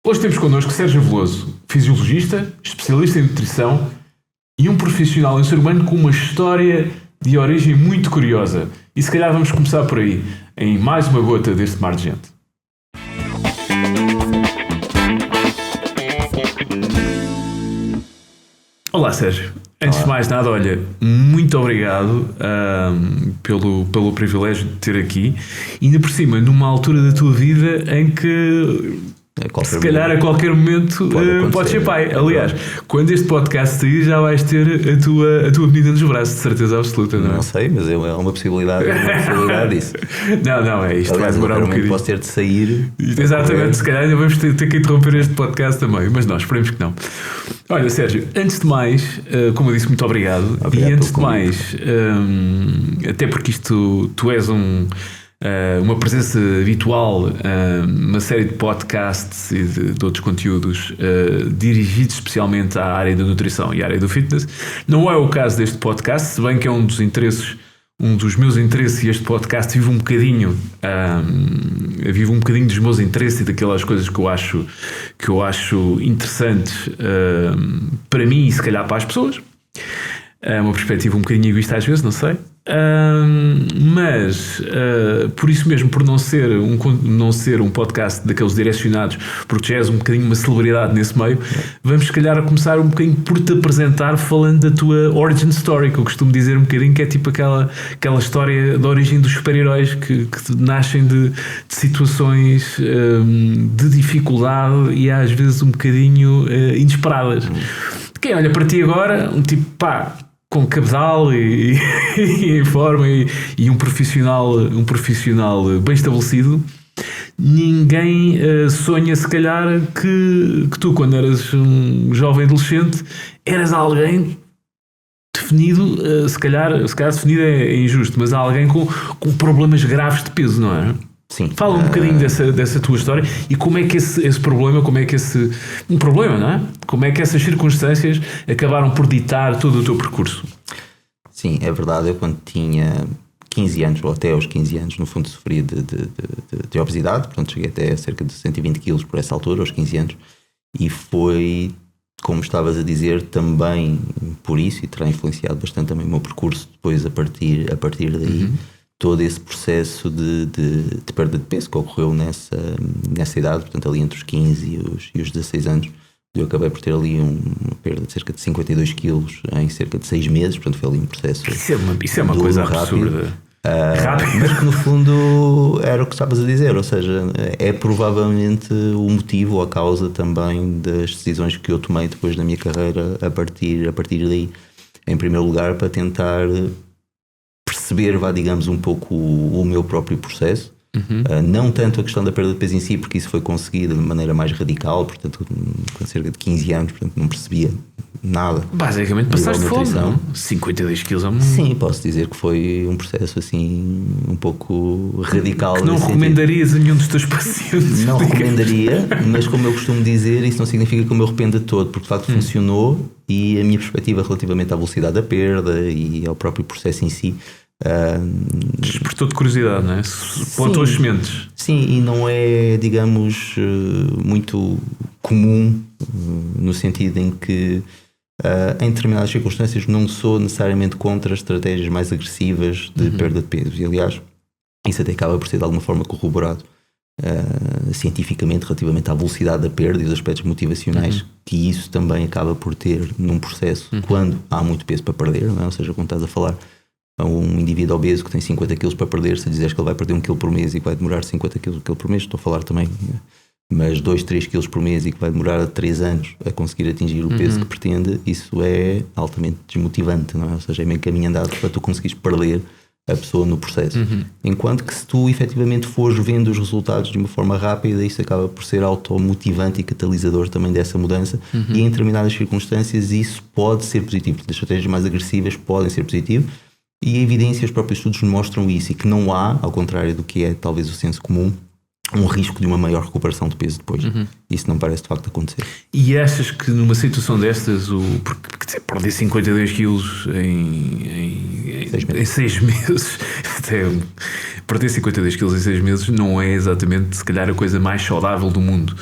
Hoje temos connosco Sérgio Veloso, fisiologista, especialista em nutrição e um profissional em ser humano com uma história de origem muito curiosa. E se calhar vamos começar por aí, em mais uma gota deste mar de gente. Olá Sérgio, antes de mais nada, olha, muito obrigado pelo privilégio de ter aqui, e ainda por cima, numa altura da tua vida em que se calhar a qualquer momento podes ser pai. Aliás, quando este podcast sair já vais ter a tua menina nos braços, de certeza absoluta, não é? Não sei, mas é uma possibilidade disso. Não, é isto. Aliás, vai demorar um bocadinho. Posso ter de sair. Exatamente, se calhar ainda vamos ter que interromper este podcast também, mas não, esperemos que não. Olha, Sérgio, antes de mais, como eu disse, muito obrigado. E antes de mais, até porque tu és uma presença habitual numa série de podcasts e de outros conteúdos dirigidos especialmente à área da nutrição e à área do fitness. Não é o caso deste podcast, se bem que é um dos meus interesses, e este podcast vive um bocadinho dos meus interesses e daquelas coisas que eu acho interessantes para mim e se calhar para as pessoas. É uma perspectiva um bocadinho egoísta às vezes, não sei. Mas por isso mesmo, por não ser um podcast daqueles direcionados, porque já és um bocadinho uma celebridade nesse meio, vamos se calhar a começar um bocadinho por te apresentar, falando da tua origin story, que eu costumo dizer um bocadinho, que é tipo aquela história da origem dos super-heróis que nascem de situações de dificuldade e às vezes um bocadinho inesperadas. Quem olha para ti agora, um tipo com cabedal e em forma e um profissional bem estabelecido, ninguém sonha se calhar que tu, quando eras um jovem adolescente, eras alguém definido, se calhar definido é injusto, mas alguém com problemas graves de peso, não é? Sim. Fala um bocadinho dessa tua história e como é que esse problema, um problema, não é? Como é que essas circunstâncias acabaram por ditar todo o teu percurso? Sim, é verdade. Eu quando tinha 15 anos, ou até aos 15 anos, no fundo sofria de obesidade, portanto cheguei até a cerca de 120 kg por essa altura, aos 15 anos, e foi, como estavas a dizer, também por isso, e terá influenciado bastante também o meu percurso depois a partir daí, todo esse processo de perda de peso que ocorreu nessa idade, portanto ali entre os 15 e os 16 anos, eu acabei por ter ali uma perda de cerca de 52 quilos em cerca de 6 meses, portanto foi ali um processo. Isso é uma coisa absurda. Rápido. Mas que no fundo era o que estavas a dizer, ou seja, é provavelmente o motivo ou a causa também das decisões que eu tomei depois da minha carreira a partir daí. Em primeiro lugar, para tentar perceber, digamos, um pouco o meu próprio processo. Não tanto a questão da perda de peso em si, porque isso foi conseguido de maneira mais radical, portanto com cerca de 15 anos, portanto não percebia nada. Basicamente passaste fome, não? 52 quilos é muito... Sim, posso dizer que foi um processo assim um pouco radical. Que não recomendarias a nenhum dos teus pacientes? Não recomendaria, mas como eu costumo dizer, isso não significa que eu me arrependa de todo, porque de facto funcionou, e a minha perspectiva relativamente à velocidade da perda e ao próprio processo em si despertou de curiosidade, não é? Plantou as sementes. Sim, e não é, digamos, muito comum, no sentido em que em determinadas circunstâncias não sou necessariamente contra estratégias mais agressivas de perda de peso, e aliás isso até acaba por ser de alguma forma corroborado cientificamente relativamente à velocidade da perda e os aspectos motivacionais que isso também acaba por ter num processo quando há muito peso para perder, não é? Ou seja, quando estás a falar a um indivíduo obeso que tem 50 kg para perder, se dizeres que ele vai perder 1 kg por mês e que vai demorar 50 kg por mês, estou a falar também, mas 2, 3 kg por mês e que vai demorar 3 anos a conseguir atingir o peso que pretende, isso é altamente desmotivante, não é? Ou seja, é meio caminho andado para tu conseguires perder a pessoa no processo. Enquanto que se tu efetivamente fores vendo os resultados de uma forma rápida, isso acaba por ser automotivante e catalisador também dessa mudança, e em determinadas circunstâncias isso pode ser positivo. As estratégias mais agressivas podem ser positivas, e a evidência, os próprios estudos mostram isso, e que não há, ao contrário do que é talvez o senso comum, um risco de uma maior recuperação de peso depois. Isso não parece de facto acontecer. E achas que numa situação destas, porque perder 52 quilos em 6 meses, perder 52 quilos em 6 meses não é exatamente, se calhar, a coisa mais saudável do mundo.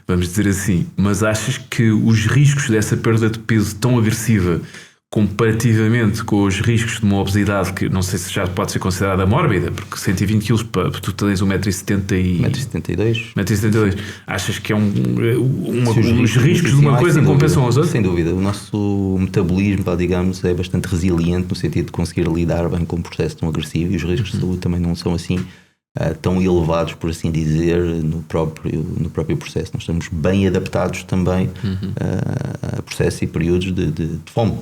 vamos dizer assim, mas achas que os riscos dessa perda de peso tão agressiva comparativamente com os riscos de uma obesidade que não sei se já pode ser considerada mórbida, porque 120 kg, tu tens 1,70m 1,72m, achas que é os riscos de uma coisa compensam aos outros? Sem dúvida, o nosso metabolismo, digamos, é bastante resiliente no sentido de conseguir lidar bem com um processo tão agressivo, e os riscos de saúde também não são assim tão elevados, por assim dizer, no próprio processo. Nós estamos bem adaptados também a processos e períodos de fome.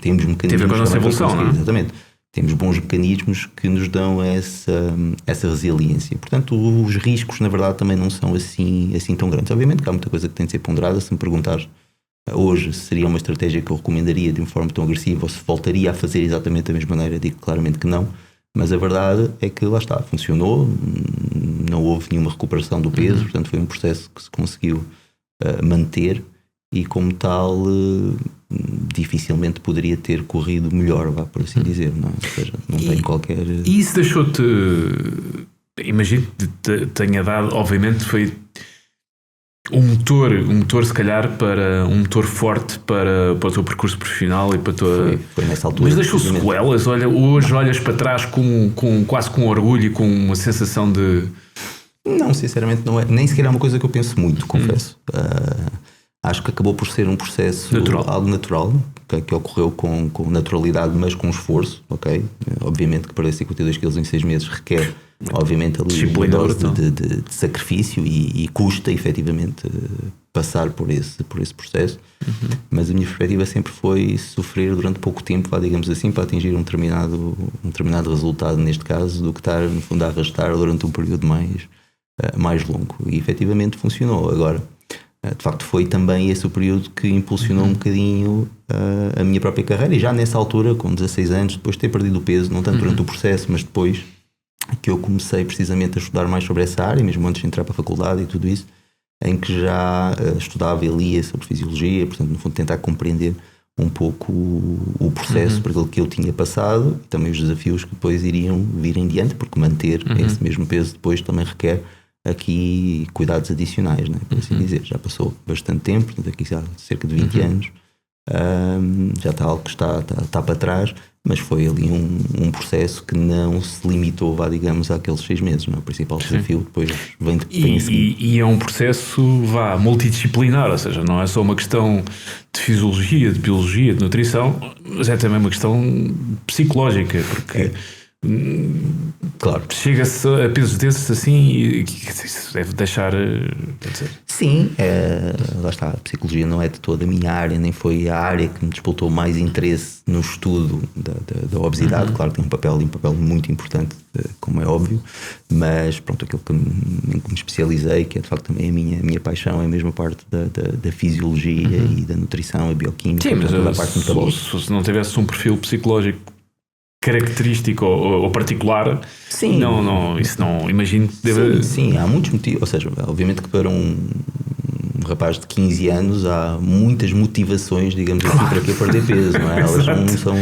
Temos mecanismos... Tem a ver com a nossa evolução, não é? Exatamente. Temos bons mecanismos que nos dão essa resiliência. Portanto, os riscos, na verdade, também não são assim tão grandes. Obviamente que há muita coisa que tem de ser ponderada. Se me perguntares hoje se seria uma estratégia que eu recomendaria de uma forma tão agressiva ou se voltaria a fazer exatamente da mesma maneira, digo claramente que não. Mas a verdade é que lá está, funcionou, não houve nenhuma recuperação do peso, portanto foi um processo que se conseguiu manter e como tal dificilmente poderia ter corrido melhor, vá por assim dizer, não é? Ou seja, não tem qualquer... E isso deixou-te, imagino que tenha dado, obviamente foi um motor se calhar para um motor forte para o teu percurso profissional e para a tua... Foi nessa altura. Mas deixou sequelas, hoje olhas para trás quase com orgulho e com uma sensação de... Não, sinceramente não é, nem sequer é uma coisa que eu penso muito, confesso. Acho que acabou por ser um processo algo natural, que ocorreu com naturalidade, mas com esforço, ok? Obviamente que perder 52 kg em 6 meses requer, obviamente, ali uma dose de sacrifício e custa, efetivamente, passar por esse processo. Mas a minha perspectiva sempre foi sofrer durante pouco tempo, digamos assim, para atingir um determinado resultado, neste caso, do que estar, no fundo, a arrastar durante um período mais longo. E, efetivamente, funcionou. Agora... De facto foi também esse o período que impulsionou um bocadinho a minha própria carreira, e já nessa altura, com 16 anos, depois de ter perdido o peso, não tanto durante o processo, mas depois que eu comecei precisamente a estudar mais sobre essa área, mesmo antes de entrar para a faculdade e tudo isso, em que já estudava e lia sobre fisiologia, portanto no fundo tentar compreender um pouco o processo por aquilo que eu tinha passado e também os desafios que depois iriam vir em diante, porque manter esse mesmo peso depois também requer aqui cuidados adicionais, né? Por assim dizer. Já passou bastante tempo, portanto aqui já há cerca de 20 anos, já está algo que está para trás, mas foi ali um processo que não se limitou, digamos, àqueles 6 meses, não é? O principal desafio depois vem a seguir. E é um processo multidisciplinar, ou seja, não é só uma questão de fisiologia, de biologia, de nutrição, mas é também uma questão psicológica, porque... Claro. Chega-se a pesos desses assim e isso deve deixar. Quer dizer. Sim, lá está. A psicologia não é de toda a minha área, nem foi a área que me despertou mais interesse no estudo da obesidade. Claro que tem um papel muito importante, como é óbvio, mas pronto, aquilo em que me especializei, que é de facto também a minha paixão, é a mesma parte da fisiologia e da nutrição, a bioquímica. Sim, mas toda a parte metabólica. Se não tivesse um perfil psicológico característico ou particular, sim. Isso não imagino que deve... Sim, há muitos motivos, ou seja, obviamente que para um rapaz de 15 anos há muitas motivações, digamos assim, para que perder peso, não é? Elas são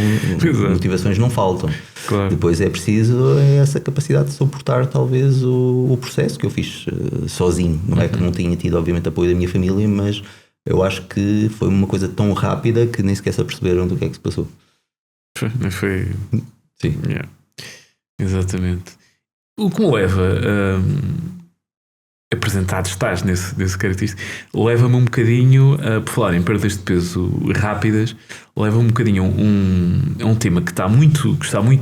motivações não faltam. Claro. Depois é preciso essa capacidade de suportar talvez o processo que eu fiz sozinho, não é que não tinha tido obviamente apoio da minha família, mas eu acho que foi uma coisa tão rápida que nem sequer se aperceberam do que é que se passou. Foi... Sim. Yeah. Exatamente. O que me leva a apresentar, estás nesse característico, leva-me um bocadinho por falar em perdas de peso rápidas, leva-me um bocadinho a um tema que está muito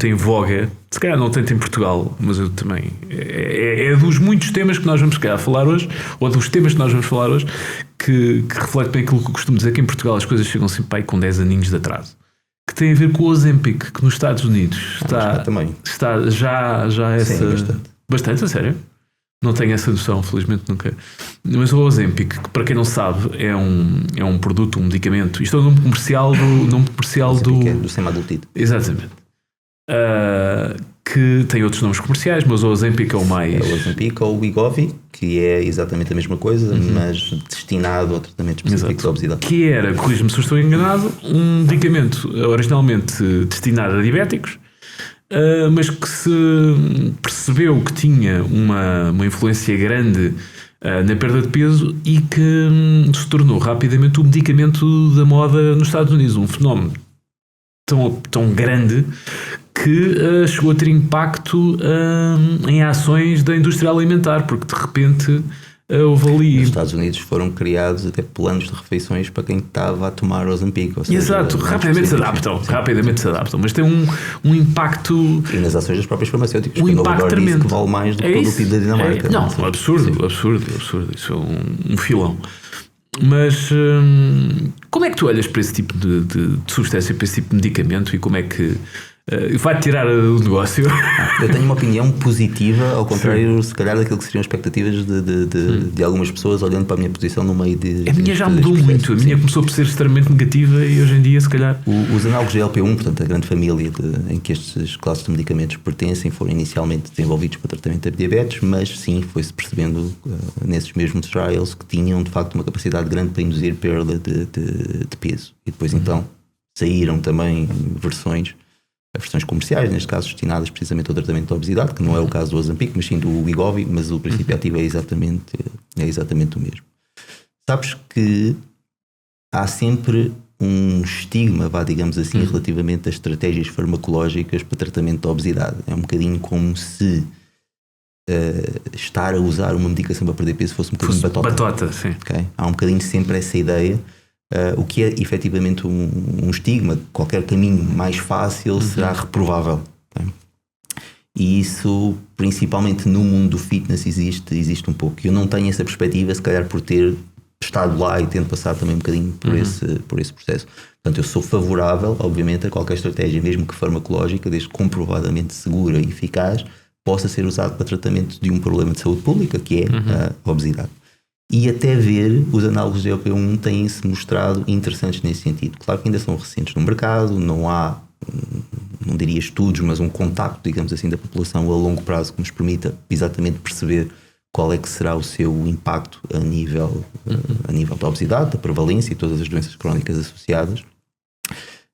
em voga, se calhar não tanto em Portugal, mas eu também é dos muitos temas que nós vamos se calhar falar hoje, ou dos temas que nós vamos falar hoje, que reflete bem aquilo que eu costumo dizer, que em Portugal as coisas chegam sempre aí com 10 aninhos de atraso. Que tem a ver com o Ozempic, que nos Estados Unidos está já essa... Sim, bastante, a sério? Não tenho essa noção, felizmente nunca. Mas o Ozempic, que para quem não sabe, é um produto, um medicamento. Isto é o nome comercial do semaglutide. Exatamente. Que tem outros nomes comerciais, mas o Ozempic é o mais... É o Ozempic ou o Wegovy, que é exatamente a mesma coisa, mas destinado ao tratamento específico da obesidade. Que era, corrijo-me se eu estou enganado, um medicamento originalmente destinado a diabéticos, mas que se percebeu que tinha uma influência grande na perda de peso e que se tornou rapidamente o medicamento da moda nos Estados Unidos, um fenómeno tão grande que chegou a ter impacto em ações da indústria alimentar, porque de repente houve ali... Nos Estados Unidos foram criados até planos de refeições para quem estava a tomar Ozempic. Exato, rapidamente se adaptam, mas tem um impacto... E nas ações das próprias farmacêuticas, um impacto tremendo. Que vale mais do que todo o PIB da Dinamarca. Não, absurdo, isso é um filão. Mas como é que tu olhas para esse tipo de substância, para esse tipo de medicamento, e como é que vai-te tirar o negócio? Eu tenho uma opinião positiva, ao contrário, se calhar, daquilo que seriam expectativas de algumas pessoas, olhando para a minha posição no meio de... A minha já mudou muito, a minha começou por ser extremamente negativa e hoje em dia, se calhar... Os análogos de GLP-1, portanto, a grande família em que estes classes de medicamentos pertencem, foram inicialmente desenvolvidos para tratamento da diabetes, mas sim, foi-se percebendo nesses mesmos trials que tinham, de facto, uma capacidade grande para induzir perda de peso. E depois, então, saíram também versões comerciais, neste caso destinadas precisamente ao tratamento da obesidade, que não é o caso do Ozempic, mas sim do Wegovy, mas o princípio ativo é exatamente o mesmo. Sabes que há sempre um estigma, digamos assim, relativamente às estratégias farmacológicas para tratamento da obesidade. É um bocadinho como se estar a usar uma medicação para perder peso fosse um bocadinho batota. Sim. Okay? Há um bocadinho sempre essa ideia. O que é efetivamente um estigma. Qualquer caminho mais fácil será reprovável. Okay? E isso, principalmente no mundo do fitness, existe um pouco. Eu não tenho essa perspectiva, se calhar por ter estado lá e tendo passado também um bocadinho por esse processo. Portanto, eu sou favorável, obviamente, a qualquer estratégia, mesmo que farmacológica, desde que comprovadamente segura e eficaz, possa ser usado para tratamento de um problema de saúde pública, que é a obesidade. E até ver, os análogos de GLP-1 têm-se mostrado interessantes nesse sentido. Claro que ainda são recentes no mercado, não há, não diria estudos, mas um contacto, digamos assim, da população a longo prazo que nos permita exatamente perceber qual é que será o seu impacto a nível da obesidade, da prevalência e todas as doenças crónicas associadas.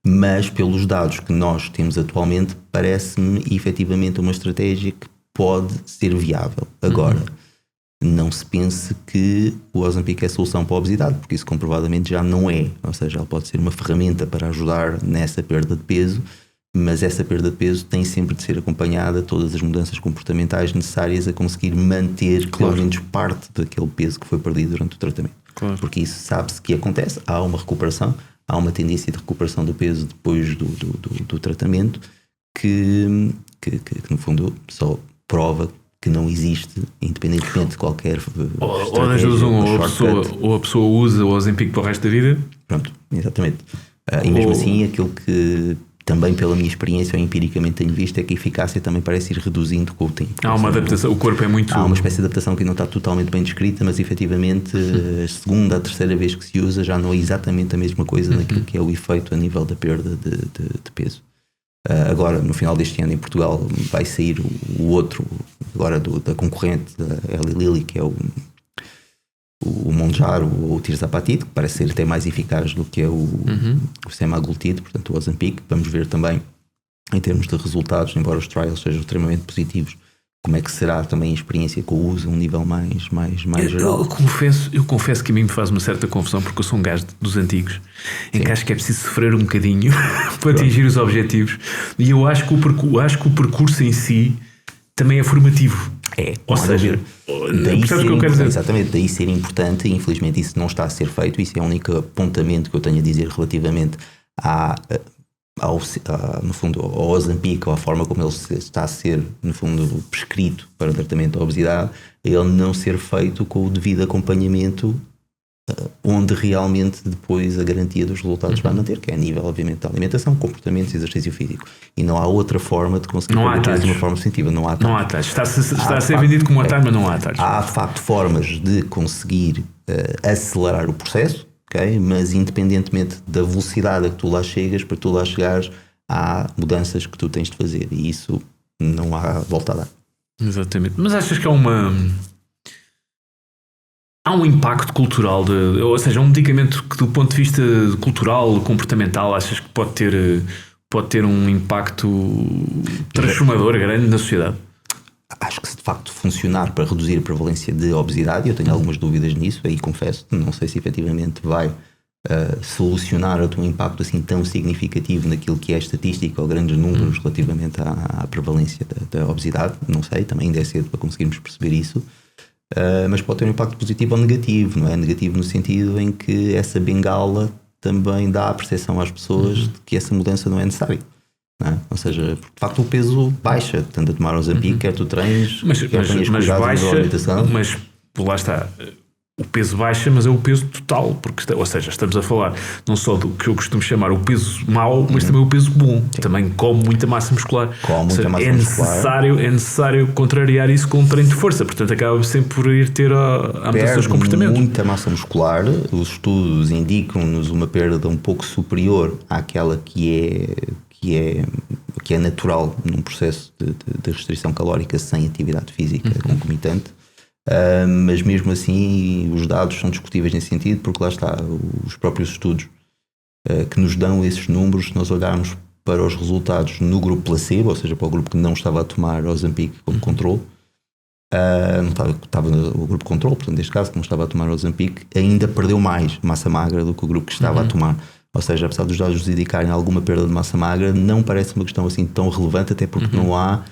Mas pelos dados que nós temos atualmente, parece-me efetivamente uma estratégia que pode ser viável. Agora, não se pense que o Ozempic é a solução para a obesidade, porque isso comprovadamente já não é. Ou seja, ele pode ser uma ferramenta para ajudar nessa perda de peso, mas essa perda de peso tem sempre de ser acompanhada de todas as mudanças comportamentais necessárias a conseguir manter pelo menos parte daquele peso que foi perdido durante o tratamento. Claro. Porque isso sabe-se que acontece, há uma recuperação, há uma tendência de recuperação do peso depois do tratamento que no fundo só prova que não existe, independentemente de qualquer ou a pessoa usa o Ozempic para o resto da vida. Pronto, exatamente. E mesmo assim, aquilo que também pela minha experiência ou empiricamente tenho visto é que a eficácia também parece ir reduzindo com o tempo. Há uma adaptação, o corpo é muito... Há uma espécie de adaptação que não está totalmente bem descrita, mas efetivamente a segunda, a terceira vez que se usa já não é exatamente a mesma coisa daquilo que é o efeito a nível da perda de peso. Agora, no final deste ano em Portugal vai sair o outro, agora da concorrente da Eli Lilly, que é o Mounjaro ou o Tirzepatide, que parece ser até mais eficaz do que é o semaglutide, portanto o Ozempic. Vamos ver também em termos de resultados, embora os trials sejam extremamente positivos, como é que será também a experiência com o uso a um nível mais geral. Eu confesso que a mim me faz uma certa confusão, porque eu sou um gajo dos antigos, em que acho que é preciso sofrer um bocadinho para atingir os objetivos, e eu acho que o percurso em si também é formativo. Ou seja, daí ser, que eu quero dizer. Exatamente, daí ser importante, e infelizmente isso não está a ser feito. Isso é o único apontamento que eu tenho a dizer relativamente no fundo, ao Ozempic, ou à forma como ele está a ser, no fundo, prescrito para o tratamento da obesidade, ele não ser feito com o devido acompanhamento, onde realmente depois a garantia dos resultados vai manter, que é a nível, obviamente, da alimentação, comportamentos e exercício físico. E não há outra forma de conseguir fazer de uma forma positiva. Não há atalhos. Está a ser vendido como atalho, mas não há atalhos. Há, de facto, formas de conseguir acelerar o processo, okay? Mas independentemente da velocidade a que tu lá chegas, para tu lá chegares, há mudanças que tu tens de fazer, e isso não há volta a dar. Exatamente. Mas achas que há um impacto cultural, ou seja, um medicamento que do ponto de vista cultural, comportamental, achas que pode ter um impacto transformador grande na sociedade? Acho que de facto funcionar para reduzir a prevalência de obesidade. Eu tenho algumas dúvidas nisso, aí confesso, não sei se efetivamente vai solucionar um impacto assim tão significativo naquilo que é estatística ou grandes números relativamente à prevalência da obesidade, não sei, também ainda é cedo para conseguirmos perceber isso, mas pode ter um impacto positivo ou negativo, não é? Negativo no sentido em que essa bengala também dá a percepção às pessoas de que essa mudança não é necessária. Não é? Ou seja, de facto o peso baixa, tanto a tomar um Ozempic, quer tu treines, quer tenhas cuidado na alimentação. Mas lá está, o peso baixa, mas é o peso total, porque, ou seja, estamos a falar não só do que eu costumo chamar o peso mau, mas também o peso bom. Sim. Também come muita massa muscular. É necessário contrariar isso com um treino de força, portanto acaba sempre por ir ter a mudança dos comportamentos. Muita massa muscular, os estudos indicam-nos uma perda um pouco superior àquela que é natural num processo de restrição calórica sem atividade física concomitante. Mas mesmo assim os dados são discutíveis nesse sentido, porque lá está, os próprios estudos que nos dão esses números, se nós olharmos para os resultados no grupo placebo, ou seja, para o grupo que não estava a tomar Ozempic como controle, estava no grupo controle, portanto neste caso que não estava a tomar Ozempic, ainda perdeu mais massa magra do que o grupo que estava a tomar. Ou seja, apesar dos dados indicarem alguma perda de massa magra, não parece uma questão assim tão relevante, até porque não há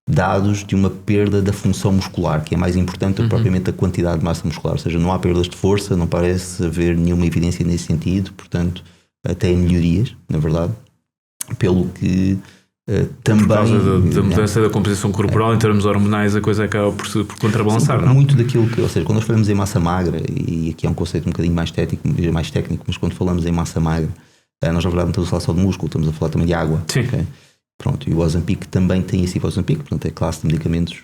dados de uma perda da função muscular, que é mais importante do que propriamente a quantidade de massa muscular. Ou seja, não há perdas de força, não parece haver nenhuma evidência nesse sentido, portanto, até melhorias, na verdade, pelo que também... Por causa da mudança da composição corporal, em termos hormonais, a coisa acaba por contrabalançar, não? Muito daquilo que... Ou seja, quando nós falamos em massa magra, e aqui é um conceito um bocadinho mais técnico, mas quando falamos em massa magra, nós na verdade não estamos a falar só de músculo, estamos a falar também de água. Sim. Okay? Pronto, e o Ozempic também tem esse Ozempic, portanto, a classe de medicamentos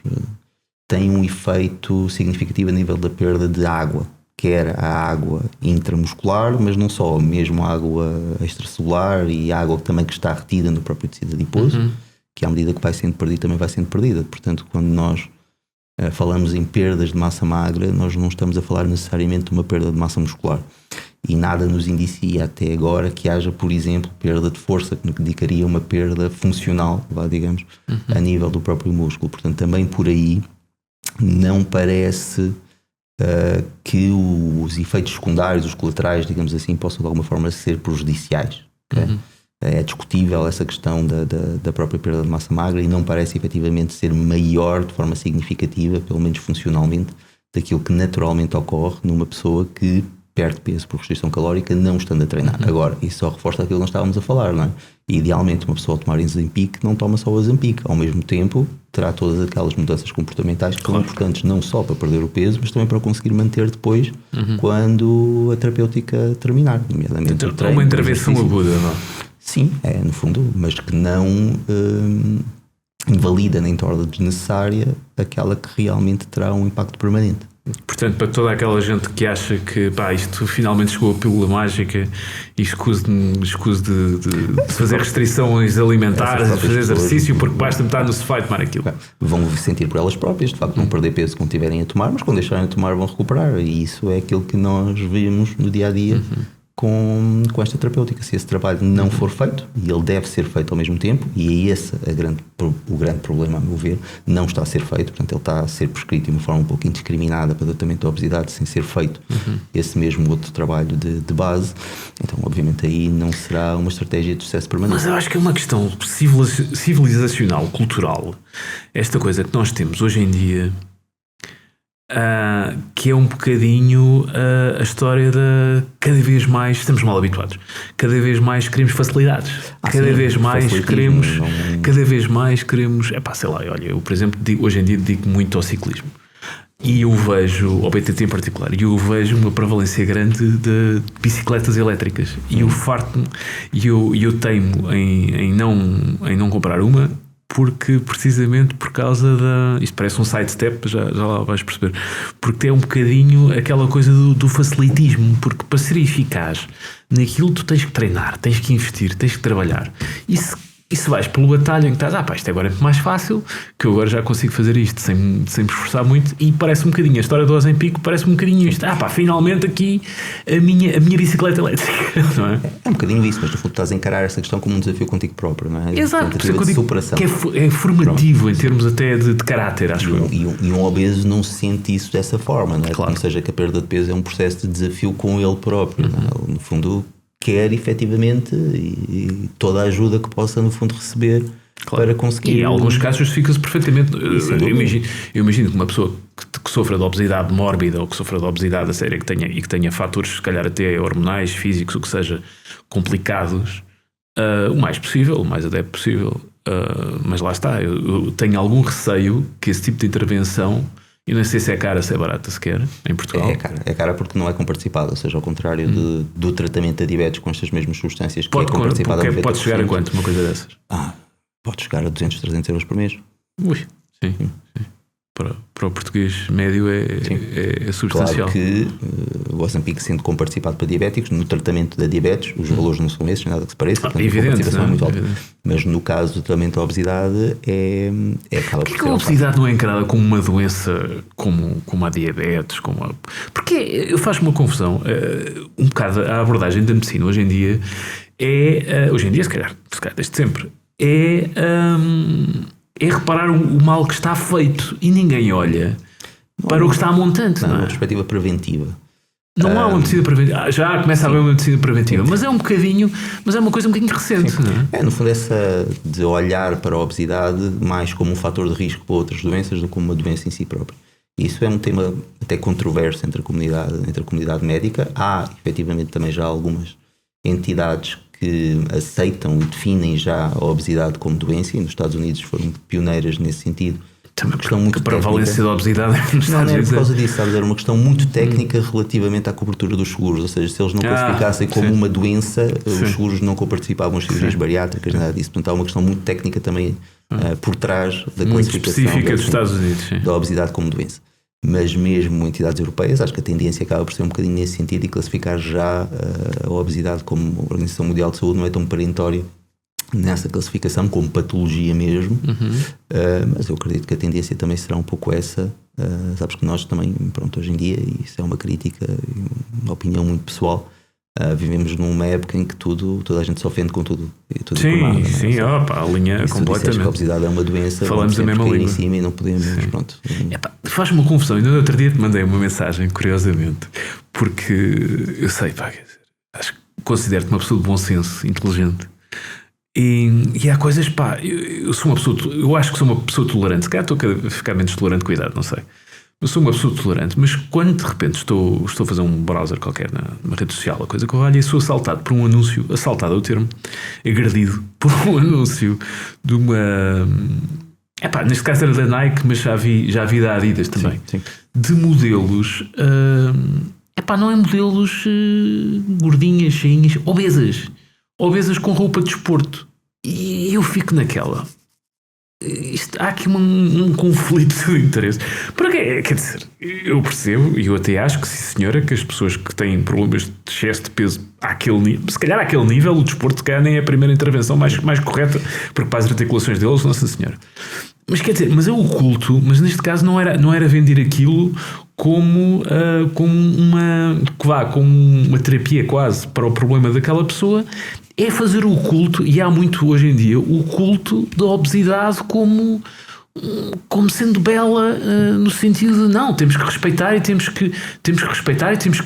tem um efeito significativo a nível da perda de água, quer a água intramuscular, mas não só, mesmo a água extracelular e a água também que está retida no próprio tecido adiposo, que à medida que vai sendo perdida também vai sendo perdida. Portanto, quando nós falamos em perdas de massa magra, nós não estamos a falar necessariamente de uma perda de massa muscular. E nada nos indicia até agora que haja, por exemplo, perda de força, que indicaria uma perda funcional, digamos, a nível do próprio músculo. Portanto, também por aí não parece que os efeitos secundários, os colaterais, digamos assim, possam de alguma forma ser prejudiciais. Okay? É discutível essa questão da própria perda de massa magra e não parece efetivamente ser maior de forma significativa, pelo menos funcionalmente, daquilo que naturalmente ocorre numa pessoa que perde peso por restrição calórica não estando a treinar. Agora, isso só reforça aquilo que nós estávamos a falar, não é? E, idealmente, uma pessoa a tomar Ozempic não toma só o Ozempic. Ao mesmo tempo, terá todas aquelas mudanças comportamentais que são importantes não só para perder o peso, mas também para conseguir manter depois quando a terapêutica terminar, nomeadamente então, o treino. Uma intervenção aguda, não é? Sim, no fundo, mas que não invalida nem torna desnecessária aquela que realmente terá um impacto permanente. Portanto, para toda aquela gente que acha que isto finalmente chegou a pílula mágica e escuso de fazer restrições alimentares, de fazer exercício, porque basta estar no sofá e tomar aquilo. Vão sentir por elas próprias, de facto vão perder peso quando tiverem a tomar, mas quando deixarem de tomar vão recuperar, e isso é aquilo que nós vemos no dia a dia com esta terapêutica. Se esse trabalho não for feito, e ele deve ser feito ao mesmo tempo, e é esse o grande problema, a meu ver, não está a ser feito, portanto ele está a ser prescrito de uma forma um pouco indiscriminada para o tratamento da obesidade, sem ser feito esse mesmo outro trabalho de base. Então obviamente aí não será uma estratégia de sucesso permanente. Mas eu acho que é uma questão civilizacional, cultural, esta coisa que nós temos hoje em dia, que é um bocadinho a história de cada vez mais estamos mal habituados, cada vez mais queremos facilidades, cada vez mais queremos, sei lá, olha, eu por exemplo hoje em dia dedico muito ao ciclismo e eu vejo, ao BTT em particular, e eu vejo uma prevalência grande de bicicletas elétricas e eu farto-me e eu teimo em não comprar uma, porque precisamente por causa isto parece um sidestep, já lá vais perceber, porque é um bocadinho aquela coisa do facilitismo, porque para ser eficaz naquilo tu tens que treinar, tens que investir, tens que trabalhar, e se E se vais pelo atalho em que estás, isto agora é muito mais fácil, que eu agora já consigo fazer isto sem me esforçar muito, e parece um bocadinho, a história do Ozempic parece um bocadinho isto. Finalmente aqui a minha bicicleta elétrica, não é? É um bocadinho isso, mas no fundo estás a encarar essa questão como um desafio contigo próprio, não é? Exato, de superação. que é formativo. Pronto. Em termos até de caráter, acho eu. E um obeso não se sente isso dessa forma, não é? Claro. Ou seja, que a perda de peso é um processo de desafio com ele próprio, não é? No fundo, quer efetivamente e toda a ajuda que possa no fundo receber, claro, para conseguir. E em alguns casos justifica-se perfeitamente. Eu imagino que uma pessoa que sofra de obesidade mórbida ou que sofra de obesidade a séria e que tenha fatores se calhar até hormonais, físicos, o que seja, complicados, o mais possível, o mais adepto possível, mas lá está, eu tenho algum receio que esse tipo de intervenção, eu não sei se é cara, se é barata sequer, em Portugal. É cara porque não é comparticipada, ou seja, ao contrário do tratamento de diabetes com estas mesmas substâncias que é comparticipada. Pode chegar a quanto uma coisa dessas? Pode chegar a 200, 300 euros por mês. Ui, sim. Para o português médio é substancial. Claro que o Ozempic, sendo comparticipado para diabéticos, no tratamento da diabetes, os valores não são esses, nada que se pareça, portanto, evidente, a participação é muito alta. Evidente. Mas no caso do tratamento da obesidade acaba por ser. Porquê a obesidade não é encarada como uma doença como a diabetes? Porque faz-me uma confusão. Um bocado a abordagem da medicina hoje em dia hoje em dia, se calhar desde sempre, é reparar o mal que está feito e ninguém olha para o que está montante. Não é? Uma perspectiva preventiva. Não há uma medicina preventiva. Já começa a haver uma medicina preventiva, mas é uma coisa um bocadinho recente. Não é? No fundo, essa de olhar para a obesidade mais como um fator de risco para outras doenças do que como uma doença em si própria. Isso é um tema até controverso entre a comunidade médica. Há, efetivamente, também já algumas entidades que aceitam e definem já a obesidade como doença, e nos Estados Unidos foram pioneiras nesse sentido. Também porque para a prevalência da obesidade não é por causa disso, sabes? Era uma questão muito técnica relativamente à cobertura dos seguros, ou seja, se eles não classificassem como uma doença, os seguros não participavam em cirurgias bariátricas, nada disso. Portanto, há uma questão muito técnica também por trás da muito classificação específica dos Estados Unidos, da obesidade como doença. Mas mesmo entidades europeias, acho que a tendência acaba por ser um bocadinho nesse sentido, e classificar já a obesidade como Organização Mundial de Saúde não é tão perentória nessa classificação como patologia mesmo, mas eu acredito que a tendência também será um pouco essa. Sabes que nós também, hoje em dia, e isso é uma crítica, uma opinião muito pessoal, vivemos numa época em que toda a gente se ofende com tudo e tudo sim, por nada, sim, a linha completamente. Que a obesidade é uma doença, falamos a mesma língua em cima e não podemos, pronto. Faz-me uma confusão. Ainda no outro dia te mandei uma mensagem, curiosamente, porque eu sei, acho que considero-te uma pessoa de bom senso, inteligente, e há coisas, eu sou uma pessoa, eu acho que sou uma pessoa tolerante, se calhar estou a ficar menos tolerante com a idade, não sei. Eu sou uma pessoa tolerante, mas quando de repente estou a fazer um browser qualquer numa rede social, a coisa que eu olho, e sou assaltado por um anúncio, assaltado é o termo, agredido por um anúncio de uma... neste caso era da Nike, mas já vi da Adidas também. Sim. De modelos... não é modelos gordinhas, cheinhas, obesas com roupa de desporto. E eu fico naquela... há aqui um conflito de interesse. Porque, quer dizer, eu percebo, e eu até acho que sim senhora, que as pessoas que têm problemas de excesso de peso àquele nível, se calhar àquele nível, o desporto se calhar nem é a primeira intervenção mais correta, porque para as articulações deles, nossa senhora. Mas quer dizer, mas é o culto, mas neste caso não era vender aquilo como uma terapia quase para o problema daquela pessoa. É fazer o culto, e há muito hoje em dia o culto da obesidade como sendo bela, no sentido de não, temos que respeitar e temos que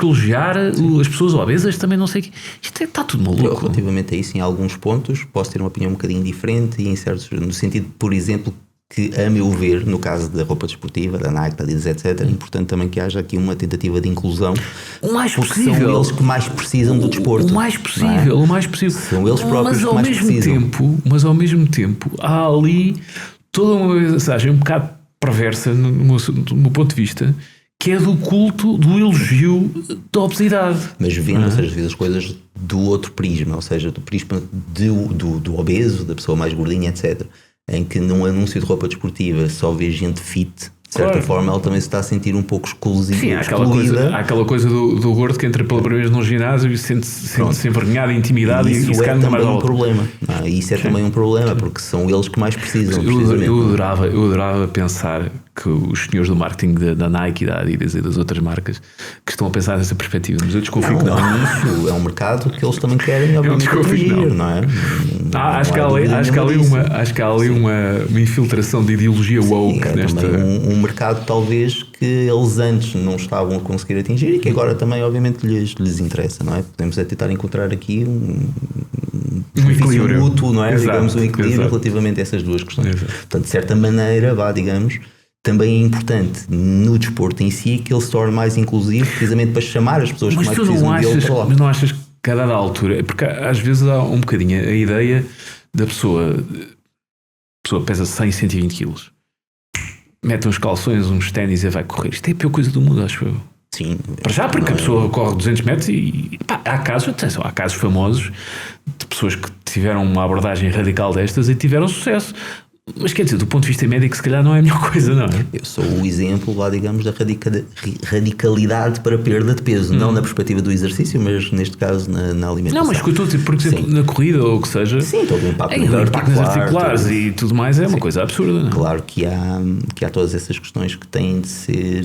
elogiar as pessoas obesas, também não sei o quê. Isto está tudo maluco. Relativamente a isso, em alguns pontos posso ter uma opinião um bocadinho diferente, e em certos, no sentido, por exemplo, que a meu ver, no caso da roupa desportiva, da Nike, da Adidas, etc., é importante também que haja aqui uma tentativa de inclusão, o mais possível. São eles que mais precisam do desporto. O mais possível, o mais possível. São eles próprios que mais precisam. Mas ao mesmo tempo há ali toda uma mensagem um bocado perversa do meu ponto de vista, que é do culto, do elogio da obesidade. Mas vendo, ou seja, as coisas do outro prisma, ou seja, do prisma do obeso, da pessoa mais gordinha, etc., em que num anúncio de roupa desportiva só vê gente fit, de certa forma ela também se está a sentir um pouco exclusiva. Sim, há aquela coisa do gordo que entra pela primeira vez num ginásio e sente-se envergonhado e intimidado e isso se é também um problema. Isso é também um problema, porque são eles que mais precisam. Eu adorava pensar que os senhores do marketing da Nike, da Adidas e das outras marcas que estão a pensar nessa perspectiva, mas eu desconfio que não. Isso é um mercado que eles também querem, obviamente, atingir, não é? Acho que há ali uma infiltração de ideologia woke nesta... um mercado talvez que eles antes não estavam a conseguir atingir e que agora também obviamente lhes interessa, não é? Podemos tentar encontrar aqui um equilíbrio mútuo, não é? Exato, digamos, um equilíbrio relativamente a essas duas questões. Exato. Portanto, de certa maneira, digamos, também é importante no desporto em si que ele se torne mais inclusivo, precisamente para chamar as pessoas que mais precisam dele para lá. Mas não achas que a dada altura, porque às vezes há um bocadinho a ideia da pessoa pesa 100, 120 quilos, mete uns calções, uns ténis e vai correr. Isto é a pior coisa do mundo, acho eu. Sim. Para já, porque a pessoa corre 200 metros e há casos famosos de pessoas que tiveram uma abordagem radical destas e tiveram sucesso. Mas quer dizer, do ponto de vista médico, se calhar não é a melhor coisa, não é? Eu sou o exemplo, digamos, da radicalidade para perda de peso. Não na perspectiva do exercício, mas neste caso na alimentação. Não, mas que eu estou a dizer, por exemplo, na corrida ou o que seja. Sim, todo o impacto nas articulares e tudo mais é uma coisa absurda, não é? Claro que há todas essas questões que têm de ser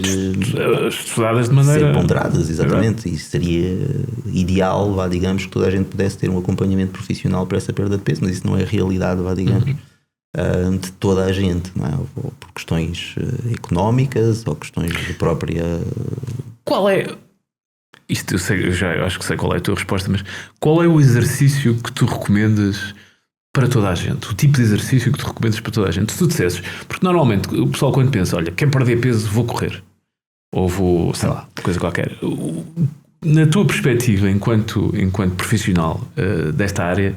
estudadas de maneira. Ser ponderadas, exatamente. E seria ideal, digamos, que toda a gente pudesse ter um acompanhamento profissional para essa perda de peso, mas isso não é a realidade, digamos. De toda a gente, não é? Ou por questões económicas ou questões de própria. Qual é? Isto eu acho que sei qual é a tua resposta, mas qual é o exercício que tu recomendas para toda a gente? O tipo de exercício que tu recomendas para toda a gente? Se tu dissesses, porque normalmente o pessoal quando pensa, olha, quer perder peso, vou correr. Ou vou, sei lá, coisa qualquer. Na tua perspectiva, enquanto profissional desta área,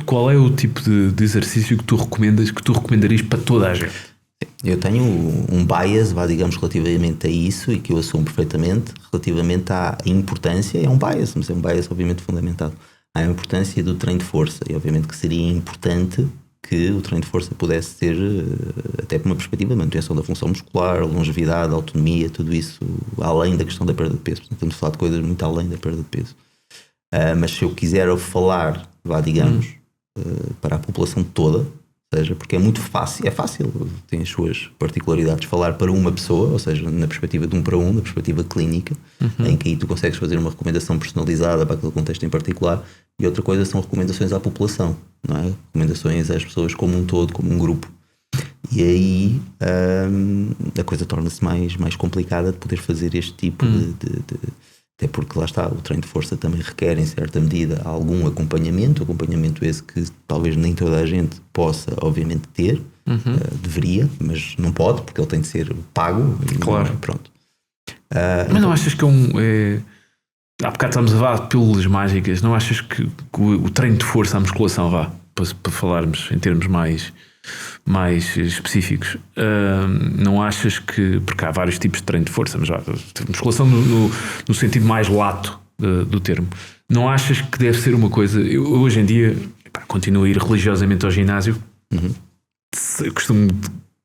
qual é o tipo de exercício que tu recomendarias para toda a gente? Eu tenho um bias, digamos, relativamente a isso e que eu assumo perfeitamente, relativamente à importância, é um bias, mas é um bias obviamente fundamentado, à importância do treino de força e obviamente que seria importante que o treino de força pudesse ter, até por uma perspectiva de manutenção da função muscular, longevidade, autonomia, tudo isso, além da questão da perda de peso. Portanto, estamos a falar de coisas muito além da perda de peso. Mas se eu quiser falar, digamos, para a população toda, ou seja, porque é fácil, tem as suas particularidades, falar para uma pessoa, ou seja, na perspectiva de 1 para 1, na perspectiva clínica, em que aí tu consegues fazer uma recomendação personalizada para aquele contexto em particular, e outra coisa são recomendações à população, não é? Recomendações às pessoas como um todo, como um grupo. E aí a coisa torna-se mais complicada de poder fazer este tipo de até porque lá está, o treino de força também requer em certa medida algum acompanhamento esse que talvez nem toda a gente possa obviamente ter, deveria, mas não pode porque ele tem de ser pago. Claro. Pronto. Mas não achas que há bocado estamos a falar de pílulas mágicas, não achas que o treino de força, a musculação para falarmos em termos mais específicos, não achas que, porque há vários tipos de treino de força, mas musculação no sentido mais lato do termo, não achas que deve ser uma coisa? Eu hoje em dia continuo a ir religiosamente ao ginásio, eu costumo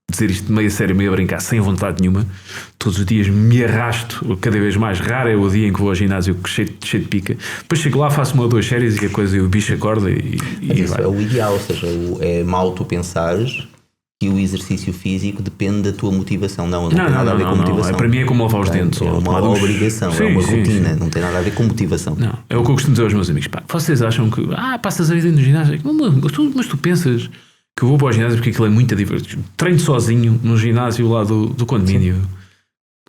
dizer isto meio a sério, meio a brincar, sem vontade nenhuma, todos os dias me arrasto, cada vez mais raro é o dia em que vou ao ginásio cheio de pica, depois chego lá, faço 1 ou 2 séries e a coisa, e o bicho acorda e isso vai. É o ideal, ou seja, é mau tu pensares que o exercício físico depende da tua motivação. Não tem nada a ver com motivação. Para mim é como lavar os dentes. É uma obrigação, é uma rotina, não tem nada a ver com motivação. Não, é o que eu costumo dizer aos meus amigos. Vocês acham que passas a vida no ginásio? Mas tu pensas que eu vou para o ginásio porque aquilo é muito divertido. Treino sozinho no ginásio lá do condomínio. Sim.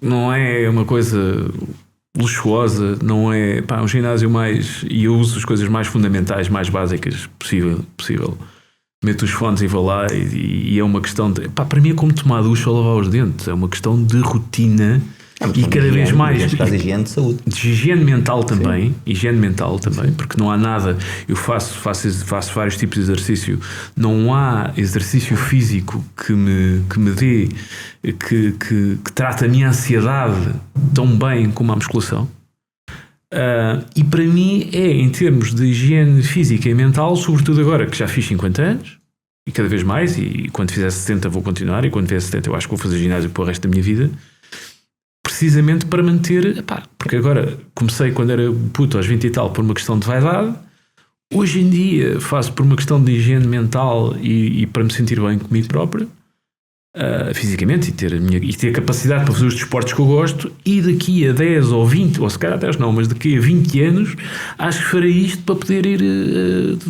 Não é uma coisa luxuosa, não é um ginásio mais... E eu uso as coisas mais fundamentais, mais básicas possível. Meto os fones e vou lá e é uma questão de... para mim é como tomar ducha ou lavar os dentes. É uma questão de rotina e cada vez mais... De higiene de saúde. De higiene mental também. Sim. Higiene mental também, porque não há nada... Eu faço vários tipos de exercício. Não há exercício físico que me dê... Que trata a minha ansiedade tão bem como a musculação. E para mim em termos de higiene física e mental, sobretudo agora que já fiz 50 anos e cada vez mais, e quando fizer 60 vou continuar, e quando fizer 70 eu acho que vou fazer ginásio para o resto da minha vida, precisamente para manter, porque agora comecei quando era puto aos 20 e tal por uma questão de vaidade, hoje em dia faço por uma questão de higiene mental e para me sentir bem comigo próprio, fisicamente, e ter capacidade para fazer os desportos que eu gosto, e daqui a 10 ou 20, ou se calhar 10 não, mas daqui a 20 anos acho que farei isto para poder ir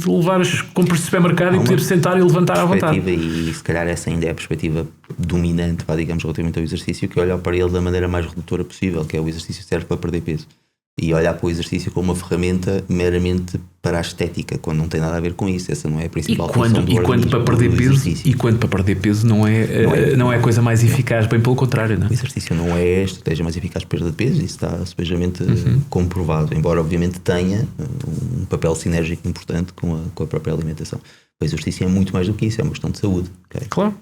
levar as compras de supermercado e poder sentar e levantar à vontade. E se calhar essa ainda é a perspectiva dominante, digamos, relativamente ao exercício, que é olhar para ele da maneira mais redutora possível, que é o exercício serve para perder peso. E olhar para o exercício como uma ferramenta meramente para a estética, quando não tem nada a ver com isso. Essa não é a principal função do quando para perder peso, e quando para perder peso não é a coisa mais eficaz, bem pelo contrário, não é? O exercício não é a estratégia mais eficaz para perda de peso, isso está subejamente comprovado, embora obviamente tenha um papel sinérgico importante com a própria alimentação. O exercício é muito mais do que isso, é uma questão de saúde. Okay? Claro.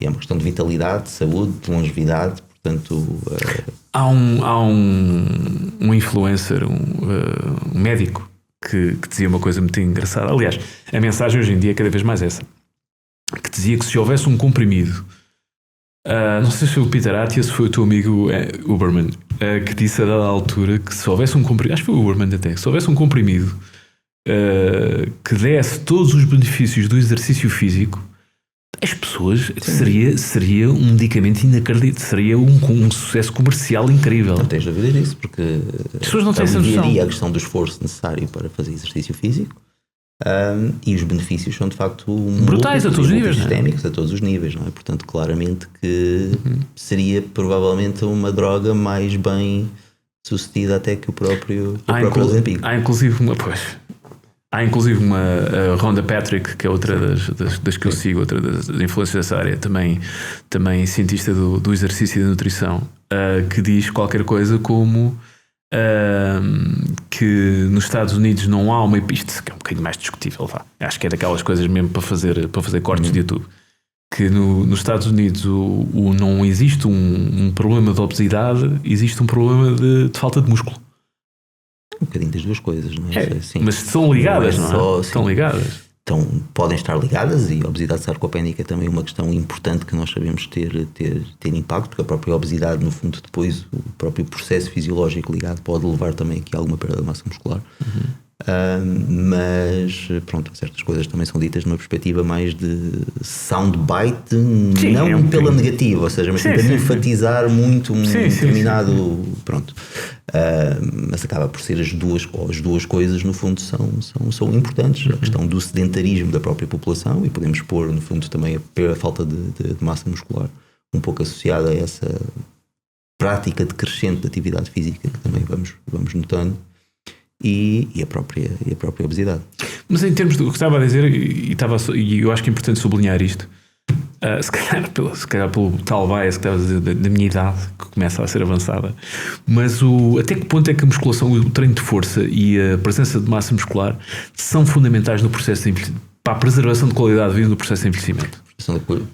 E é uma questão de vitalidade, de saúde, de longevidade. Portanto, há um influencer, um médico que dizia uma coisa muito engraçada. Aliás, a mensagem hoje em dia é cada vez mais essa, que dizia que se houvesse um comprimido, não sei se foi o Peter Attia, se foi o teu amigo Huberman, que disse a dada altura que se houvesse um comprimido, acho que foi o Huberman até, se houvesse um comprimido que desse todos os benefícios do exercício físico, as pessoas, seria um medicamento inacreditável, seria um sucesso comercial incrível. Não tens dúvidas disso, porque as pessoas não têm essa noção. A questão do esforço necessário para fazer exercício físico, e os benefícios são de facto brutais a todos os níveis, sistémicos, a todos os níveis, não é? Portanto, claramente que seria provavelmente uma droga mais bem sucedida até que o próprio Ozempic. Há inclusive uma Rhonda Patrick, que é outra das que eu sigo, outra das influências dessa área, também cientista do exercício e da nutrição, que diz qualquer coisa como que nos Estados Unidos não há uma isto que é um bocadinho mais discutível, acho que é daquelas coisas mesmo para fazer cortes de YouTube, que nos Estados Unidos não existe um problema de obesidade, existe um problema de falta de músculo. Um bocadinho das duas coisas, não é? Sim. Mas estão ligadas, não é? Estão ligadas. Então, podem estar ligadas, e a obesidade sarcopénica é também uma questão importante que nós sabemos ter impacto, porque a própria obesidade, no fundo, depois o próprio processo fisiológico ligado pode levar também aqui a alguma perda de massa muscular. Mas pronto, certas coisas também são ditas numa perspectiva mais de soundbite, não pela negativa, ou seja, mas tentando enfatizar muito um determinado. Pronto. Mas acaba por ser as duas coisas, no fundo, são importantes. A questão do sedentarismo da própria população, e podemos pôr, no fundo, também a falta de massa muscular um pouco associada a essa prática decrescente de atividade física que também vamos notando. E a própria obesidade. Mas em termos do que estava a dizer, e eu acho que é importante sublinhar isto, se calhar pelo tal bias que estava a dizer da minha idade, que começa a ser avançada, mas até que ponto é que a musculação, o treino de força e a presença de massa muscular são fundamentais no processo para a preservação de qualidade de vida no processo de envelhecimento?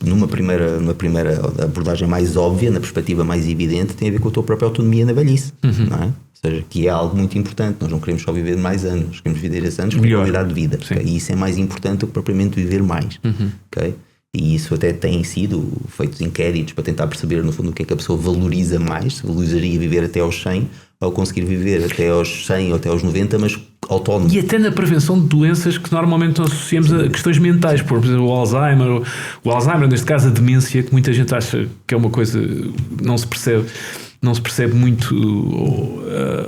Numa primeira abordagem mais óbvia, na perspectiva mais evidente, tem a ver com a tua própria autonomia na velhice, não é? Ou seja, que é algo muito importante. Nós não queremos só viver mais anos, nós queremos viver esses anos com qualidade de vida, okay? E isso é mais importante do que propriamente viver mais, okay? E isso até tem sido feitos inquéritos para tentar perceber, no fundo, o que é que a pessoa valoriza mais, se valorizaria viver até aos 100 ou conseguir viver até aos 100 ou até aos 90, mas autónomo. E até na prevenção de doenças que normalmente nós associamos a questões mentais, por exemplo, o Alzheimer, neste caso a demência, que muita gente acha que é uma coisa, não se percebe muito,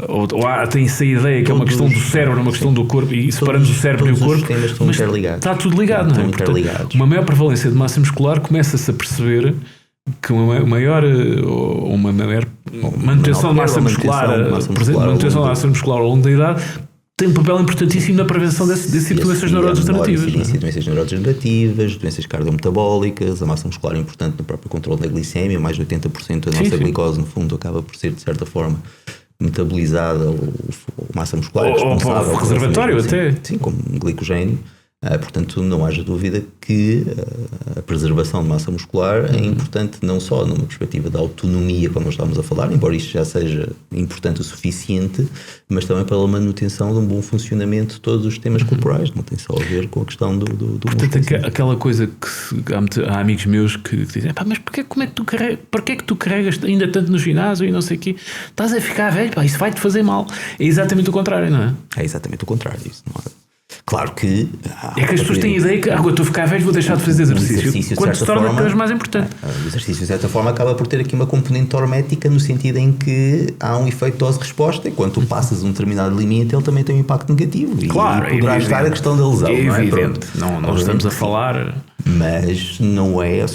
ou tem essa ideia que é uma questão do cérebro, uma questão do corpo, e separamos o cérebro e o corpo, mas está tudo ligado, não é? Portanto, uma maior prevalência de massa muscular, começa-se a perceber que uma maior manutenção de massa muscular ao longo da idade tem um papel importantíssimo na prevenção desse tipo de doenças neurodegenerativas. Doenças neurodegenerativas, doenças cardiometabólicas, a massa muscular é importante no próprio controle da glicémia, mais de 80% da nossa glicose, no fundo, acaba por ser, de certa forma, metabolizada, ou massa muscular é responsável. Ou reservatório até. Sim, como glicogênio. Portanto, não haja dúvida que a preservação de massa muscular é importante não só numa perspectiva da autonomia, como nós estamos a falar, embora isto já seja importante o suficiente, mas também pela manutenção de um bom funcionamento de todos os sistemas corporais. Não tem só a ver com a questão do portanto, aquela coisa que há amigos meus que dizem, mas para que é que tu carregas ainda tanto no ginásio e não sei o quê? Estás a ficar velho, isso vai-te fazer mal. É exatamente o contrário, não é? É exatamente o contrário. Isso não é. Claro que... É que as pessoas têm a ideia que eu estou a ficar velho, vou deixar de fazer exercício. Quando se torna cada vez mais importante. O exercício, de certa forma, acaba por ter aqui uma componente hormética, no sentido em que há um efeito dose-resposta, e quando tu passas um determinado limite, ele também tem um impacto negativo. Claro, e poderá estar a questão da lesão. É evidente. Não estamos a falar... Mas não é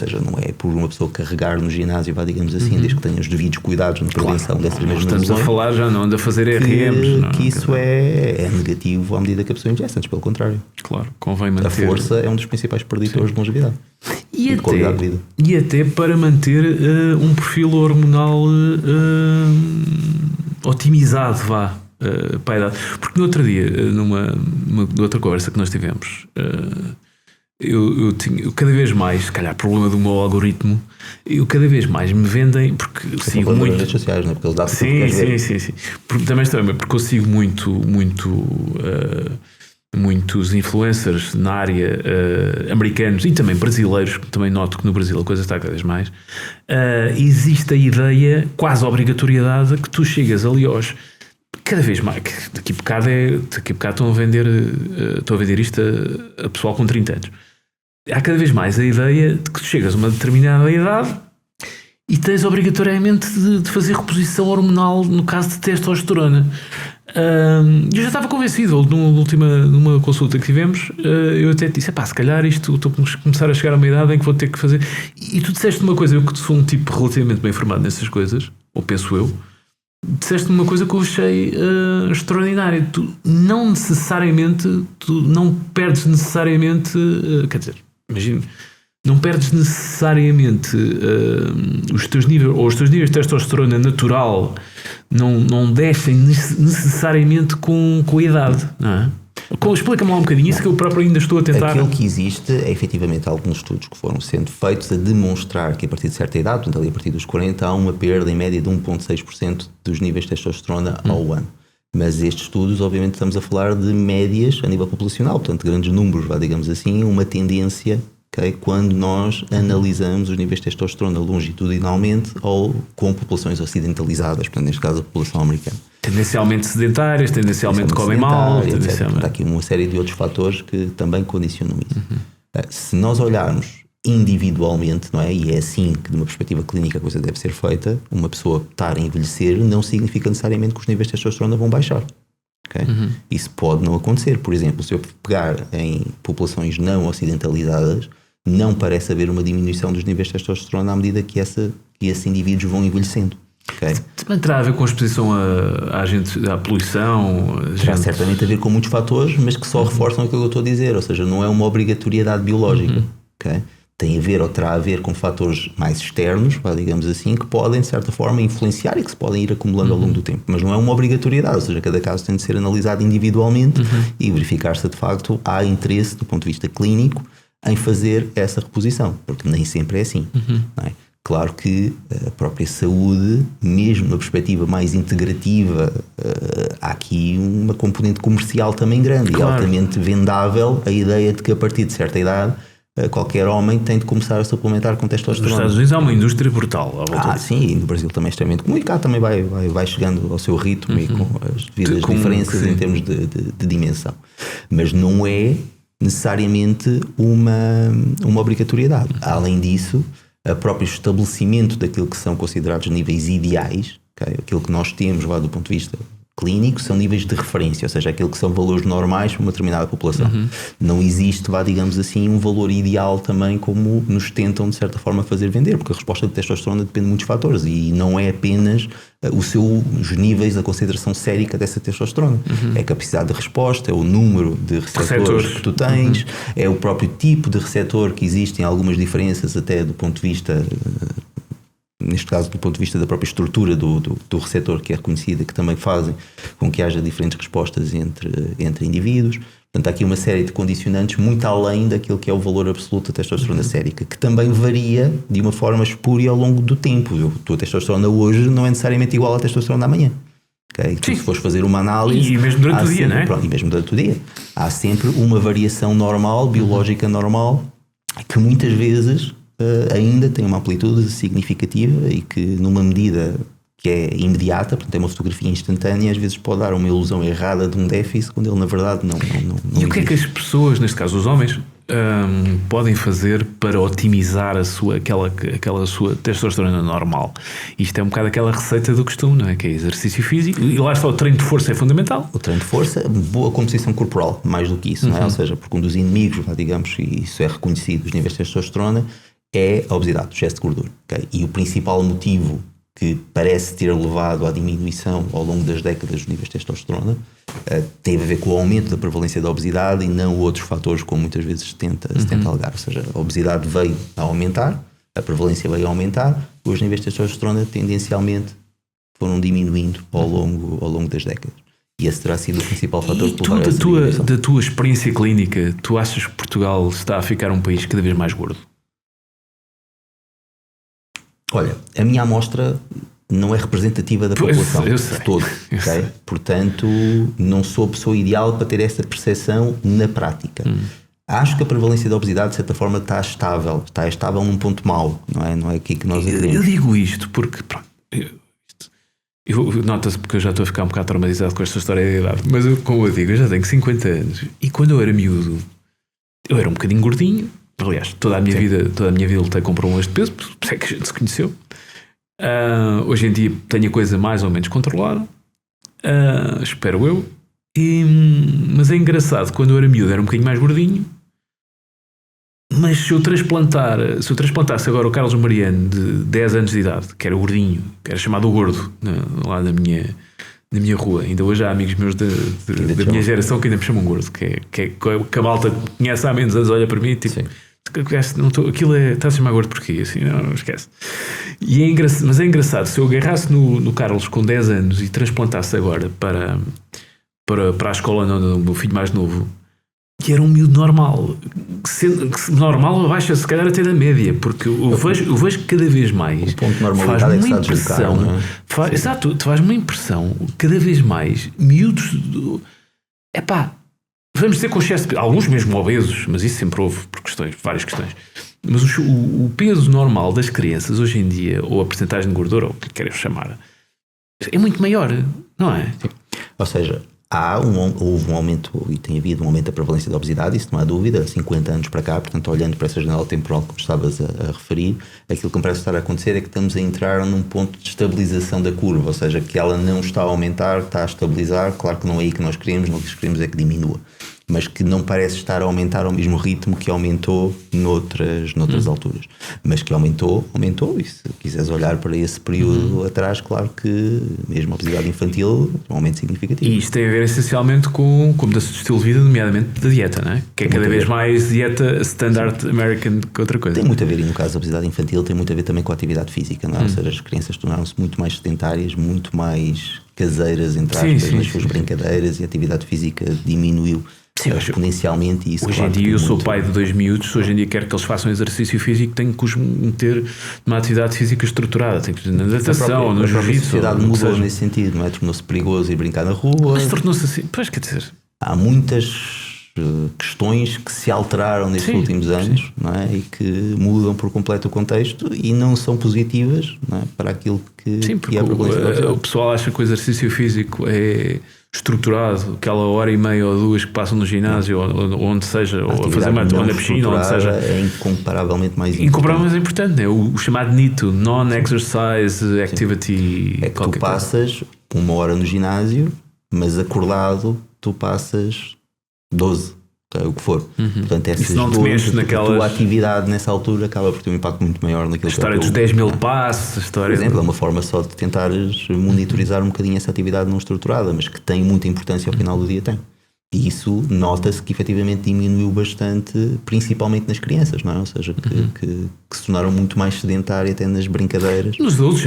por uma pessoa carregar no ginásio, digamos assim, desde que tenha os devidos cuidados na prevenção dessas mesmas lesões. Estamos a falar, já não anda a fazer RMs. Que isso é negativo à medida que a pessoa ingesta, antes pelo contrário. Claro, convém manter. A força é um dos principais preditores de longevidade e de qualidade de vida. E até para manter um perfil hormonal otimizado, para a idade. Porque no outro dia, numa outra conversa que nós tivemos... Eu cada vez mais, se calhar, problema do meu algoritmo, eu cada vez mais me vendem, porque eu sigo muito. Nas redes sociais, não é? Porque eles dão sim. Também porque eu sigo muitos influencers na área americanos e também brasileiros, que também noto que no Brasil a coisa está cada vez mais. Existe a ideia, quase a obrigatoriedade, que tu chegas ali aos. Cada vez mais, daqui a bocado estão a vender isto a pessoal com 30 anos. Há cada vez mais a ideia de que tu chegas a uma determinada idade e tens obrigatoriamente de fazer reposição hormonal no caso de testosterona. Eu já estava convencido, numa consulta que tivemos, eu até disse, se calhar isto, estou a começar a chegar a uma idade em que vou ter que fazer. E tu disseste uma coisa, eu que sou um tipo relativamente bem informado nessas coisas, ou penso eu, disseste uma coisa que eu achei extraordinária. Tu não perdes necessariamente, quer dizer, imagina, não perdes necessariamente os teus níveis de testosterona natural não descem necessariamente com a idade, não é? Explica-me lá um bocadinho isso, que eu próprio ainda estou a tentar. Aquilo que existe é efetivamente alguns estudos que foram sendo feitos a demonstrar que a partir de certa idade, portanto ali a partir dos 40, há uma perda em média de 1,6% dos níveis de testosterona ao ano. Mas estes estudos, obviamente, estamos a falar de médias a nível populacional, portanto grandes números, digamos assim, uma tendência, quando nós analisamos os níveis de testosterona longitudinalmente ou com populações ocidentalizadas, portanto neste caso a população americana. Tendencialmente sedentárias, tendencialmente comem mal, Há aqui uma série de outros fatores que também condicionam isso. Se nós olharmos individualmente, não é? E é assim que, de uma perspectiva clínica, a coisa deve ser feita, uma pessoa estar a envelhecer não significa necessariamente que os níveis de testosterona vão baixar. Isso pode não acontecer. Por exemplo, se eu pegar em populações não ocidentalizadas, não parece haver uma diminuição dos níveis de testosterona à medida que esses indivíduos vão envelhecendo. Também terá a ver com a exposição à poluição? Terá certamente a ver com muitos fatores, mas que só reforçam aquilo que eu estou a dizer, ou seja, não é uma obrigatoriedade biológica. Tem a ver ou terá a ver com fatores mais externos, digamos assim, que podem de certa forma influenciar e que se podem ir acumulando ao longo do tempo, mas não é uma obrigatoriedade, ou seja, cada caso tem de ser analisado individualmente e verificar se de facto há interesse do ponto de vista clínico em fazer essa reposição, porque nem sempre é assim, não é? Claro que a própria saúde, mesmo na perspectiva mais integrativa, há aqui uma componente comercial também grande, e altamente vendável a ideia de que a partir de certa idade qualquer homem tem de começar a suplementar com testosterona. Nos Estados Unidos há uma indústria brutal. Sim, e no Brasil também é extremamente comum, e cá também vai chegando ao seu ritmo e com as devidas diferenças em termos de dimensão. Mas não é necessariamente uma obrigatoriedade. Além disso, o próprio estabelecimento daquilo que são considerados níveis ideais, aquilo que nós temos lá do ponto de vista clínico, são níveis de referência, ou seja, aquilo que são valores normais para uma determinada população. Não existe, digamos assim, um valor ideal também como nos tentam de certa forma fazer vender, porque a resposta de testosterona depende de muitos fatores e não é apenas os níveis da concentração sérica dessa testosterona. É a capacidade de resposta, é o número de receptores que tu tens, é o próprio tipo de receptor que existe em algumas diferenças até do ponto de vista neste caso do ponto de vista da própria estrutura do receptor que é reconhecida, que também fazem com que haja diferentes respostas entre indivíduos. Portanto, há aqui uma série de condicionantes muito além daquilo que é o valor absoluto da testosterona sérica, que também varia de uma forma espúria ao longo do tempo. A tua testosterona hoje não é necessariamente igual à testosterona da amanhã. Okay? Tu, se fores fazer uma análise... E mesmo durante o dia, sempre, não é? Pronto, e mesmo durante o dia. Há sempre uma variação normal, biológica normal, que muitas vezes ainda tem uma amplitude significativa e que numa medida que é imediata, portanto é uma fotografia instantânea, às vezes pode dar uma ilusão errada de um déficit, quando ele na verdade não E o que é que as pessoas, neste caso os homens, podem fazer para otimizar aquela sua testosterona normal? Isto é um bocado aquela receita do costume, não é? Que é exercício físico, e lá está, o treino de força é fundamental. O treino de força, boa composição corporal, mais do que isso, não é? Ou seja, porque um dos inimigos, digamos, e isso é reconhecido dos níveis de testosterona, é a obesidade, o excesso de gordura. Okay? E o principal motivo que parece ter levado à diminuição ao longo das décadas dos níveis de testosterona teve a ver com o aumento da prevalência da obesidade e não outros fatores como muitas vezes se tenta alegar. Ou seja, a obesidade veio a aumentar, a prevalência veio a aumentar, os níveis de testosterona tendencialmente foram diminuindo ao longo das décadas. E esse terá sido o principal fator que levou a essa diminuição. Da tua experiência clínica, tu achas que Portugal está a ficar um país cada vez mais gordo? Olha, a minha amostra não é representativa da população de todo, okay? Portanto, não sou a pessoa ideal para ter essa percepção na prática. Acho que a prevalência da obesidade, de certa forma, está estável num ponto mau, não é aqui que nós queremos. Eu digo isto porque, pronto, nota-se porque eu já estou a ficar um bocado traumatizado com esta história de idade, mas como eu digo, eu já tenho 50 anos e quando eu era miúdo, eu era um bocadinho gordinho. Aliás, toda a minha vida lutei com problemas de peso, por isso é que a gente se conheceu. Hoje em dia tenho a coisa mais ou menos controlada, espero eu. Mas é engraçado, quando eu era miúdo era um bocadinho mais gordinho, mas se eu transplantasse agora o Carlos Mariano de 10 anos de idade, que era gordinho, que era chamado o gordo, lá na minha rua, ainda hoje há amigos meus da minha geração que ainda me chamam gordo, que a malta conhece há menos anos, olha para mim e tipo... aquilo está a chamar gordo porquê? Assim, não esquece. Mas é engraçado, se eu agarrasse no Carlos com 10 anos e transplantasse agora para a escola do meu filho mais novo, que era um miúdo normal, normal abaixo, se calhar até da média, porque eu vejo que cada vez mais faz uma impressão, exato, faz uma impressão cada vez mais miúdos, vamos dizer com excesso de peso, alguns mesmo obesos, mas isso sempre houve por várias questões. Mas o peso normal das crianças hoje em dia, ou a percentagem de gordura, ou o que querem chamar, é muito maior, não é? Sim. Ou seja, houve um aumento, e tem havido um aumento da prevalência da obesidade, isso não há dúvida, 50 anos para cá, portanto, olhando para essa janela temporal que estavas a referir, aquilo que me parece estar a acontecer é que estamos a entrar num ponto de estabilização da curva, ou seja, que ela não está a aumentar, está a estabilizar. Claro que não é aí que nós queremos, o que queremos é que diminua, mas que não parece estar a aumentar ao mesmo ritmo que aumentou noutras alturas. Mas que aumentou, e se quiseres olhar para esse período atrás, claro que mesmo a obesidade infantil é um aumento significativo. E isto tem a ver essencialmente com mudança de estilo de vida, nomeadamente da dieta, não é? Que é cada vez mais dieta standard American que outra coisa. Tem muito a ver, e no caso da obesidade infantil tem muito a ver também com a atividade física, não é? Ou seja, as crianças tornaram-se muito mais sedentárias, muito mais caseiras, entre aspas, nas suas brincadeiras, e a atividade física diminuiu exponencialmente. E isso, hoje em dia eu sou pai de 2 miúdos, hoje em dia quero que eles façam exercício físico, tenho que os meter numa atividade física estruturada, tenho que ir na natação, no jiu-jitsu. A sociedade mudou nesse sentido, não é? Tornou-se perigoso ir brincar na rua. Mas tornou-se assim, pois, quer dizer, há muitas questões que se alteraram nestes últimos anos, não é? E que mudam por completo o contexto e não são positivas, não é? Para aquilo que é a prevalência. O pessoal acha que o exercício físico é estruturado, aquela hora e meia ou 2 que passam no ginásio ou onde seja, ou a fazer ou na piscina, onde seja, é incomparavelmente mais importante. Incomparavelmente mais importante, né? O chamado NITO, Non-Exercise Activity. É que tu passas 1 hora no ginásio, mas acordado tu passas 12, o que for. Portanto, essas a tua atividade nessa altura acaba por ter um impacto muito maior naquilo que é a história dos 10 mil passos, por exemplo, é uma forma só de tentares monitorizar um bocadinho essa atividade não estruturada, mas que tem muita importância ao final do dia, tem. E isso nota-se que efetivamente diminuiu bastante, principalmente nas crianças, não é? Ou seja, que se tornaram muito mais sedentárias até nas brincadeiras. Nos adultos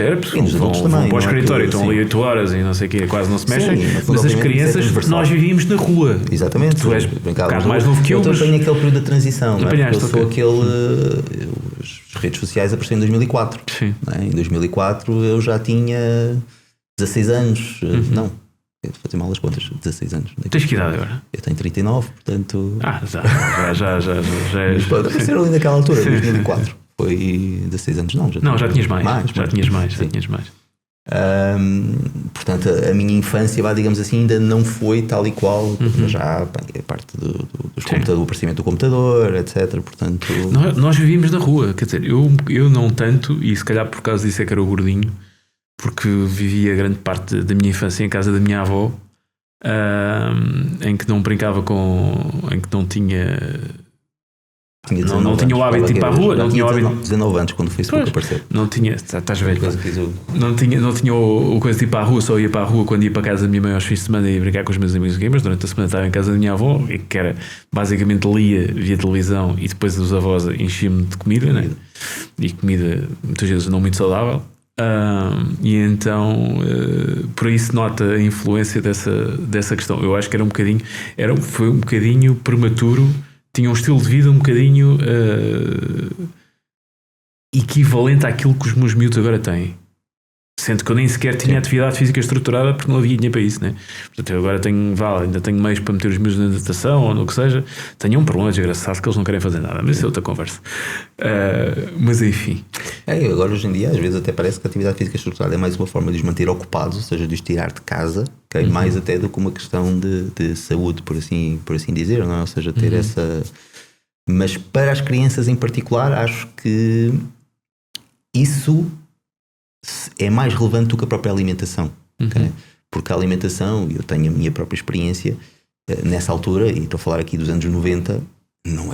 vão para o escritório, estão ali 8 horas e não sei o quê, quase não se mexem. Mas as crianças, nós vivíamos na rua. Exatamente. Tu és um bocado mais novo que eu. Eu tenho aquele período da transição, não é? Eu sou as redes sociais apareceram em 2004. Sim. Não é? Em 2004 eu já tinha 16 anos. Não. Fazer mal as contas, 16 anos. Tens que idade agora? Eu tenho 39, portanto. Já Mas pode aparecer ali naquela altura, 2004. Foi 16 anos, não. Já tinhas mais. Já tinhas mais. Portanto, a minha infância, digamos assim, ainda não foi tal e qual. Já a parte do aparecimento do computador, etc. Portanto. Nós vivíamos na rua, quer dizer, eu não tanto, e se calhar por causa disso é que era o gordinho. Porque vivia grande parte da minha infância em casa da minha avó, em que não brincava em que não tinha. Não tinha o hábito de ir para a rua. Não tinha 19 anos quando o Facebook apareceu. Não tinha. Estás velho. Não tinha o coisa de ir para a rua, só ia para a rua quando ia para a casa da minha mãe aos fins de semana e ia brincar com os meus amigos gamers. Durante a semana estava em casa da minha avó, e que era basicamente lia, via televisão e depois os avós enchiam-me de comida, né? E comida muitas vezes não muito saudável. E então por aí se nota a influência dessa questão. Eu acho que foi um bocadinho prematuro, tinha um estilo de vida um bocadinho equivalente àquilo que os meus miúdos agora têm. Sendo que eu nem sequer tinha atividade física estruturada porque não havia dinheiro para isso, né? Portanto, eu agora ainda tenho meios para meter os meus na natação ou no que seja. Tenho um problema desgraçado que eles não querem fazer nada, mas isso é outra conversa. Mas enfim. Agora hoje em dia, às vezes até parece que a atividade física estruturada é mais uma forma de os manter ocupados, ou seja, de os tirar de casa, okay? Mais até do que uma questão de saúde, por assim dizer, não é? Ou seja, ter essa. Mas para as crianças em particular, acho que isso é mais relevante do que a própria alimentação, okay? Porque a alimentação, eu tenho a minha própria experiência nessa altura, e estou a falar aqui dos anos 90, não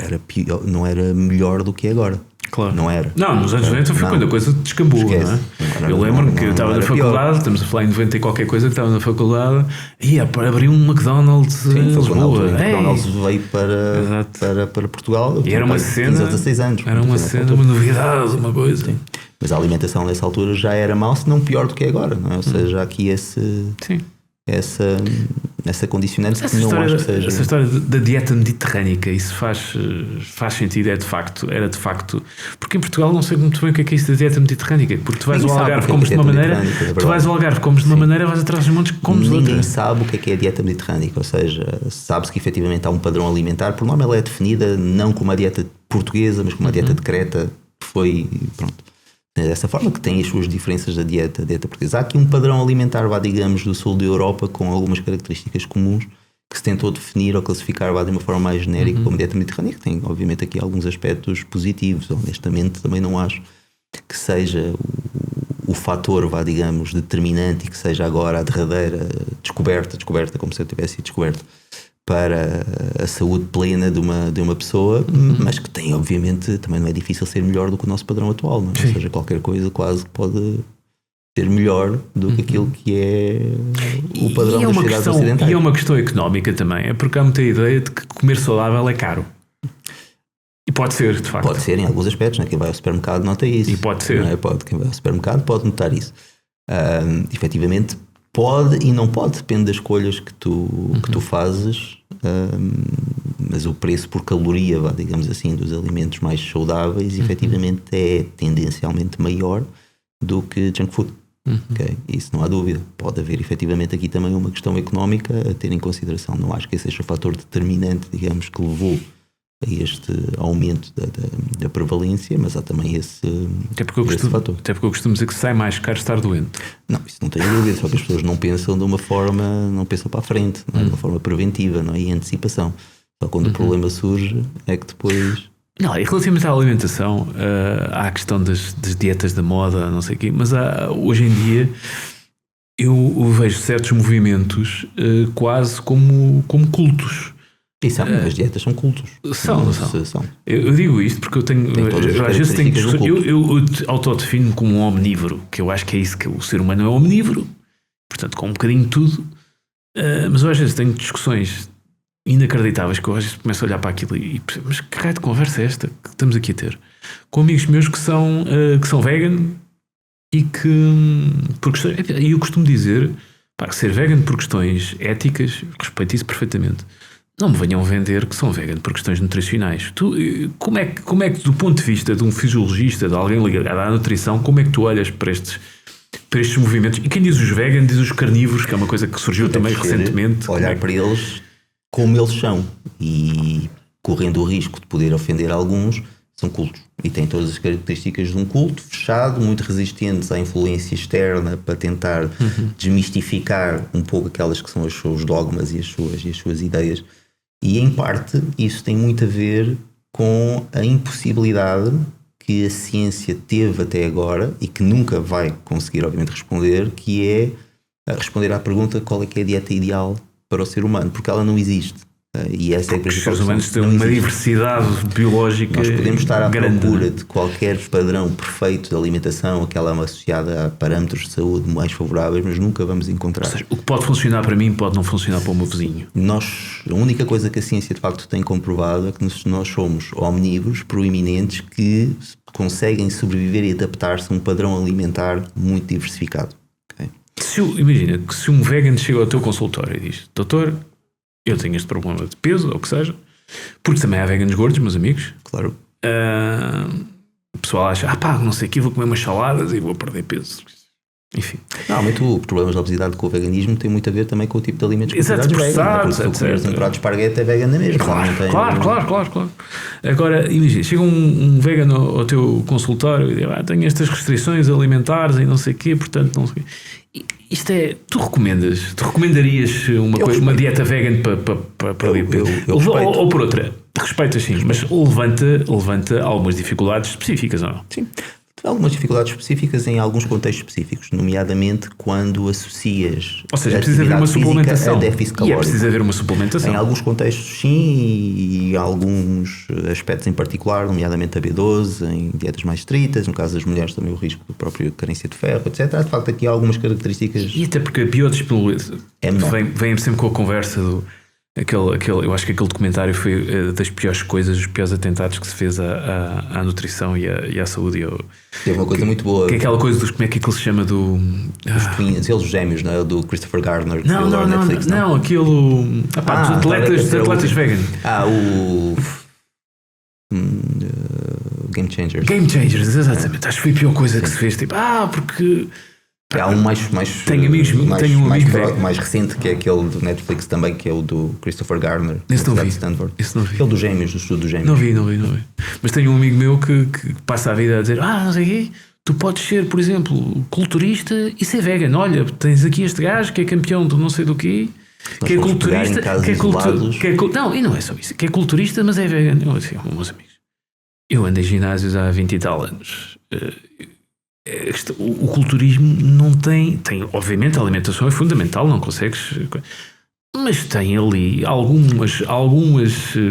era melhor do que é agora. Claro. Não era. Não, nos anos 90 foi quando a coisa descambou, não é? Eu lembro-me que eu estava na faculdade, estamos a falar em 90 e qualquer coisa, que estava na faculdade, e abriu um McDonald's. Sim, o McDonald's veio para Portugal. E era uma cena. 15 ou 16 anos. Era uma cena, uma novidade, uma coisa. Sim. Mas a alimentação nessa altura já era mau, se não pior do que é agora, não é? Ou seja, aqui essa condicionante que não acho que seja. Essa história da dieta mediterrânica, isso faz sentido, era de facto, porque em Portugal não sei muito bem o que é isso da dieta mediterrânica, porque tu vais ao Algarve, comes de uma maneira, vais atrás dos montes, comes de outra. Ninguém sabe o que é a dieta mediterrânica, ou seja, sabe-se que efetivamente há um padrão alimentar, por norma ela é definida não como a dieta portuguesa, mas como a dieta de Creta, que foi, dessa forma, que tem as suas diferenças da dieta portuguesa. Há aqui um padrão alimentar, digamos, do sul da Europa, com algumas características comuns, que se tentou definir ou classificar de uma forma mais genérica como dieta mediterrânea, que tem, obviamente, aqui alguns aspectos positivos. Honestamente, também não acho que seja o fator, digamos, determinante, e que seja agora a derradeira descoberta, como se eu tivesse sido descoberto, para a saúde plena de uma pessoa, mas que tem, obviamente, também não é difícil ser melhor do que o nosso padrão atual, não é? Ou seja, qualquer coisa quase pode ser melhor do que aquilo que é o padrão das sociedades ocidentais. E é uma questão económica também, é porque há muita ideia de que comer saudável é caro. E pode ser, de facto. Pode ser em alguns aspectos, né? Quem vai ao supermercado nota isso. E pode ser. Não é? Quem vai ao supermercado pode notar isso. Efetivamente, pode e não pode, depende das escolhas que tu fazes, mas o preço por caloria, digamos assim, dos alimentos mais saudáveis, efetivamente é tendencialmente maior do que junk food. Okay? Isso não há dúvida. Pode haver efetivamente aqui também uma questão económica a ter em consideração. Não acho que esse seja o fator determinante, digamos, que levou a este aumento da prevalência, mas há também esse fator. Até porque eu costumo dizer que sai mais caro estar doente. Não, isso não tenho dúvida, só que as pessoas não pensam de uma forma, não pensam para a frente, não é? De uma forma preventiva, não é? E antecipação. Só quando o problema surge é que depois... Não, e relativamente à alimentação, há a questão das dietas da moda, não sei o quê, mas hoje em dia eu vejo certos movimentos quase como cultos. E as dietas são cultos. São. Eu digo isto porque eu tenho. Às vezes tenho eu autodefino-me como um omnívoro, que eu acho que é isso, que o ser humano é omnívoro, portanto, com um bocadinho de tudo. Mas eu às vezes tenho discussões inacreditáveis que eu às vezes começo a olhar para aquilo e percebo, mas que raio de conversa é esta que estamos aqui a ter? Com amigos meus que são vegan e que, por questões, e eu costumo dizer, pá, ser vegan por questões éticas, respeito isso perfeitamente. Não me venham vender que são vegan por questões nutricionais. Como é que, do ponto de vista de um fisiologista, de alguém ligado à nutrição, como é que tu olhas para estes movimentos? E quem diz os vegan, diz os carnívoros, que é uma coisa que surgiu também recentemente. Olhar para eles como eles são e correndo o risco de poder ofender alguns, são cultos e têm todas as características de um culto fechado, muito resistentes à influência externa para tentar desmistificar um pouco aquelas que são os seus dogmas e as suas ideias. E em parte isso tem muito a ver com a impossibilidade que a ciência teve até agora e que nunca vai conseguir obviamente responder, que é responder à pergunta qual é que é a dieta ideal para o ser humano, porque ela não existe. E essa é a principal. Os seres humanos têm uma diversidade biológica. Nós podemos estar à grande, procura de qualquer padrão perfeito de alimentação, aquela associada a parâmetros de saúde mais favoráveis, mas nunca vamos encontrar. Ou seja, o que pode funcionar para mim pode não funcionar para o meu vizinho. A única coisa que a ciência de facto tem comprovado é que nós somos omnívoros proeminentes que conseguem sobreviver e adaptar-se a um padrão alimentar muito diversificado. Okay? Imagina que se um vegan chega ao teu consultório e diz: doutor, eu tenho este problema de peso, ou o que seja, porque também há veganos gordos, meus amigos. Claro. O pessoal acha, não sei o que, vou comer umas saladas e vou perder peso. Enfim. Normalmente o problema da obesidade com o veganismo tem muito a ver também com o tipo de alimentos considerados veganos. Se tu comeres um prato de esparguete é vegano mesmo. Claro. Agora, imagina, chega um vegano ao teu consultório e diz: tenho estas restrições alimentares e não sei o quê, portanto não sei o quê. Isto é, tu recomendarias uma dieta vegan para perder peso? Ou por outra, respeitas sim, mas levanta algumas dificuldades específicas, ou não? Sim. Algumas dificuldades específicas em alguns contextos específicos, nomeadamente quando associas, ou seja, precisa haver uma suplementação a déficit calórico. É preciso haver uma suplementação. Em alguns contextos sim, e alguns aspectos em particular, nomeadamente a B12, em dietas mais estritas, no caso das mulheres também o risco da própria carência de ferro, etc. Há de facto aqui algumas características. E até porque a biodisponibilidade vem sempre com a conversa do... eu acho que aquele documentário foi das piores coisas, os piores atentados que se fez à nutrição e à saúde. Teve uma coisa muito boa. Que é aquela coisa dos, como é que aquilo se chama do... Os twins, eles gêmeos, não é? Do Christopher Gardner. Não, aquilo... dos atletas vegan. Game Changers. Game Changers, exatamente. Acho que foi a pior coisa que se fez. Tipo, porque... Há um mais recente, que é aquele do Netflix também, que é o do Christopher Gardner. Esse não vi. Aquele dos gêmeos, do estudo dos gêmeos. Não vi. Mas tenho um amigo meu que passa a vida a dizer: não sei o quê, tu podes ser, por exemplo, culturista e ser vegan. Olha, tens aqui este gajo que é campeão do não sei do quê, que é culturista, não, e não é só isso, que é culturista, mas é vegan. Eu assim, meus amigos, eu ando em ginásios há 20 e tal anos. O culturismo não tem, obviamente a alimentação é fundamental, não consegues, mas tem ali algumas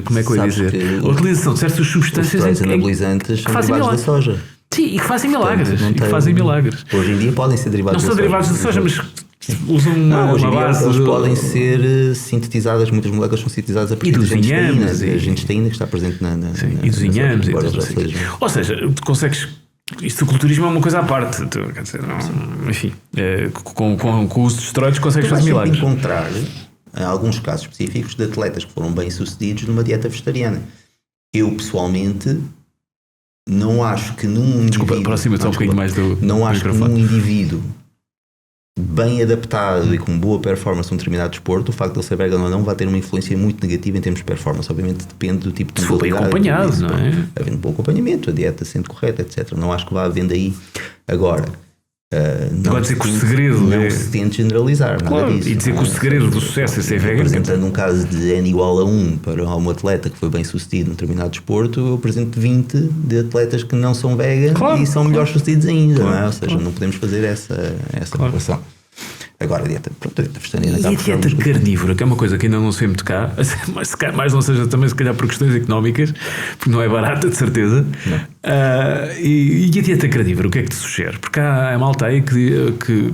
como é que eu ia dizer, a utilização de certas substâncias anabolizantes que fazem derivados da soja. Sim, e que fazem milagres. Hoje em dia podem ser derivados da soja. Não são derivados da soja, mas usam uma base. Eles podem ser sintetizadas, muitas moléculas são sintetizadas a partir da genisteína, a genisteína que está presente e dos inhames. Ou seja, tu consegues. Isto do culturismo é uma coisa à parte, quer dizer, enfim, com o uso de esteroides consegues fazer milagres. Encontrar alguns casos específicos de atletas que foram bem sucedidos numa dieta vegetariana. Eu pessoalmente não acho que num indivíduo, num indivíduo bem adaptado e com boa performance num determinado desporto, o facto de ele ser vegan ou não vai ter uma influência muito negativa em termos de performance. Obviamente depende do tipo de se for bem acompanhado, não é? Havendo um bom acompanhamento, a dieta sendo correta, etc. Não acho que vá havendo aí. Agora, não dizer que o segredo não se tente generalizar, claro, nada disso. E dizer que o segredo do sucesso é ser vegan. Apresentando um caso de N igual a 1 para um atleta que foi bem sucedido num determinado desporto, eu apresento 20 de atletas que não são vegan e são melhores sucedidos ainda, não é? Ou seja, não podemos fazer essa comparação. Agora a dieta vegetariana e a dieta carnívora, que é uma coisa que ainda não se vê muito cá, mas mais não seja também se calhar por questões económicas, porque não é barata, de certeza. E a dieta carnívora, o que é que te sugere? Porque há a malta aí que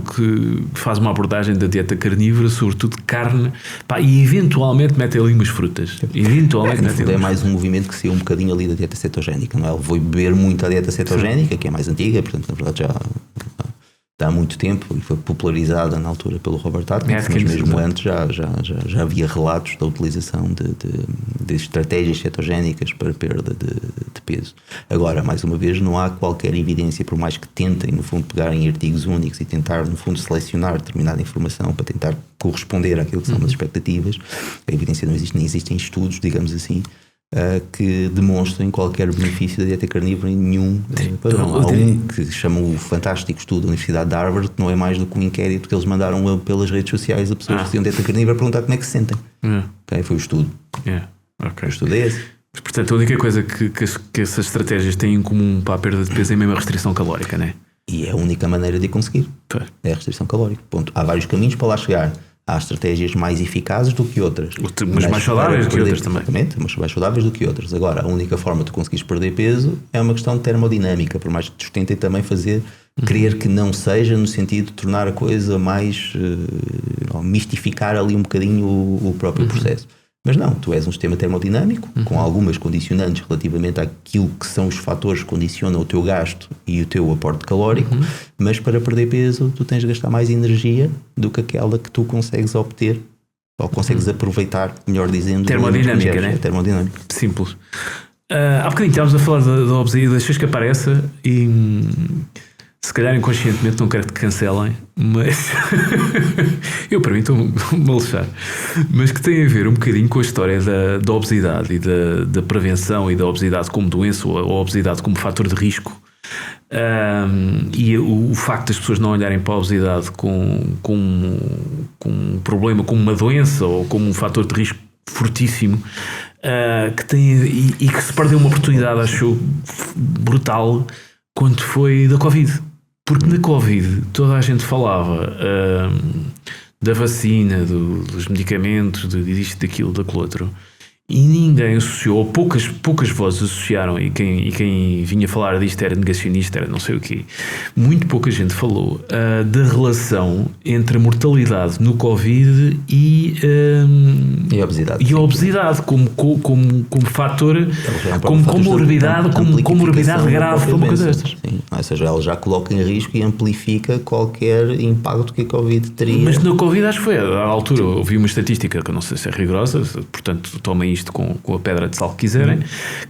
faz uma abordagem da dieta carnívora, sobretudo carne, e eventualmente mete ali umas frutas. É mais um movimento que saiu um bocadinho ali da dieta cetogénica, não é? Ele foi beber muito a dieta cetogénica, que é mais antiga, portanto, na verdade já há muito tempo e foi popularizada na altura pelo Robert Atkins, mas mesmo antes já havia relatos da utilização de estratégias cetogénicas para perda de peso. Agora, mais uma vez, não há qualquer evidência, por mais que tentem, no fundo, pegar em artigos únicos e tentar, no fundo, selecionar determinada informação para tentar corresponder àquilo que são as expectativas. A evidência não existe, nem existem estudos, digamos assim, que demonstrem qualquer benefício da dieta carnívora em nenhum padrão. Há um que se chama o fantástico estudo da Universidade de Harvard, que não é mais do que um inquérito que eles mandaram pelas redes sociais a pessoas que faziam dieta carnívora a perguntar como é que se sentem. Okay, foi o estudo. O estudo é esse. Portanto, a única coisa que essas estratégias têm em comum para a perda de peso é mesmo a restrição calórica, não é? E é a única maneira de conseguir. É a restrição calórica. Ponto. Há vários caminhos para lá chegar. Há estratégias mais eficazes do que outras. Mas mais saudáveis do que outras também. Exatamente, mas mais saudáveis do que outras. Agora, a única forma de conseguires perder peso é uma questão de termodinâmica, por mais que te tentem também fazer querer que não seja, no sentido de tornar a coisa mais... mistificar ali um bocadinho o próprio processo. Mas não, tu és um sistema termodinâmico, com algumas condicionantes relativamente àquilo que são os fatores que condicionam o teu gasto e o teu aporte calórico, mas para perder peso tu tens de gastar mais energia do que aquela que tu consegues obter, ou consegues aproveitar, melhor dizendo. Termodinâmica, né? Termodinâmica. Simples. Há bocadinho estávamos a falar da obesidade, deixas que apareça e... Se calhar inconscientemente não quero que te cancelem, mas eu para mim estou-me a lixar. Mas que tem a ver um bocadinho com a história da obesidade e da prevenção e da obesidade como doença ou a obesidade como fator de risco. E o facto das pessoas não olharem para a obesidade com um problema, como uma doença ou como um fator de risco fortíssimo, que tem, e que se perdeu uma oportunidade, acho brutal, quando foi da Covid. Porque na Covid toda a gente falava da vacina, dos medicamentos, disto, daquilo, daquele outro, e ninguém associou, ou poucas vozes associaram, e quem vinha falar disto era negacionista, era não sei o quê. Muito pouca gente falou da relação entre a mortalidade no Covid e a obesidade como fator, como comorbidade grave para uma coisa destas. Sim. Ou seja, ela já coloca em risco e amplifica qualquer impacto que a Covid teria. Mas na Covid acho que foi, à altura, ouvi uma estatística que eu não sei se é rigorosa, portanto tomem isto com a pedra de sal que quiserem,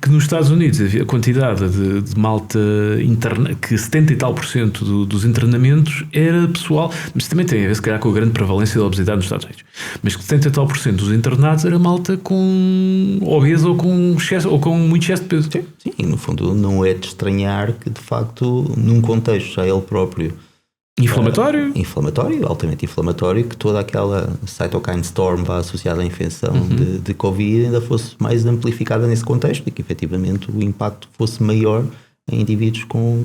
que nos Estados Unidos havia a quantidade de malta interna, que 70 e tal % dos internamentos era pessoal, mas também tem a ver se calhar com a grande prevalência da obesidade nos Estados Unidos, mas que 70 e tal % dos internados era malta com obesa ou com excesso, ou com muito excesso de peso. Sim, no fundo não é de estranhar que de facto num contexto já ele próprio inflamatório, altamente inflamatório, que toda aquela cytokine storm associada à infecção de Covid ainda fosse mais amplificada nesse contexto e que efetivamente o impacto fosse maior em indivíduos com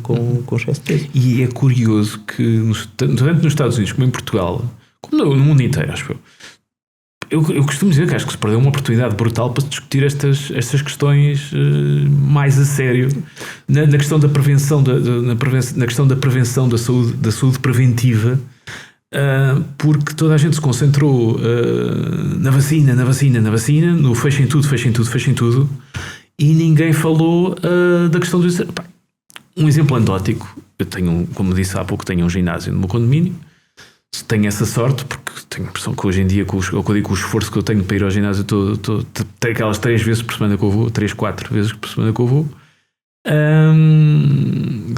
excesso de peso. E é curioso que tanto nos Estados Unidos como em Portugal, como no mundo inteiro, acho eu costumo dizer que acho que se perdeu uma oportunidade brutal para se discutir estas questões mais a sério na questão da prevenção, na questão da prevenção da saúde preventiva, porque toda a gente se concentrou na vacina, no fechem tudo, e ninguém falou da questão do... Um exemplo anedótico, eu tenho, como disse há pouco, tenho um ginásio no meu condomínio. Tenho essa sorte, porque tenho a impressão que hoje em dia, com o esforço que eu tenho para ir ao ginásio, tenho aquelas 3 vezes por semana que eu vou, 3, 4 vezes por semana que eu vou.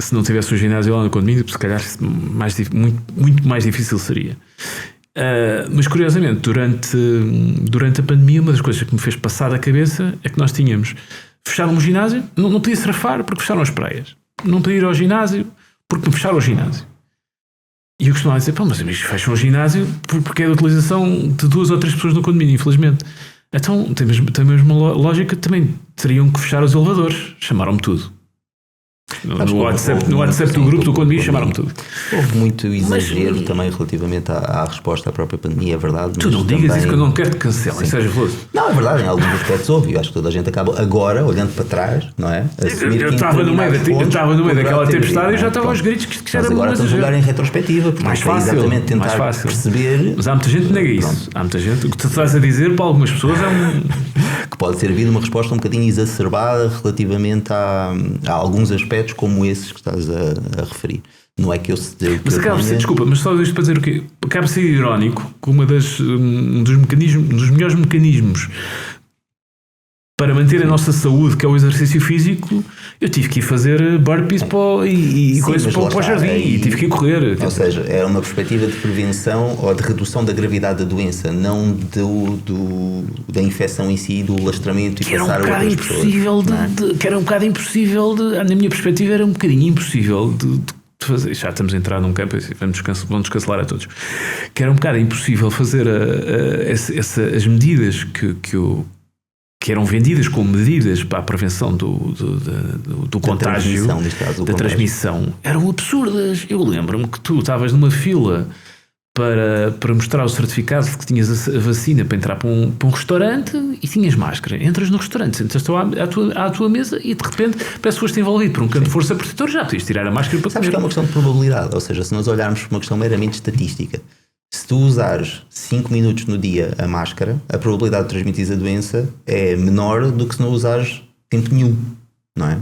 Se não tivesse um ginásio lá no condomínio, se calhar muito mais difícil seria. Mas curiosamente, durante a pandemia, uma das coisas que me fez passar da cabeça é que nós tínhamos fechado um ginásio, não podia surfar porque fecharam as praias, não podia ir ao ginásio porque me fecharam o ginásio. E eu costumava dizer, mas amigos, fecham o ginásio porque é da utilização de 2 ou 3 pessoas no condomínio, infelizmente. Então tem mesmo uma lógica, também teriam que fechar os elevadores. Chamaram-me tudo. No WhatsApp do grupo do condomínio chamaram-me tudo. Houve muito exagero também relativamente à resposta à própria pandemia, é verdade. Tu não digas isso que eu não quero te cancelar, seja veloso. Não, é verdade, em alguns aspectos houve. Eu acho que toda a gente acaba agora, olhando para trás, não é? Eu estava no meio daquela tempestade e já estava aos gritos que era agora estamos a olhar em retrospectiva, porque mais fácil, exatamente tentar perceber. Mas há muita gente que nega isso. Há muita gente. O que tu estás a dizer para algumas pessoas é que pode ter havido uma resposta um bocadinho exacerbada relativamente a alguns aspectos como esses que estás a referir. Não é que eu se dê. Mas acaba de ser, desculpa, mas só isto para dizer o quê? Acaba de ser irónico que um dos melhores mecanismos para manter a nossa saúde, que é o exercício físico, eu tive que ir fazer burpees e coisas para o jardim e tive que ir correr. Ou seja, era uma perspectiva de prevenção ou de redução da gravidade da doença, não da infecção em si, do lastramento e passar a outras pessoas. Que era um bocado impossível, na minha perspectiva, era um bocadinho impossível de fazer. Já estamos a entrar num campo, vamos cancelar a todos. Que era um bocado impossível fazer as medidas que eram vendidas como medidas para a prevenção do contágio, da transmissão, eram absurdas. Eu lembro-me que tu estavas numa fila para mostrar o certificado de que tinhas a vacina para entrar para um restaurante e tinhas máscara. Entras no restaurante, sentas-te à tua mesa e de repente parece que foste envolvido por um canto de força protetora, já podias tirar a máscara para comer. Sabes que é uma questão de probabilidade, ou seja, se nós olharmos para uma questão meramente estatística, se tu usares 5 minutos no dia a máscara, a probabilidade de transmitir a doença é menor do que se não usares tempo nenhum, não é?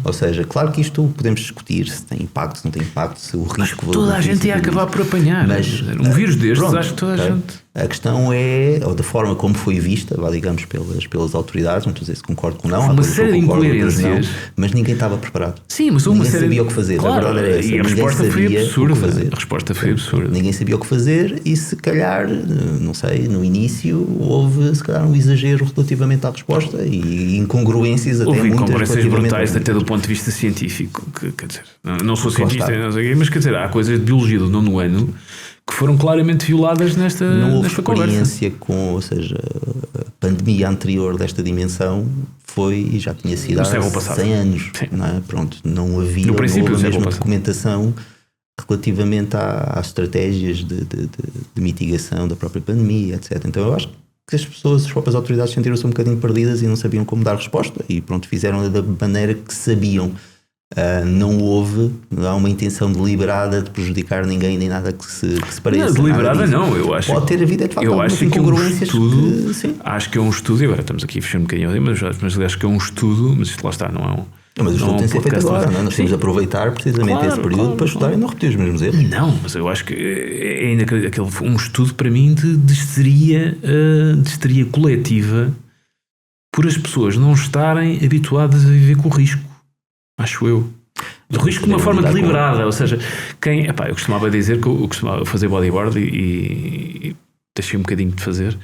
Ou seja, claro que isto podemos discutir se tem impacto, se não tem impacto, se o risco... Toda a gente ia acabar por apanhar. Mas um vírus destes, acho que toda a gente... A questão é, ou da forma como foi vista, digamos, pelas autoridades, não estou a dizer se concordo com não, há uma série de incoerências, mas ninguém estava preparado. Sim, mas ninguém sabia o que fazer. Claro, a verdade era essa. E a resposta foi absurda. A resposta foi absurda. Ninguém sabia o que fazer e se calhar, não sei, no início houve se calhar um exagero relativamente à resposta e incongruências até muitas. Houve incongruências brutais até do ponto de vista científico. Quer dizer, não sou cientista, não sei, mas quer dizer, há coisas de biologia do 9º ano que foram claramente violadas nesta conversa. Não houve experiência com, ou seja, a pandemia anterior desta dimensão foi e já tinha sido há 100 anos. Não é? Pronto, não havia a mesma documentação relativamente às estratégias de mitigação da própria pandemia, etc. Então eu acho que as próprias autoridades sentiram-se um bocadinho perdidas e não sabiam como dar resposta e pronto, fizeram da maneira que sabiam. Não houve uma intenção deliberada de prejudicar ninguém nem nada que se pareça. Não, deliberada não, eu acho. Pode ter havido, de facto, eu acho que é um estudo. Sim. Acho que é um estudo, e agora estamos aqui a fechar um bocadinho, mas acho que é um estudo, mas isto lá está, não é um. Mas o estudo tem que ser feito agora, não é? Nós temos de aproveitar precisamente esse período para estudar e não repetir os mesmos erros. Não, mas eu acho que é ainda um estudo para mim de histeria coletiva por as pessoas não estarem habituadas a viver com o risco. Acho eu. Do risco de uma forma deliberada. Ou seja, eu costumava dizer que eu costumava fazer bodyboard e deixei um bocadinho de fazer.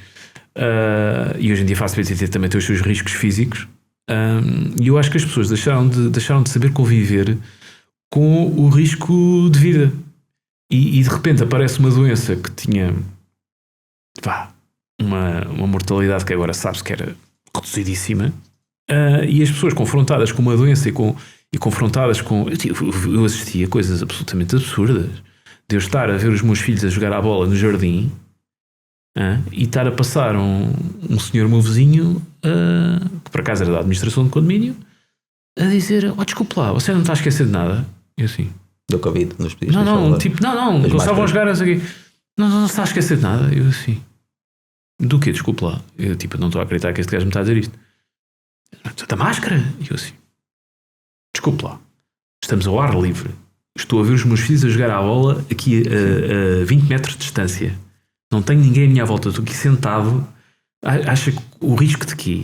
E hoje em dia faço PCT, também tem os seus riscos físicos. E eu acho que as pessoas deixaram de saber conviver com o risco de vida. E de repente aparece uma doença que tinha uma mortalidade que agora sabe-se que era reduzidíssima. E as pessoas confrontadas com uma doença e confrontadas com... Eu assisti a coisas absolutamente absurdas. De eu estar a ver os meus filhos a jogar à bola no jardim e estar a passar um senhor meu vizinho, que por acaso era da administração do condomínio, a dizer: desculpe lá, você não está a esquecer de nada? Eu assim... Do Covid, nos pedidos. Não, eles estavam a jogar aqui. Não está a esquecer de nada? Eu assim... Do quê? Desculpe lá. Eu não estou a acreditar que este gajo me está a dizer isto. Da máscara? E eu assim... Desculpe lá, estamos ao ar livre. Estou a ver os meus filhos a jogar à bola aqui a 20 metros de distância. Não tenho ninguém à minha volta. Estou aqui sentado. Acha que o risco de quê?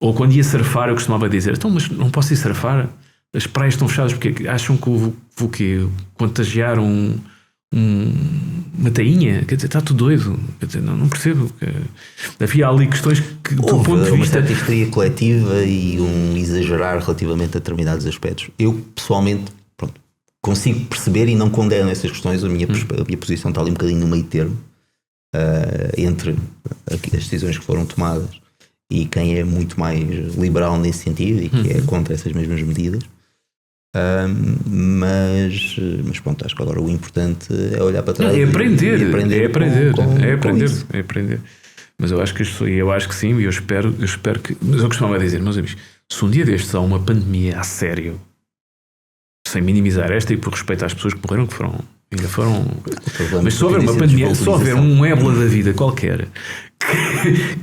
Ou quando ia surfar, eu costumava dizer: então, mas não posso ir surfar? As praias estão fechadas porque acham que eu vou quê? Contagiar uma tainha? Quer dizer, está tudo doido. Quer dizer, não percebo. Havia ali questões que, do ponto de vista... uma certa histeria coletiva e um exagerar relativamente a determinados aspectos. Eu, pessoalmente, consigo perceber e não condeno essas questões. A minha posição está ali um bocadinho no meio termo entre as decisões que foram tomadas e quem é muito mais liberal nesse sentido e que é contra essas mesmas medidas. Mas pronto, acho que agora o importante é olhar para trás. É aprender. É com aprender. Mas eu acho que sim, e eu espero que. Mas eu costumava dizer, meus amigos, se um dia destes há uma pandemia a sério, sem minimizar esta e por respeito às pessoas que morreram, ainda foram. Mas se houver uma pandemia, se houver um ébola da vida qualquer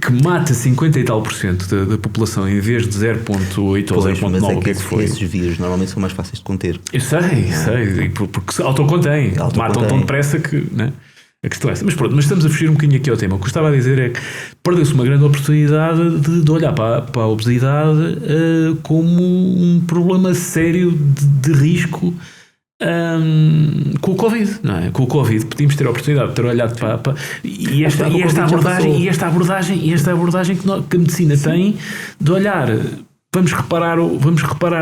que mata 50 e tal % da população em vez de 0,8 ou 0,9, o que é que foi? Esses vírus normalmente são mais fáceis de conter. Eu sei, porque se autocontém, matam tão depressa que. Né? A questão é essa. Mas pronto, mas estamos a fugir um bocadinho aqui ao tema. O que eu estava a dizer é que perdeu-se uma grande oportunidade de olhar para a obesidade como um problema sério de risco com o Covid, não é? Com o Covid podíamos ter a oportunidade de ter olhado para e esta abordagem que a medicina tem de olhar. Vamos reparar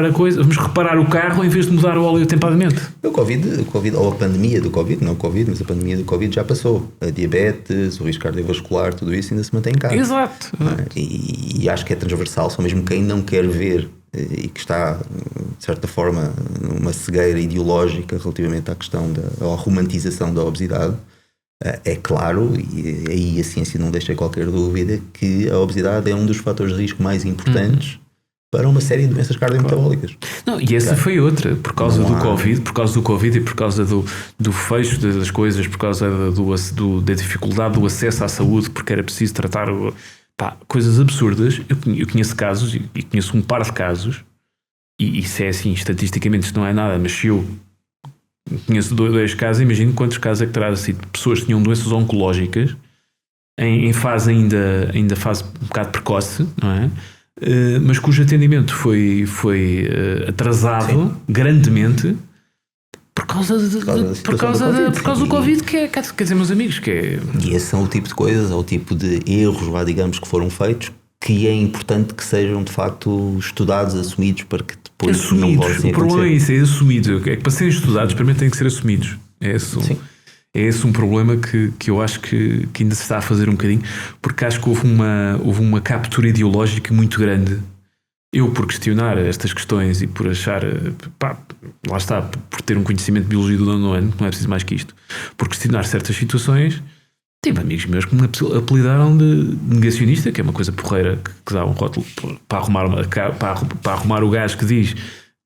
a coisa, vamos reparar o carro em vez de mudar o óleo atempadamente. O Covid, ou a pandemia do Covid, não o Covid, mas a pandemia do Covid já passou. A diabetes, o risco cardiovascular, tudo isso ainda se mantém em casa. Exato. E acho que é transversal, só mesmo quem não quer ver e que está, de certa forma, numa cegueira ideológica relativamente à questão à romantização da obesidade. É claro, e aí a ciência não deixa qualquer dúvida, que a obesidade é um dos fatores de risco mais importantes para uma série de doenças cardiometabólicas. Não, e essa foi outra, por causa do Covid e por causa do fecho das coisas, por causa da dificuldade do acesso à saúde, porque era preciso tratar coisas absurdas. Eu conheço casos, e conheço um par de casos, e isso é assim, estatisticamente isto não é nada, mas se eu conheço 2 casos, imagino quantos casos é que terá sido pessoas que tinham doenças oncológicas em fase ainda fase um bocado precoce, não é? Mas cujo atendimento foi atrasado grandemente por causa do Covid, quer dizer, meus amigos, que é... E esses são o tipo de coisas, ou o tipo de erros, digamos, que foram feitos, que é importante que sejam de facto estudados, assumidos, para que depois não voltem a acontecer. O problema é isso, é assumido. É que para serem estudados, primeiro têm que ser assumidos. É esse um problema que eu acho que ainda se está a fazer um bocadinho, porque acho que houve uma captura ideológica muito grande. Eu, por questionar estas questões e por achar, lá está, por ter um conhecimento de biologia do 9º ano, não é preciso mais que isto, por questionar certas situações, tive amigos meus que me apelidaram de negacionista, que é uma coisa porreira, que dá um rótulo para arrumar o gajo que diz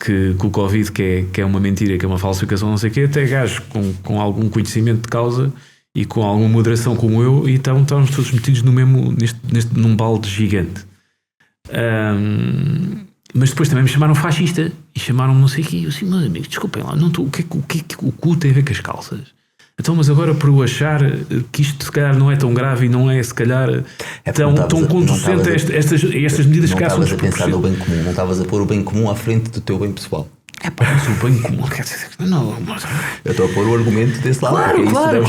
que o Covid que é uma mentira, que é uma falsificação, não sei o quê, até gajos com algum conhecimento de causa e com alguma moderação como eu, e estávamos todos metidos num balde gigante. Mas depois também me chamaram fascista e chamaram-me não sei o quê. Eu assim, meus amigos, desculpem lá, o que o cu tem a ver com as calças? Então, mas agora por eu achar que isto se calhar não é tão grave e não é se calhar tão conducente a estas medidas que não estavas a pensar no bem comum, não estavas a pôr o bem comum à frente do teu bem pessoal. Mas o bem comum, quer dizer, não, mas... Eu estou a pôr o argumento desse lado. Claro.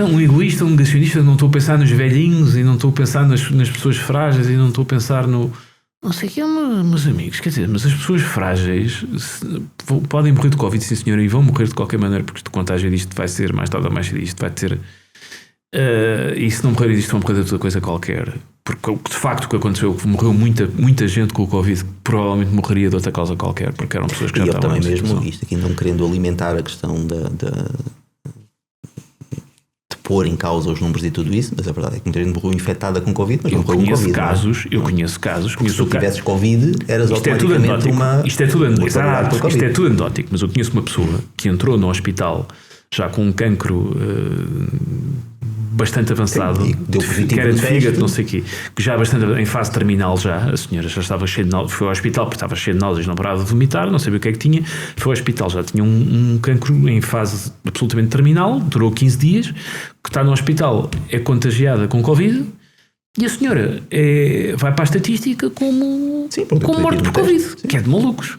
Um egoísta, um negacionista, não estou a pensar nos velhinhos e não estou a pensar nas pessoas frágeis e não estou a pensar no... Não sei o que é, meus amigos, quer dizer, mas as pessoas frágeis podem morrer de Covid, sim senhora, e vão morrer de qualquer maneira, porque o contágio disto vai ser mais tarde ou mais cedo, isto vai ter... e se não morrer disto, vão morrer de outra coisa qualquer. Porque de facto o que aconteceu, que morreu muita gente com o Covid, que provavelmente morreria de outra causa qualquer, porque eram pessoas que já estavam também mesmo, isto aqui não querendo alimentar a questão de pôr em causa os números e tudo isso, mas a verdade é que muita gente morreu infectada com Covid, mas não morreu com Covid. Eu conheço casos. Se tu tivesses Covid, eras automaticamente Isto é tudo anedótico, mas eu conheço uma pessoa que entrou no hospital já com um cancro bastante avançado, que era de fígado, não sei o quê, que já bastante em fase terminal já, a senhora já estava cheia de náuseas, foi ao hospital porque estava cheia de náuseas, não parava de vomitar, não sabia o que é que tinha, foi ao hospital, já tinha um cancro em fase absolutamente terminal, durou 15 dias, que está no hospital, é contagiada com Covid, e a senhora vai para a estatística como morte por Covid, que é de malucos.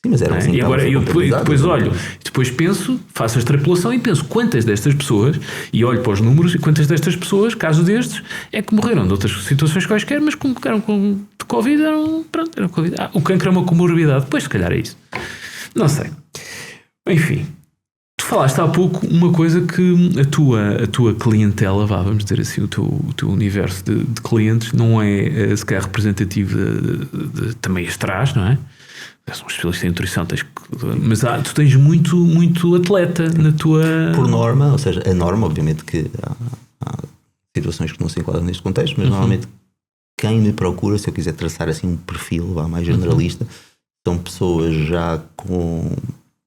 Sim, mas era e agora eu depois olho, depois penso, faço a extrapolação e penso quantas destas pessoas, e olho para os números, e quantas destas pessoas, caso destes, é que morreram de outras situações quaisquer, mas como eram de Covid, eram Covid. O cancro é uma comorbidade, depois se calhar é isso. Não sei. Enfim, tu falaste há pouco uma coisa que a tua clientela, vamos dizer assim, o teu universo de clientes não é se calhar representativo de também as trás, não é? és um especialista em nutrição, mas tu tens muito atleta na tua... Por norma, ou seja, a norma, obviamente que há situações que não se enquadram neste contexto, mas normalmente quem me procura, se eu quiser traçar assim um perfil mais generalista, são pessoas já com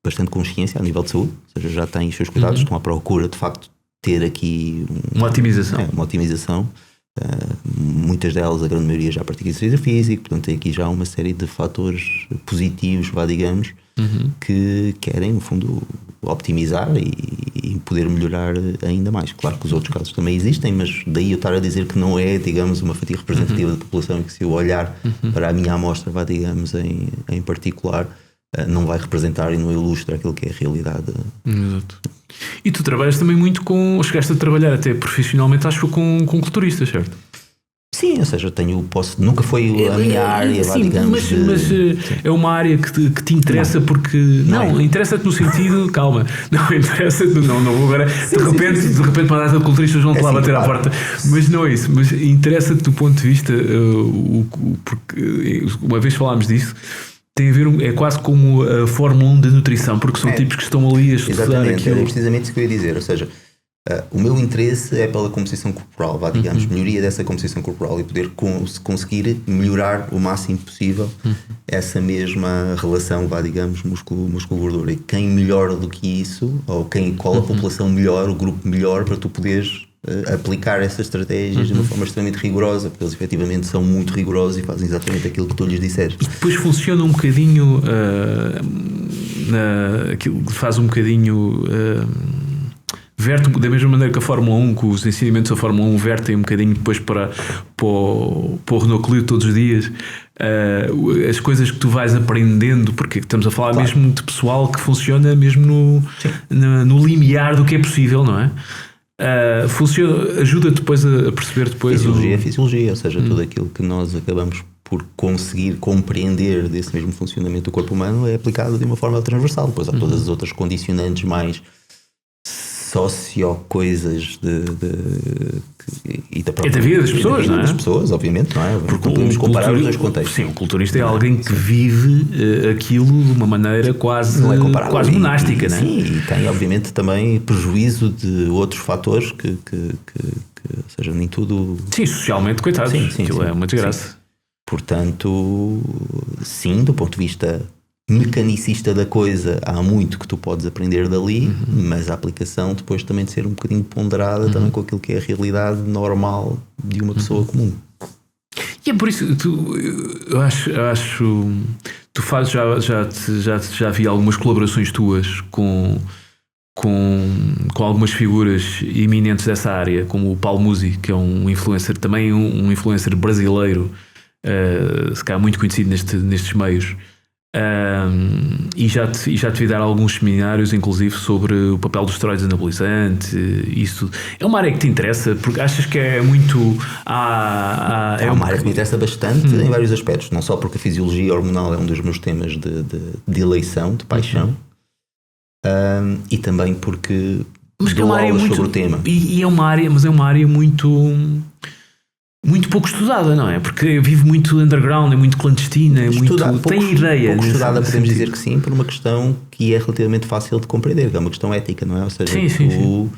bastante consciência a nível de saúde, ou seja, já têm os seus cuidados, estão à procura de facto ter aqui uma otimização. Uma otimização. Muitas delas, a grande maioria, já pratica exercício físico, portanto tem aqui já uma série de fatores positivos, digamos, que querem, no fundo, optimizar e poder melhorar ainda mais. Claro que os outros casos também existem, mas daí eu estar a dizer que não é, digamos, uma fatia representativa da população, e que se eu olhar para a minha amostra, digamos, em particular, não vai representar e não ilustra aquilo que é a realidade. Exato. E tu trabalhas também muito chegaste a trabalhar até profissionalmente, acho que com culturistas, certo? Sim, ou seja, nunca foi a minha área, digamos. Mas é uma área que te interessa porque... Não, interessa-te no sentido... Calma. Não, interessa-te... Não vou agora... De repente uma data de culturistas vão-te lá bater à porta. Mas não é isso. Mas interessa-te do ponto de vista... porque uma vez falámos disso... Tem a ver, é quase como a Fórmula 1 da nutrição, porque são tipos que estão ali a estudar. Exatamente, é precisamente isso que eu ia dizer. Ou seja, o meu interesse é pela composição corporal, digamos, melhoria dessa composição corporal e poder conseguir melhorar o máximo possível essa mesma relação, digamos, músculo-gordura. E quem melhor do que isso, ou qual a população melhor, o grupo melhor, para tu poderes aplicar essas estratégias de uma forma extremamente rigorosa, porque eles efetivamente são muito rigorosos e fazem exatamente aquilo que tu lhes disseres. E depois funciona um bocadinho faz um bocadinho verte da mesma maneira que a Fórmula 1, que os ensinamentos da Fórmula 1 vertem um bocadinho depois para o Renault Clio todos os dias, as coisas que tu vais aprendendo, porque estamos a falar mesmo de pessoal que funciona mesmo no limiar do que é possível, não é? Ajuda depois a perceber depois fisiologia, ou seja, tudo aquilo que nós acabamos por conseguir compreender desse mesmo funcionamento do corpo humano é aplicado de uma forma transversal. Depois há todas as outras condicionantes mais socio-coisas e da própria vida das pessoas, não é? Das pessoas, obviamente, não é? Porque podemos comparar os dois contextos. Sim, o culturista é alguém que vive aquilo de uma maneira quase monástica, não é? Sim, e tem obviamente também prejuízo de outros fatores que ou seja, nem tudo... Sim, socialmente, coitado, aquilo é uma desgraça. Sim. Portanto, sim, do ponto de vista mecanicista da coisa, há muito que tu podes aprender dali, mas a aplicação depois também de ser um bocadinho ponderada também com aquilo que é a realidade normal de uma pessoa comum. E é por isso eu acho tu fazes, já vi algumas colaborações tuas com algumas figuras eminentes dessa área, como o Paulo Musi, que é um influencer, também um influencer brasileiro, se calhar muito conhecido nestes meios. E já te vi dar alguns seminários, inclusive, sobre o papel dos esteroides anabolizantes. Isso é uma área que te interessa, porque achas que é muito. É uma área que me interessa bastante em vários aspectos, não só porque a fisiologia hormonal é um dos meus temas de eleição, de paixão, e também porque dou aulas sobre o tema. E é uma área muito pouco estudada, não é? Porque vive muito underground, é muito clandestina, tem ideia. Pouco estudada, podemos dizer que sim, por uma questão que é relativamente fácil de compreender, que é uma questão ética, não é? Ou seja, sim.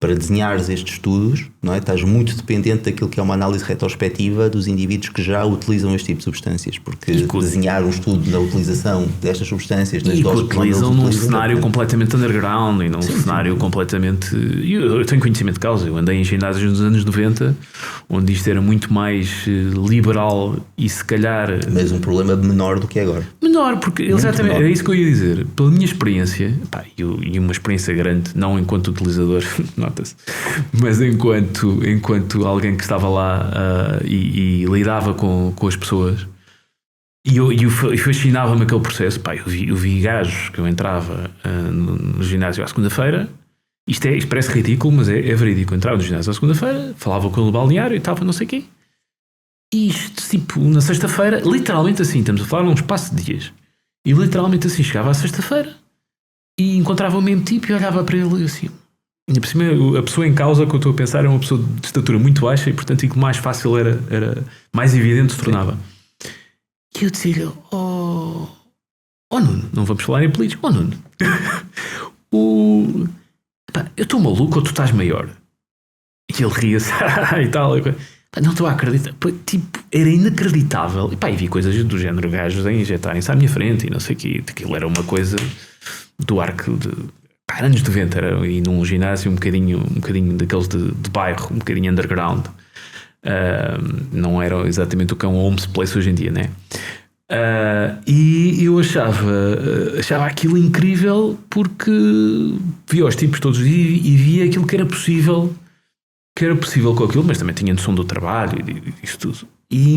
Para desenhares estes estudos, não é? Estás muito dependente daquilo que é uma análise retrospectiva dos indivíduos que já utilizam este tipo de substâncias, porque desenhar um estudo da utilização destas substâncias nas doses que utilizam num cenário completamente underground e num cenário completamente... Eu tenho conhecimento de causa, eu andei em ginásios nos anos 90, onde isto era muito mais liberal e se calhar... Mas um problema menor do que é agora. Menor, porque exatamente, era isso que eu ia dizer. Pela minha experiência, e uma experiência grande, não enquanto utilizador, nota-se, mas enquanto alguém que estava lá e lidava com as pessoas, e fascinava-me aquele processo. Eu vi gajos que eu entrava no ginásio à segunda-feira. Isto parece ridículo, mas é verídico. Eu entrava no ginásio à segunda-feira, falava com o balneário e estava não sei o quê. E isto, tipo, na sexta-feira, literalmente assim, estamos a falar num espaço de dias, e literalmente assim, chegava à sexta-feira e encontrava o mesmo tipo e olhava para ele assim. E por cima, a pessoa em causa que eu estou a pensar é uma pessoa de estatura muito baixa e, portanto, que mais fácil era mais evidente se tornava. E eu dizia-lhe, Nuno, não vamos falar em política. Nuno, eu estou maluco ou tu estás maior? E ele ria-se e tal. Não estou a acreditar. Tipo, era inacreditável. E vi coisas do género, gajos a injetarem-se à minha frente e não sei o quê. Aquilo era uma coisa do arco de anos 90. Era ir num ginásio um bocadinho daqueles de bairro, um bocadinho underground. Não era exatamente o que é um Homes Place hoje em dia, né? E eu achava aquilo incrível porque via os tipos todos os dias e via aquilo que era possível com aquilo, mas também tinha noção do trabalho e isso tudo. E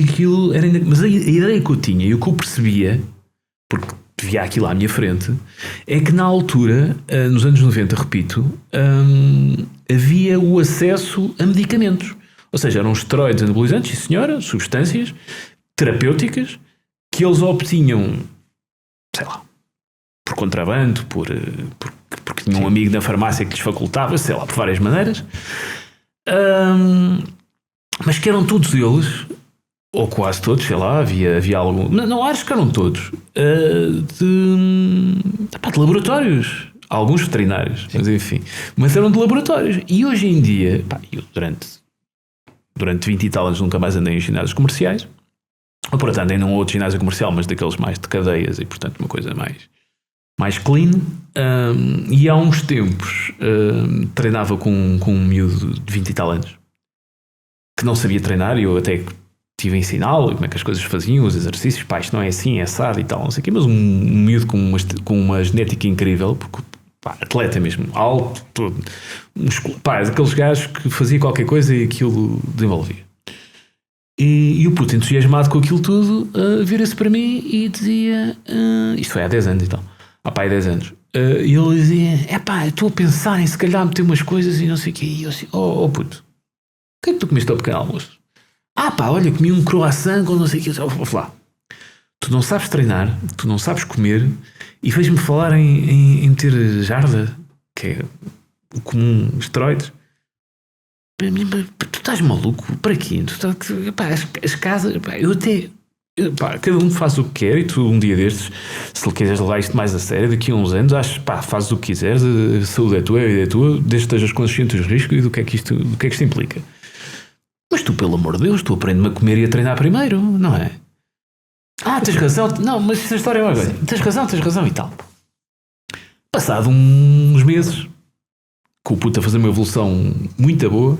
aquilo era mas a ideia que eu tinha e o que eu percebia, porque via aquilo à minha frente, é que na altura, nos anos 90, repito, havia o acesso a medicamentos. Ou seja, eram esteroides anabolizantes, sim senhora, substâncias terapêuticas que eles obtinham, sei lá, por contrabando, porque tinha um amigo na farmácia que lhes facultava, sei lá, por várias maneiras. Mas que eram todos eles, ou quase todos, sei lá, havia algum... Não, acho que eram todos. De laboratórios. Alguns veterinários, mas enfim. Mas eram de laboratórios. E hoje em dia, eu durante 20 e tal anos nunca mais andei em ginásios comerciais. Ou, portanto, andei num outro ginásio comercial, mas daqueles mais de cadeias e, portanto, uma coisa mais clean. E há uns tempos treinava com um miúdo de 20 e tal anos que não sabia treinar e eu até tive a ensiná-lo como é que as coisas faziam, os exercícios. Isto não é assim, é assado e tal, não sei o quê. Mas um miúdo com uma genética incrível, porque atleta mesmo, alto, todo, daqueles gajos que fazia qualquer coisa e aquilo desenvolvia. E o puto entusiasmado com aquilo tudo vira-se para mim e dizia, isto foi há 10 anos e tal, há 10 anos, e ele dizia, estou a pensar em se calhar meter umas coisas e não sei o quê. E eu assim, puto, o que é que tu comeste ao pequeno almoço? Olha, comi um croissant com não sei o quê. Vou lá, tu não sabes treinar, tu não sabes comer e vês-me falar em meter jarda, que é o comum, esteroides. Tu estás maluco? Para quê? As casas... cada um faz o que quer e tu um dia destes, se lhe quiseres levar isto mais a sério, daqui a uns anos, fazes o que quiseres, a saúde é tua, a vida é tua, desde que estejas consciente dos riscos e do que é que isto implica. Mas tu, pelo amor de Deus, tu aprende-me a comer e a treinar primeiro, não é? Tens razão. Não, mas essa história é uma coisa. Tens razão e tal. Passado uns meses, com o puto a fazer uma evolução muito boa,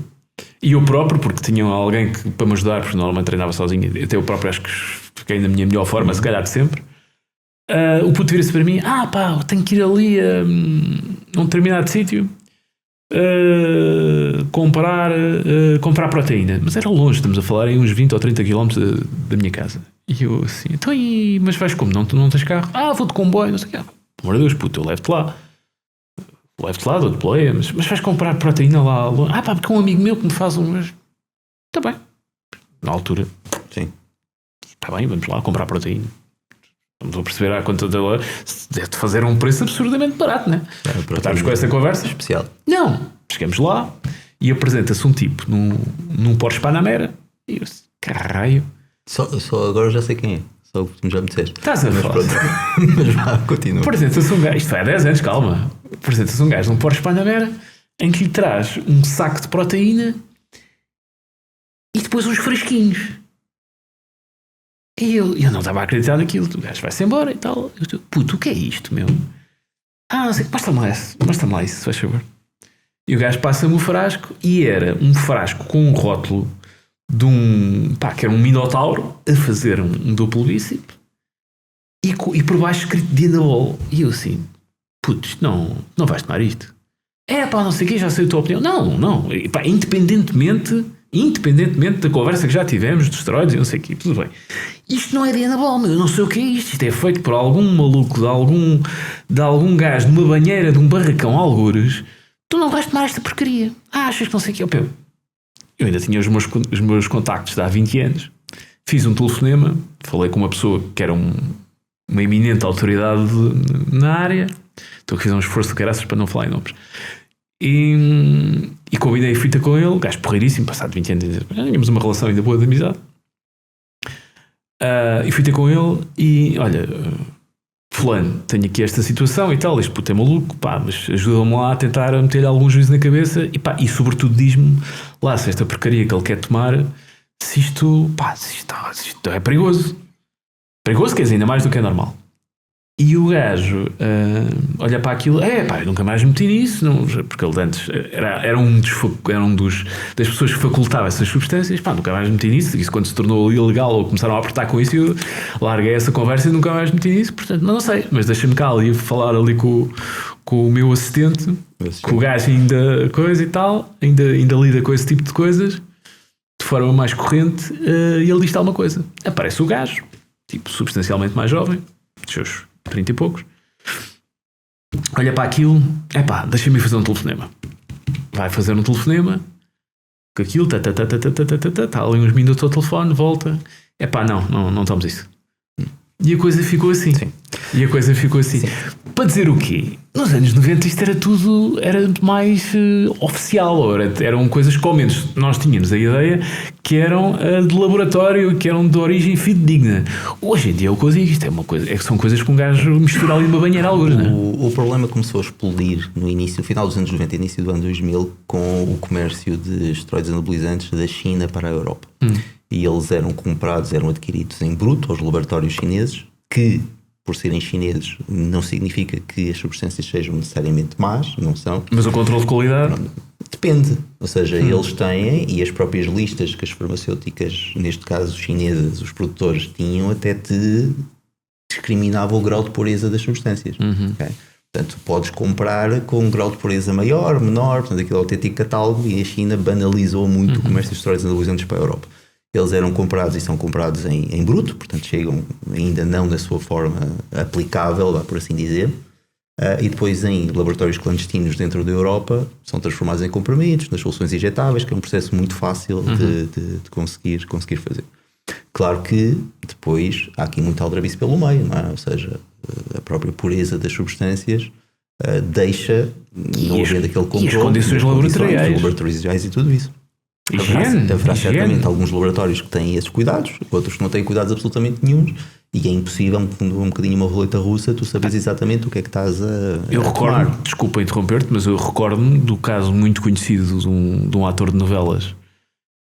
e eu próprio, porque tinha alguém para me ajudar, porque normalmente treinava sozinho, até eu próprio acho que fiquei na minha melhor forma, se calhar de sempre. O puto vira-se para mim, tenho que ir ali a um determinado sítio comprar proteína. Mas era longe, estamos a falar em uns 20 ou 30 km da minha casa. E eu assim, mas vais como? Tu não tens carro? Vou de comboio, não sei o quê. Pelo amor de Deus, puto, eu levo-te lá. Dou-te play, mas vais comprar proteína lá? Porque um amigo meu que me faz Está bem. Na altura. Sim. Está bem, vamos lá comprar proteína. Vamos a perceber a quanto deve-te fazer um preço absurdamente barato, né? Para estarmos com essa conversa. Especial. Não. Chegamos lá e apresenta-se um tipo num Porsche Panamera e eu disse, caralho. Só agora já sei quem é. Só que já me disseste. Estás a falar. Mas vá, continua. Apresenta-se um gajo, isto foi há 10 anos, calma. Apresenta-se um gajo num Porsche Panamera em que lhe traz um saco de proteína e depois uns fresquinhos. E eu não estava a acreditar naquilo. O gajo vai-se embora e tal. Eu digo, puto, o que é isto, meu? Não sei, mostra-me lá isso, se faz favor. E o gajo passa-me o frasco e era um frasco com um rótulo de que era um minotauro a fazer um duplo bíceps e por baixo escrito Dinabol. E eu assim, putz, não vais tomar isto. Não sei o quê, já sei a tua opinião. Não. Independentemente da conversa que já tivemos, dos esteroides e não sei o quê, tudo bem. Isto não é Dinabol, meu, eu não sei o que é isto. Isto é feito por algum maluco, de algum gajo numa banheira de um barracão algures. Tu não vais tomar esta porcaria. Achas que não sei o quê? Eu ainda tinha os meus contactos de há 20 anos. Fiz um telefonema, falei com uma pessoa que era uma eminente autoridade na área. Estou a fazer um esforço de graças para não falar em nomes. E combinei a fita com ele, gajo porreiríssimo, passado 20 anos. Tínhamos uma relação ainda boa de amizade. E fui ter com ele e, olha, fulano, tenho aqui esta situação e tal, este puto é maluco, pá, mas ajuda-me lá a tentar meter-lhe algum juízo na cabeça e pá, e sobretudo diz-me lá se esta porcaria que ele quer tomar, se isto é perigoso. Perigoso, quer dizer, ainda mais do que é normal. E o gajo olha para aquilo, pá, eu nunca mais meti nisso, não, porque ele antes era um das pessoas que facultava essas substâncias, pá, nunca mais meti nisso. Isso quando se tornou ilegal ou começaram a apertar com isso, eu larguei essa conversa e nunca mais meti nisso. Portanto, não sei, mas deixa-me cá ali falar ali com o meu assistente, que o gajo ainda coisa e tal, ainda lida com esse tipo de coisas de forma mais corrente, e ele diz tal uma coisa. Aparece o gajo, tipo, substancialmente mais jovem, dos seus 30 e poucos, olha para aquilo, deixa-me fazer um telefonema. Vai fazer um telefonema com aquilo, está ali uns minutos ao telefone, volta, não estamos isso. E a coisa ficou assim. Sim. Sim. Para dizer o quê? Nos anos 90 isto era mais oficial, eram coisas que ao menos nós tínhamos a ideia que eram de laboratório, que eram de origem fidedigna. Hoje em dia isto é uma coisa, são coisas que um gajo mistura ali uma banheira alguns, não é? O problema começou a explodir no final dos anos 90, início do ano 2000, com o comércio de esteroides anabolizantes da China para a Europa. E eles eram adquiridos em bruto aos laboratórios chineses, que, por serem chineses, não significa que as substâncias sejam necessariamente más, não são. Mas o controle de qualidade? Depende. Ou seja, eles têm, e as próprias listas que as farmacêuticas, neste caso chinesas, os produtores tinham, até te discriminavam o grau de pureza das substâncias. Okay? Portanto, podes comprar com um grau de pureza maior, menor, portanto, aquele autêntico catálogo, e a China banalizou muito o comércio de esteroides anabolizantes para a Europa. Eles eram comprados e são comprados em bruto, portanto chegam ainda não na sua forma aplicável, por assim dizer, e depois em laboratórios clandestinos dentro da Europa são transformados em comprimidos, nas soluções injetáveis, que é um processo muito fácil de conseguir fazer. Claro que depois há aqui muito aldrabice pelo meio, não é? Ou seja, a própria pureza das substâncias deixa, não havendo aquele controle, e as condições laboratoriais e tudo isso. Haverá certamente alguns laboratórios que têm esses cuidados, outros que não têm cuidados absolutamente nenhums, e é impossível, um bocadinho uma roleta russa, tu sabes exatamente o que é que estás Eu recordo-me, desculpa interromper-te, mas eu recordo-me do caso muito conhecido de um ator de novelas,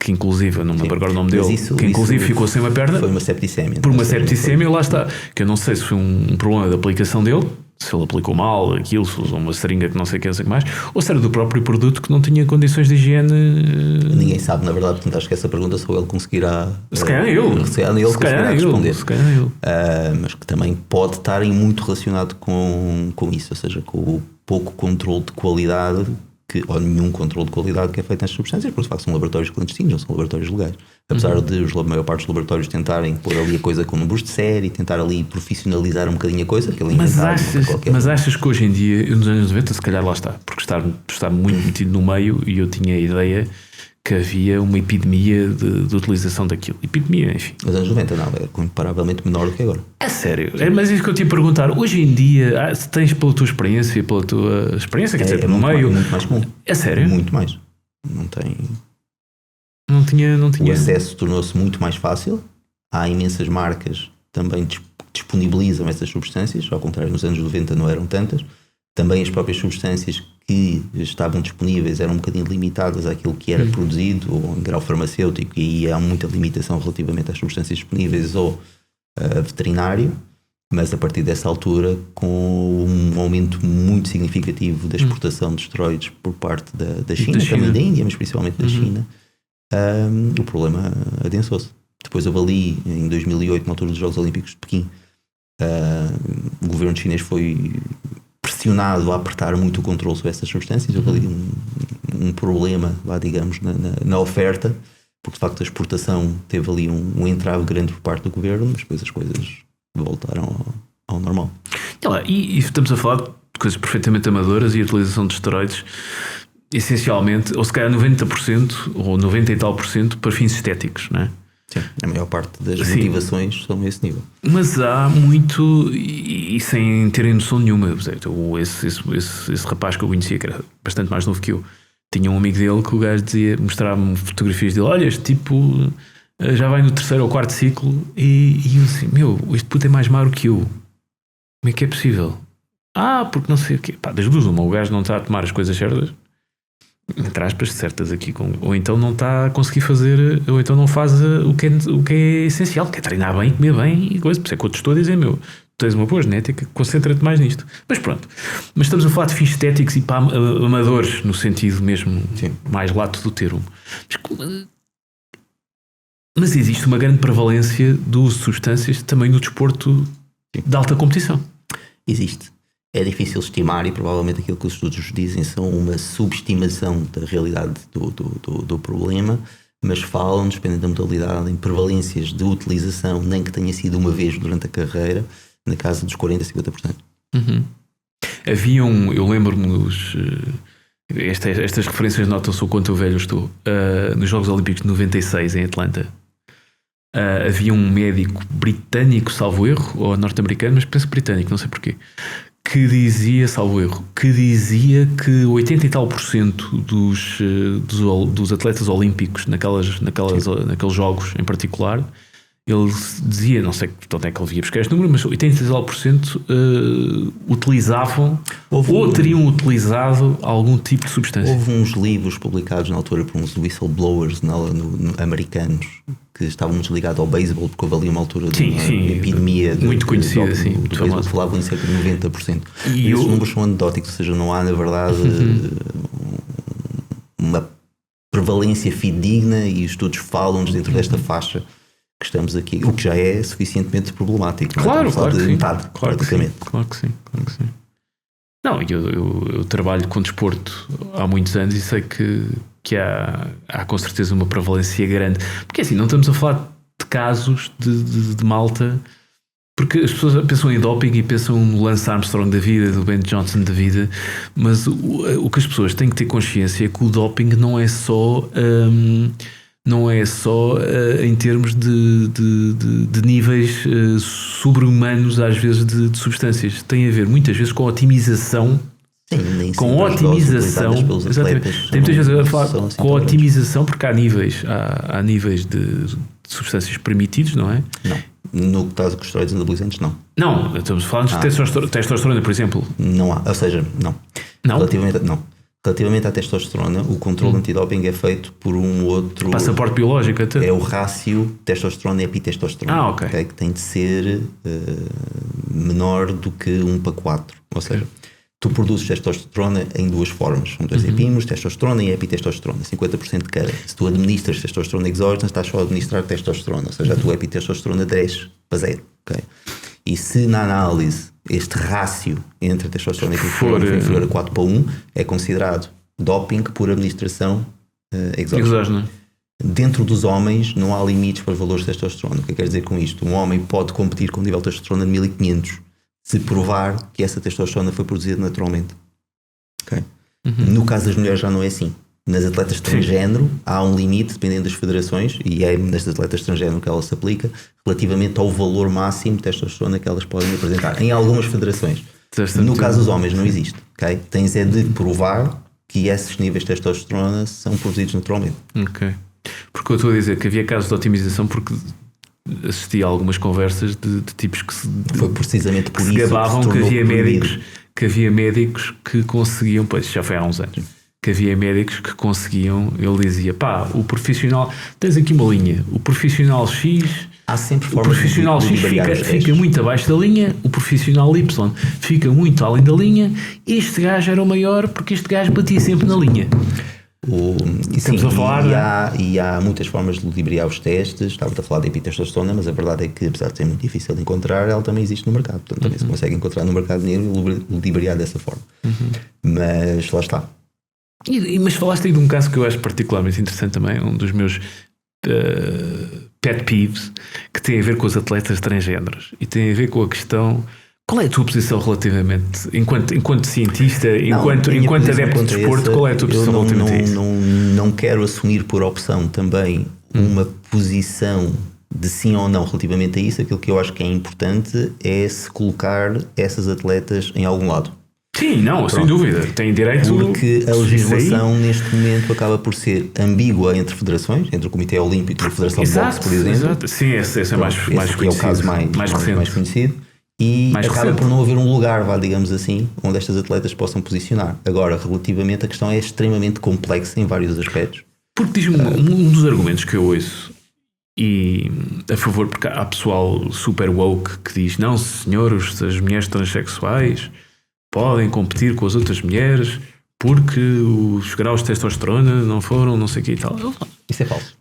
que inclusive, eu não me lembro agora o nome dele, que inclusive ficou sem uma perna. Foi uma septicémia. Por uma septicémia, lá está. Que eu não sei se foi um problema da aplicação dele, se ele aplicou mal aquilo, se usou uma seringa que não sei o que, não sei o que mais, ou se era do próprio produto que não tinha condições de higiene. Ninguém sabe, na verdade, portanto, acho que essa pergunta só ele conseguirá. Se calhar ele conseguirá responder. Se calhar ele. Mas que também pode estar muito relacionado com isso, ou seja, com o pouco controle de qualidade, ou nenhum controle de qualidade que é feito nas substâncias, porque de facto são laboratórios clandestinos, não são laboratórios legais. Apesar de a maior parte dos laboratórios tentarem pôr ali a coisa com números de série, tentar ali profissionalizar um bocadinho a coisa, mas achas que hoje em dia, nos anos 90, se calhar lá está, porque estar muito metido no meio, e eu tinha a ideia que havia uma epidemia de utilização daquilo. Epidemia, enfim. Nos anos 90 não, é comparavelmente menor do que agora. É sério? Mas isso que eu te ia perguntar, hoje em dia, se tens pela tua experiência, quer dizer, no meio... É muito mais comum. É sério? Muito mais. Não tem... Não tinha. O acesso tornou-se muito mais fácil. Há imensas marcas também que disponibilizam essas substâncias, ao contrário, nos anos 90 não eram tantas. Também as próprias substâncias que estavam disponíveis eram um bocadinho limitadas àquilo que era produzido, ou em grau farmacêutico, e aí há muita limitação relativamente às substâncias disponíveis ou veterinário. Mas a partir dessa altura, com um aumento muito significativo da exportação de esteroides por parte da China, também da Índia, mas principalmente da China, o problema adensou-se. Depois houve ali, em 2008, na altura dos Jogos Olímpicos de Pequim, o governo chinês foi pressionado a apertar muito o controle sobre essas substâncias. Houve ali um problema, digamos, na oferta, porque de facto a exportação teve ali um entrave grande por parte do governo, mas depois as coisas voltaram ao normal. E estamos a falar de coisas perfeitamente amadoras, e a utilização de esteroides essencialmente, ou se calhar 90% ou 90 e tal % para fins estéticos, não é? Sim, a maior parte das motivações são esse nível. Mas há muito, e sem terem noção nenhuma. Esse rapaz que eu conhecia, que era bastante mais novo que eu, tinha um amigo dele que o gajo mostrava-me fotografias dele. Olha, este tipo já vai no 3º ou 4º ciclo, e eu assim, este puto é mais magro que eu. Como é que é possível? Porque não sei o quê. Pá, das duas, uma, o gajo não está a tomar as coisas certas, entre aspas, certas aqui, ou então não está a conseguir fazer, ou então não faz o que é essencial, que é treinar bem, comer bem e coisa. Por isso é que eu te estou a dizer, tu tens uma boa genética, concentra-te mais nisto. Mas pronto. Mas estamos a falar de fins estéticos e para amadores, no sentido mesmo mais lato do termo. Mas existe uma grande prevalência do uso de substâncias também no desporto de alta competição. Existe. É difícil estimar e provavelmente aquilo que os estudos dizem são uma subestimação da realidade do problema, mas falam, dependendo da modalidade, em prevalências de utilização, nem que tenha sido uma vez durante a carreira, na casa dos 40% a 50%. Havia eu lembro-me estas referências notam-se o quanto eu velho estou. Nos Jogos Olímpicos de 96 em Atlanta, havia um médico britânico, salvo erro, ou norte-americano, mas penso britânico, não sei porquê, que dizia, salvo erro, que 80 e tal % dos atletas olímpicos naqueles jogos em particular, ele dizia, não sei de onde é que ele via buscar este número, mas 80 e tal % utilizavam ou teriam utilizado algum tipo de substância. Houve uns livros publicados na altura por uns whistleblowers americanos que estavam muito ligados ao beisebol, porque houve ali uma altura de uma epidemia muito conhecida, do beisebol, falavam em cerca de 90%. E esses números são anedóticos, ou seja, não há na verdade uma prevalência fidedigna, e os estudos falam-nos dentro desta faixa que estamos aqui, o que já é suficientemente problemático. Claro, claro que sim. Metade, praticamente. Claro que sim. Não, eu trabalho com desporto há muitos anos e sei que há com certeza uma prevalência grande. Porque assim, não estamos a falar de casos de malta, porque as pessoas pensam em doping e pensam no Lance Armstrong da vida, do Ben Johnson da vida, mas o que as pessoas têm que ter consciência é que o doping não é só em termos de níveis sobre-humanos, às vezes, de substâncias. Tem a ver muitas vezes com a otimização. Sim, com otimização. Exatamente. Tem muitas vezes a falar com a otimização, porque há níveis de substâncias permitidos, não é? Não. No caso dos esteroides anabolizantes, não. Não, estamos falando de testosterona, por exemplo. Não há, ou seja, não. Relativamente à testosterona, o controle antidoping é feito por um outro... Passaporte biológico até? É o rácio testosterona-epitestosterona. Ok. Que tem de ser menor do que 1:4. Ou seja, tu produzes testosterona em duas formas. São dois epímeros, testosterona e epitestosterona. 50% de cada. Se tu administras testosterona exógena, estás só a administrar testosterona. Ou seja, a tua epitestosterona desce para 0. Okay? E se na análise este rácio entre a testosterona e a epitestosterona for inferior a 4:1, é considerado doping por administração exógena. Dentro dos homens não há limites para os valores de testosterona. O que quer dizer com isto? Um homem pode competir com um nível de testosterona de 1500 se provar que essa testosterona foi produzida naturalmente. Okay? No caso das mulheres já não é assim. Nas atletas transgénero há um limite, dependendo das federações, e é nas atletas transgénero que ela se aplica, relativamente ao valor máximo de testosterona que elas podem apresentar. Em algumas federações. No caso dos homens não existe. Okay? Tens é de provar que esses níveis de testosterona são produzidos naturalmente. Ok. Porque eu estou a dizer que havia casos de otimização porque assisti a algumas conversas de tipos que foi precisamente por que isso se gabavam que havia médicos que conseguiam, pois já foi há uns anos, que havia médicos que conseguiam, ele dizia, o profissional, tens aqui uma linha, o profissional X, há sempre o profissional X fica muito abaixo da linha, o profissional Y fica muito além da linha, este gajo era o maior porque este gajo batia sempre na linha. Estamos a falar, e há muitas formas de ludibriar os testes. Estava a falar de epitestosterona, mas a verdade é que, apesar de ser muito difícil de encontrar, ela também existe no mercado. Portanto, também se consegue encontrar no mercado negro e ludibriar dessa forma. Mas lá está. Mas falaste aí de um caso que eu acho particularmente interessante também, um dos meus pet peeves, que tem a ver com os atletas transgêneros e tem a ver com a questão. Qual é a tua posição relativamente, enquanto cientista, enquanto adepto de desporto, qual é a tua posição relativamente a isso? Não quero assumir por opção também uma posição de sim ou não relativamente a isso. Aquilo que eu acho que é importante é se colocar essas atletas em algum lado. Sim, sem dúvida, têm direito. Porque a legislação neste momento acaba por ser ambígua entre federações, entre o Comitê Olímpico e a Federação de Boxe, por exemplo. Exato. Sim, esse é mais conhecido. É o caso mais conhecido. e Mais acaba recente. por não haver um lugar, digamos assim, onde estas atletas possam posicionar. Agora, relativamente, a questão é extremamente complexa em vários aspectos. Porque diz-me um dos argumentos que eu ouço e a favor, porque há pessoal super woke que diz: não, senhores, as mulheres transexuais podem competir com as outras mulheres porque os graus de testosterona não foram, não sei o que e tal. Isso é falso.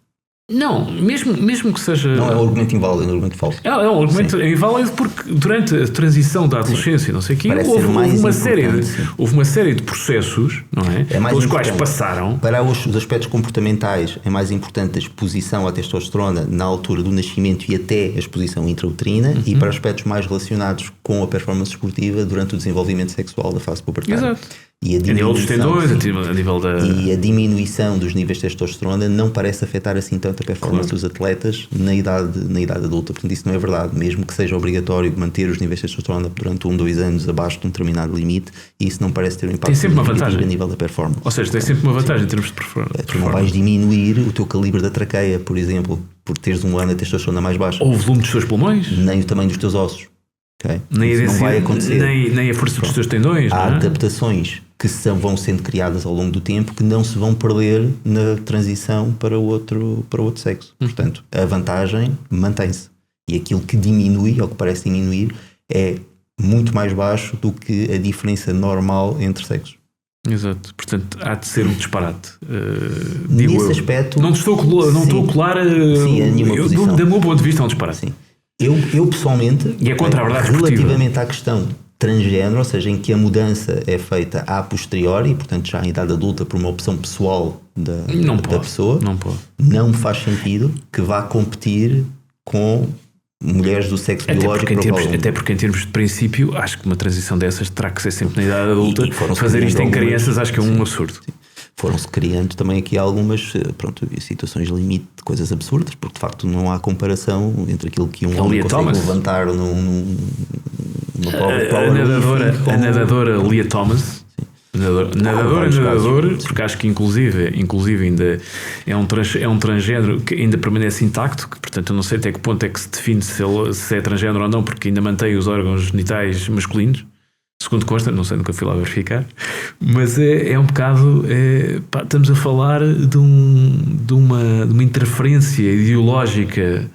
Não, mesmo que seja. Não é um argumento inválido, é um argumento falso. É um argumento inválido porque durante a transição da adolescência, não sei o quê, houve uma série de processos, não é? Pelos quais passaram. Para os aspectos comportamentais, é mais importante a exposição à testosterona na altura do nascimento e até a exposição intrauterina, e para aspectos mais relacionados com a performance esportiva durante o desenvolvimento sexual da fase pubertária. Exato. E a nível dos tendões, a nível da... E a diminuição dos níveis de testosterona não parece afetar assim tanto a performance dos atletas na idade adulta. Portanto, isso não é verdade. Mesmo que seja obrigatório manter os níveis de testosterona durante 1-2 anos abaixo de um determinado limite, isso não parece ter um impacto tem sempre uma vantagem a nível da performance. Ou seja, tem sempre uma vantagem em termos de performance. Tu não vais diminuir o teu calibre da traqueia, por exemplo, por teres um ano de testosterona mais baixo. Ou o volume dos teus pulmões. Nem o tamanho dos teus ossos. Okay? Nem não vai acontecer. Nem a força dos teus tendões. Há adaptações que vão sendo criadas ao longo do tempo que não se vão perder na transição para o outro sexo. Portanto, a vantagem mantém-se. E aquilo que diminui, ou que parece diminuir, é muito mais baixo do que a diferença normal entre sexos. Exato. Portanto, há de ser um disparate. Nesse aspecto... Não estou a colar... a nenhuma posição. Do meu ponto de vista é um disparate. Sim. Eu pessoalmente... E é contra a verdade relativamente à questão transgénero, ou seja, em que a mudança é feita a posteriori, portanto já em idade adulta por uma opção pessoal da pessoa, não me faz sentido que vá competir com mulheres do sexo biológico. Até porque em termos de princípio, acho que uma transição dessas terá que ser sempre na idade adulta. E fazer isto em crianças acho que é um absurdo. Sim. Foram-se criando também aqui algumas situações limite de coisas absurdas, porque de facto não há comparação entre aquilo que um homem consegue levantar numa a nadadora Lia Thomas, nadador, porque acho que inclusive ainda é um transgénero que ainda permanece intacto, que, portanto eu não sei até que ponto é que se define se é transgénero ou não, porque ainda mantém os órgãos genitais masculinos. Segundo consta, não sei, nunca fui lá verificar, mas é um bocado. Estamos a falar de uma interferência ideológica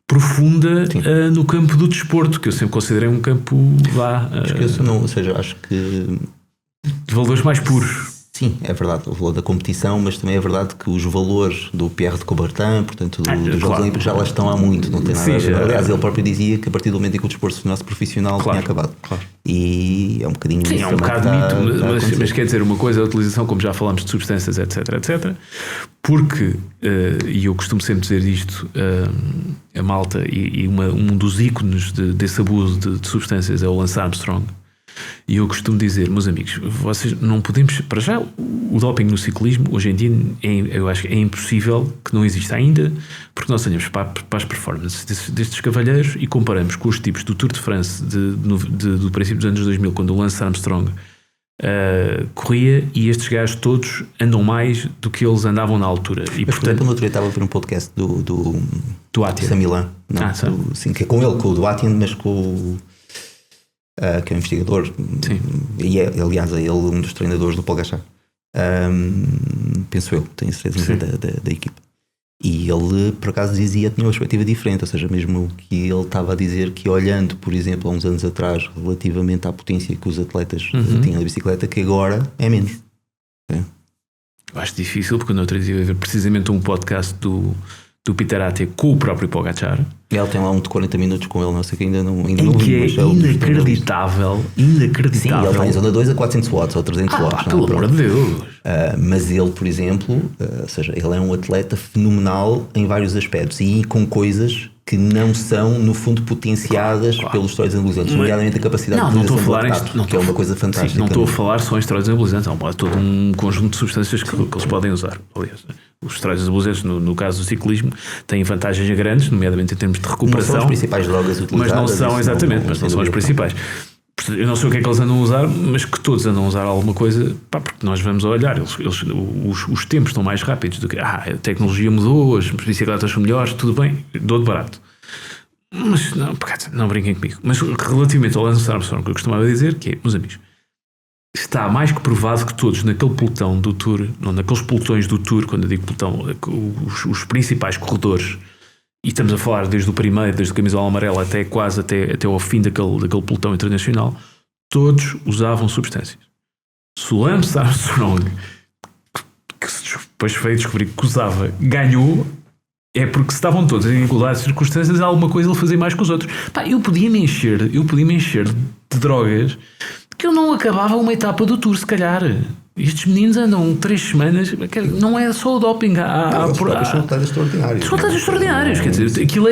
profunda no campo do desporto, que eu sempre considerei um campo lá. Acho que. De valores mais puros. Sim, é verdade, o valor da competição, mas também é verdade que os valores do Pierre de Coubertin, portanto, dos Jogos Olímpicos, já lá estão há muito, não tem nada a ver. Aliás, ele próprio dizia que a partir do momento em que o desporto se tornasse profissional tinha acabado. Claro. E é um bocadinho... Sim, é um bocado mito, mas quer dizer, uma coisa é a utilização, como já falámos, de substâncias, etc, porque, e eu costumo sempre dizer isto, a malta, e um dos ícones desse abuso de substâncias é o Lance Armstrong. E eu costumo dizer, meus amigos, vocês não podemos, para já, o doping no ciclismo hoje em dia eu acho que é impossível que não exista ainda, porque nós olhamos para as performances destes cavalheiros e comparamos com os tipos do Tour de France do princípio dos anos 2000, quando o Lance Armstrong corria, e estes gajos todos andam mais do que eles andavam na altura. E, mas, portanto, no outro dia estava a ver um podcast do Atian. Samilan, que é com ele, com o do Atian, mas com o que é um investigador. Sim. E aliás é ele um dos treinadores do Pogačar, penso eu, tenho certeza da equipa. E ele por acaso tinha uma perspectiva diferente, ou seja, mesmo que ele estava a dizer que, olhando por exemplo há uns anos atrás relativamente à potência que os atletas tinham na bicicleta, que agora é menos. Eu acho difícil, porque no outro dia eu ver precisamente um podcast do Peter Attia com o próprio Pogačar. Ele tem lá um de 40 minutos com ele, não sei que ainda não que é inacreditável. Sim, ele está em zona 2 a 400 watts ou 300 watts. Pelo amor de Deus. Mas ele, por exemplo, ou seja, ele é um atleta fenomenal em vários aspectos e com coisas que não são, no fundo, potenciadas pelos esteroides anabolizantes, nomeadamente a capacidade de utilização do que é uma coisa fantástica. Sim, não estou a falar só em esteroides anabolizantes, há todo um conjunto de substâncias que eles podem usar. Aliás, os esteroides anabolizantes, no caso do ciclismo, têm vantagens grandes, nomeadamente em termos de recuperação. Não são as principais drogas utilizadas. Mas não são, exatamente, mas não são as principais. Eu não sei o que é que eles andam a usar, mas que todos andam a usar alguma coisa, porque nós vamos a olhar, os tempos estão mais rápidos do que a tecnologia mudou, as bicicletas são melhores, tudo bem, dou de barato. Mas não brinquem comigo. Mas relativamente ao Lance Armstrong, que eu costumava dizer, que é, meus amigos, está mais que provado que todos naquele pelotão do Tour, não, naqueles pelotões do Tour, quando eu digo pelotão, os principais corredores, e estamos a falar desde o primeiro, desde a camisola amarela até quase até ao fim daquele pelotão internacional, todos usavam substâncias. Se o Lance Armstrong, que depois veio descobrir que usava, ganhou, é porque se estavam todos em igualdade de circunstâncias, há alguma coisa ele fazia mais que os outros. Eu podia me encher de drogas que eu não acabava uma etapa do Tour, se calhar. Estes meninos andam 3 semanas, não é só o doping. São resultados extraordinários. Resultados extraordinários, quer dizer, aquilo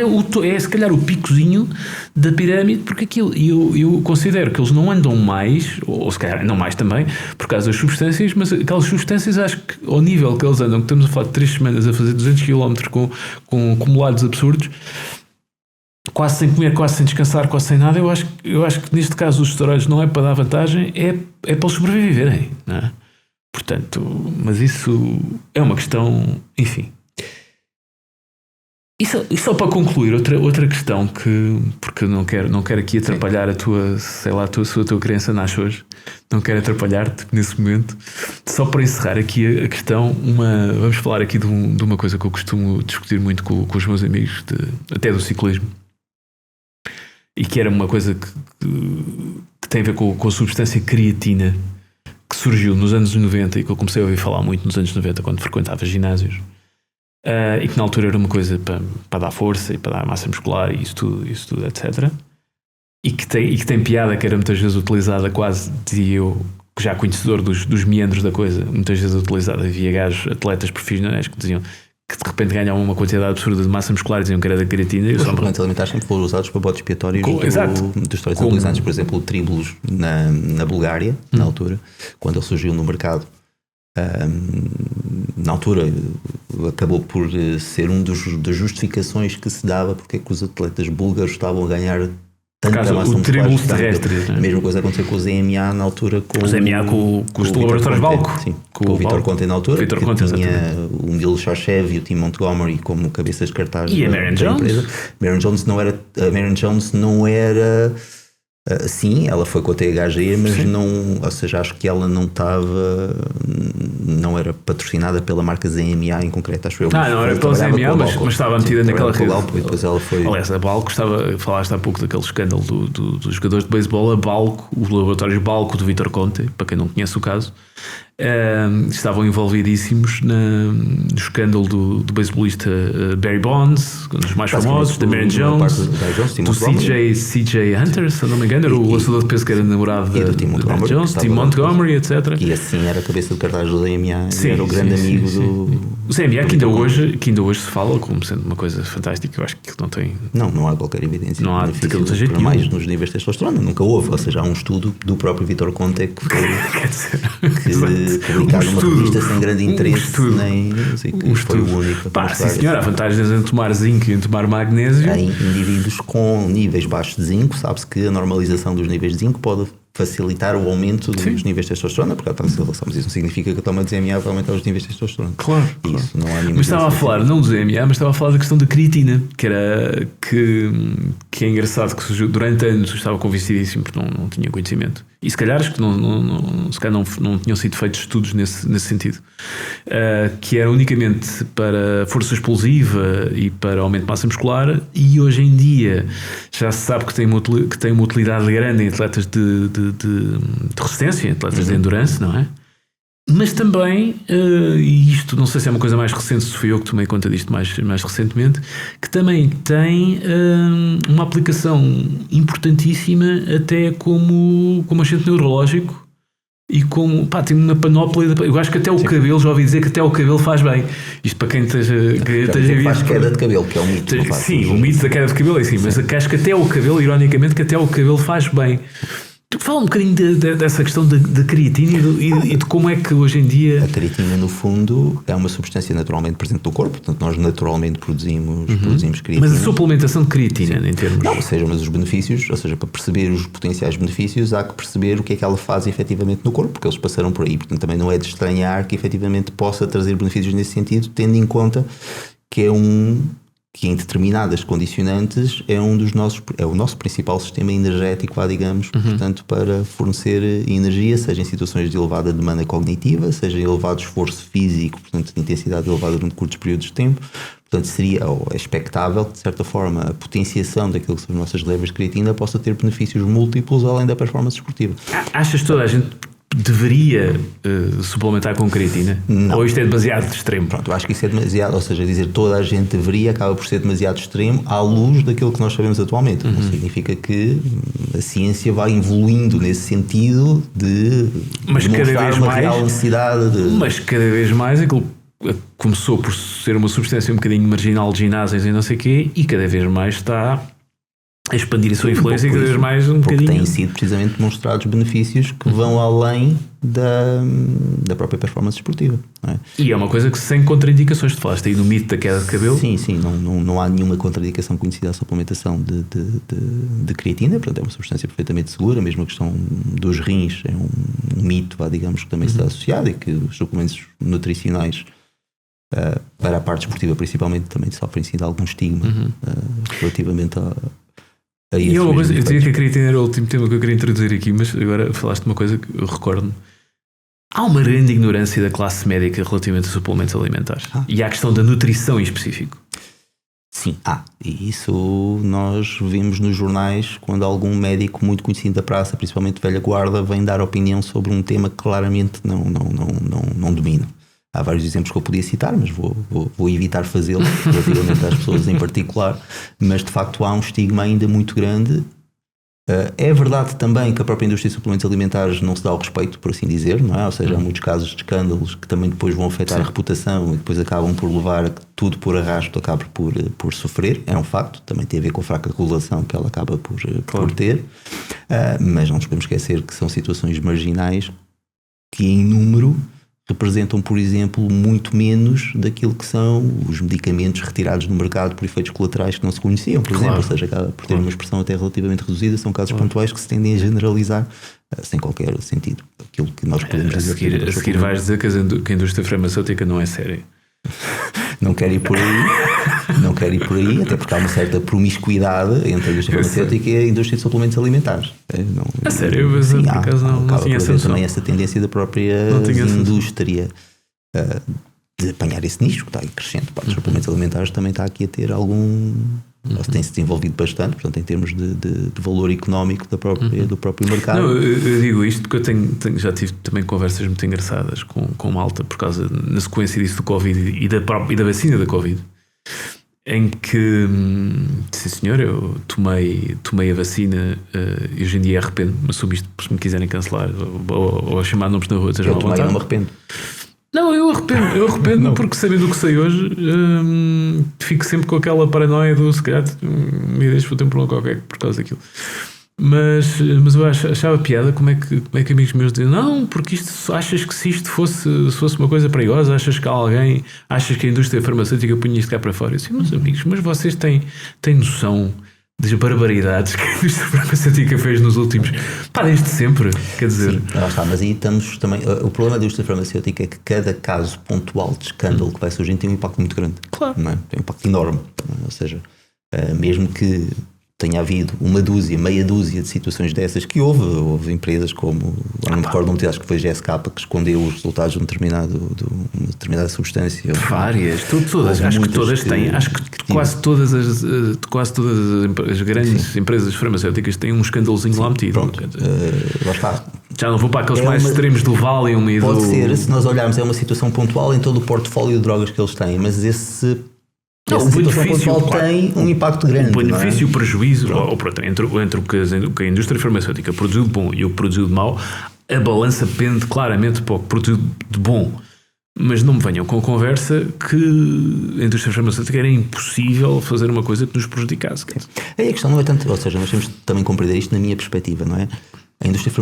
é se calhar o picozinho da pirâmide, porque aquilo, eu considero que eles não andam mais, ou se calhar andam mais também, por causa das substâncias, mas aquelas substâncias, acho que ao nível que eles andam, que estamos a falar de 3 semanas a fazer 200 km com acumulados absurdos, quase sem comer, quase sem descansar, quase sem nada, eu acho que neste caso os esteroides não é para dar vantagem, é para eles sobreviverem, não é? Portanto, mas isso é uma questão, enfim. E só para concluir, outra questão porque não quero aqui atrapalhar a tua criança nasce hoje, não quero atrapalhar-te nesse momento. Só para encerrar aqui a questão, vamos falar aqui de uma coisa que eu costumo discutir muito com os meus amigos, até do ciclismo, e que era uma coisa que tem a ver com a substância creatina, que surgiu nos anos 90 e que eu comecei a ouvir falar muito nos anos 90 quando frequentava ginásios, e que na altura era uma coisa para dar força e para dar massa muscular e isso tudo, etc. E que tem piada, que era muitas vezes utilizada, quase, dizia eu, já conhecedor dos meandros da coisa, muitas vezes utilizada via gajos, atletas profissionais que diziam que de repente ganhavam uma quantidade absurda de massa muscular e diziam que era da creatina. Os suplementos alimentares sempre foram usados para bodes expiatórios dos esteroides anabolizantes. Por exemplo, o Tribulus na Bulgária, na altura, quando ele surgiu no mercado, na altura acabou por ser das justificações que se dava porque é que os atletas búlgaros estavam a ganhar tanta massa muscular. A mesma coisa aconteceu com o ZMA na altura, com os laboratórios Balco. Sim, com o Vitor Conte na altura, Vitor que Conte, tinha o Milo Shashev e o Tim Montgomery como cabeças de cartaz e a Marion Jones. Marion Jones não era sim, ela foi com a THG, mas sim, não, ou seja, acho que ela não era patrocinada pela marca ZMA em concreto, acho eu. Não era pela ZMA, mas estava metida naquela rede. E depois ela foi... Aliás, a Balco, falaste há pouco daquele escândalo dos jogadores de beisebol, a Balco, os laboratórios Balco do Vitor Conte, para quem não conhece o caso, estavam envolvidíssimos no escândalo do beisbolista Barry Bonds, um dos mais famosos, da Marion Jones, do CJ Hunter, se não me engano, era o lançador de peso que era namorado da Marion Jones, Tim Montgomery, etc. E assim era a cabeça de cartaz do ZMA, era o grande amigo do... O ZMA que ainda hoje se fala como sendo uma coisa fantástica, eu acho que não tem... Não há qualquer evidência. Não há daquele jeito nenhum. Mais nos níveis de testosterona, nunca houve, ou seja, há um estudo do próprio Vitor Conte que foi publicado numa revista sem grande interesse, foi o único. Sim senhor, há vantagens em tomar zinco e em tomar magnésio. Em indivíduos com níveis baixos de zinco, sabe-se que a normalização dos níveis de zinco pode facilitar o aumento dos níveis de testosterona, porque isso não significa que a toma de ZMA vai aumentar os níveis de testosterona. Claro. Isso, não há nenhuma. Mas estava a falar não do ZMA, mas estava a falar da questão da creatina, que é engraçado, que surgiu durante anos, eu estava convencidíssimo porque não tinha conhecimento. E se calhar acho que não tinham sido feitos estudos nesse sentido. Que era unicamente para força explosiva e para aumento de massa muscular, e hoje em dia já se sabe que tem uma utilidade grande em atletas de resistência, em atletas de endurance, não é? Mas também, e isto não sei se é uma coisa mais recente, se fui eu que tomei conta disto mais recentemente, que também tem uma aplicação importantíssima até como agente neurológico e como, tem uma panóplia eu acho que até o cabelo, já ouvi dizer que até o cabelo faz bem. Isto para quem esteja faz queda de cabelo, que é o mito. Sim, o mito da queda de cabelo é assim, mas acho que até o cabelo, ironicamente, que até o cabelo faz bem. Fala um bocadinho dessa questão da creatina e de como é que hoje em dia... A creatina, no fundo, é uma substância naturalmente presente no corpo, portanto nós naturalmente produzimos creatina. Mas a suplementação de creatina, em termos... Não, mas os benefícios, ou seja, para perceber os potenciais benefícios, há que perceber o que é que ela faz efetivamente no corpo, porque eles passaram por aí. Portanto, também não é de estranhar que efetivamente possa trazer benefícios nesse sentido, tendo em conta que é um que em determinadas condicionantes é o nosso principal sistema energético, digamos, portanto, para fornecer energia, seja em situações de elevada demanda cognitiva, seja em elevado esforço físico, portanto, de intensidade elevada durante curtos períodos de tempo. Portanto, seria ou é expectável que, de certa forma, a potenciação daquilo que são as nossas levas de creatina possa ter benefícios múltiplos além da performance esportiva. Achas que toda a gente deveria suplementar com creatina? Não. Ou isto é demasiado extremo? Pronto, eu acho que isso é demasiado, ou seja, dizer toda a gente deveria acaba por ser demasiado extremo à luz daquilo que nós sabemos atualmente. Não significa que a ciência vai evoluindo nesse sentido de demonstrar uma real necessidade de... Mas cada vez mais aquilo começou por ser uma substância um bocadinho marginal de ginásios e não sei o quê, e cada vez mais está a expandir a sua influência, e cada vez mais um porque bocadinho... têm sido precisamente demonstrados benefícios que vão além da própria performance esportiva, não é? E é uma coisa que sem contraindicações. Tu falaste aí no mito da queda de cabelo. Sim, não há nenhuma contraindicação conhecida à suplementação de creatina. Portanto, é uma substância perfeitamente segura. Mesmo a questão dos rins é um mito, digamos, que também está associado, e que os suplementos nutricionais para a parte esportiva principalmente também sofrem sim de algum estigma relativamente a e é uma coisa, eu dizia que a creatina era o último tema que eu queria introduzir aqui, mas agora falaste de uma coisa que eu recordo-me. Há uma grande ignorância da classe médica relativamente a suplementos alimentares e à questão da nutrição em específico. Sim, e isso nós vemos nos jornais quando algum médico muito conhecido da praça, principalmente velha guarda, vem dar opinião sobre um tema que claramente não domina. Há vários exemplos que eu podia citar, mas vou evitar fazê-lo relativamente às pessoas em particular. Mas de facto há um estigma ainda muito grande. É verdade também que a própria indústria de suplementos alimentares não se dá ao respeito, por assim dizer, não é? Ou seja, há muitos casos de escândalos que também depois vão afetar a reputação e depois acabam por levar a que tudo por arrasto acabe por sofrer. É um facto, também tem a ver com a fraca regulação que ela acaba por ter. Mas não nos podemos esquecer que são situações marginais que em número representam, por exemplo, muito menos daquilo que são os medicamentos retirados do mercado por efeitos colaterais que não se conheciam, por exemplo, ou seja, por ter uma expressão até relativamente reduzida, são casos pontuais que se tendem a generalizar sem qualquer sentido. Aquilo que nós podemos dizer. A seguir vais dizer que a indústria farmacêutica não é séria. Não quero ir por aí, até porque há uma certa promiscuidade entre a indústria farmacêutica e a indústria de suplementos alimentares. A sério? Mas por acaso não tinha essa noção. Também essa tendência da própria indústria de apanhar esse nicho que está aí crescente. Os suplementos alimentares também está aqui a ter algum... tem-se desenvolvido bastante, portanto, em termos de valor económico do próprio mercado. Não, eu digo isto porque eu já tive também conversas muito engraçadas com malta por causa, na sequência disso do Covid e da vacina da Covid, em que, sim senhor, eu tomei a vacina e hoje em dia arrependo-me, assumo isto se me quiserem cancelar ou chamar nomes na rua, eu também não me arrependo. Não, eu arrependo porque sabendo o que sei hoje, fico sempre com aquela paranoia do se calhar me deixo ter um problema qualquer por causa daquilo. Mas eu achava piada como é que amigos meus diziam, não, porque achas que se isto fosse uma coisa perigosa, achas que a indústria farmacêutica punha isto cá para fora? Eu disse, meus amigos, mas vocês têm noção das barbaridades que a indústria farmacêutica fez nos últimos... desde sempre, quer dizer... Sim, mas aí estamos também... O problema da indústria farmacêutica é que cada caso pontual de escândalo que vai surgindo tem um impacto muito grande. Claro. Não é? Tem um impacto enorme. Ou seja, mesmo que tenha havido meia dúzia de situações dessas que houve empresas como, não me recordo acho que foi GSK que escondeu os resultados de uma determinada substância. Várias, todas, acho que todas têm, acho que quase todas as grandes empresas farmacêuticas têm um escândalozinho lá metido. Lá está. Já não vou para aqueles mais extremos do Valium e pode ser, se nós olharmos, é uma situação pontual em todo o portfólio de drogas que eles têm, mas essa situação pontual tem um impacto grande. O benefício e o prejuízo, entre o que a indústria farmacêutica produziu de bom e o que produziu de mau, a balança pende claramente para o que produziu de bom. Mas não me venham com a conversa que a indústria farmacêutica era impossível fazer uma coisa que nos prejudicasse. Aí a questão não é tanto, ou seja, nós temos de também compreender isto na minha perspectiva, não é? A indústria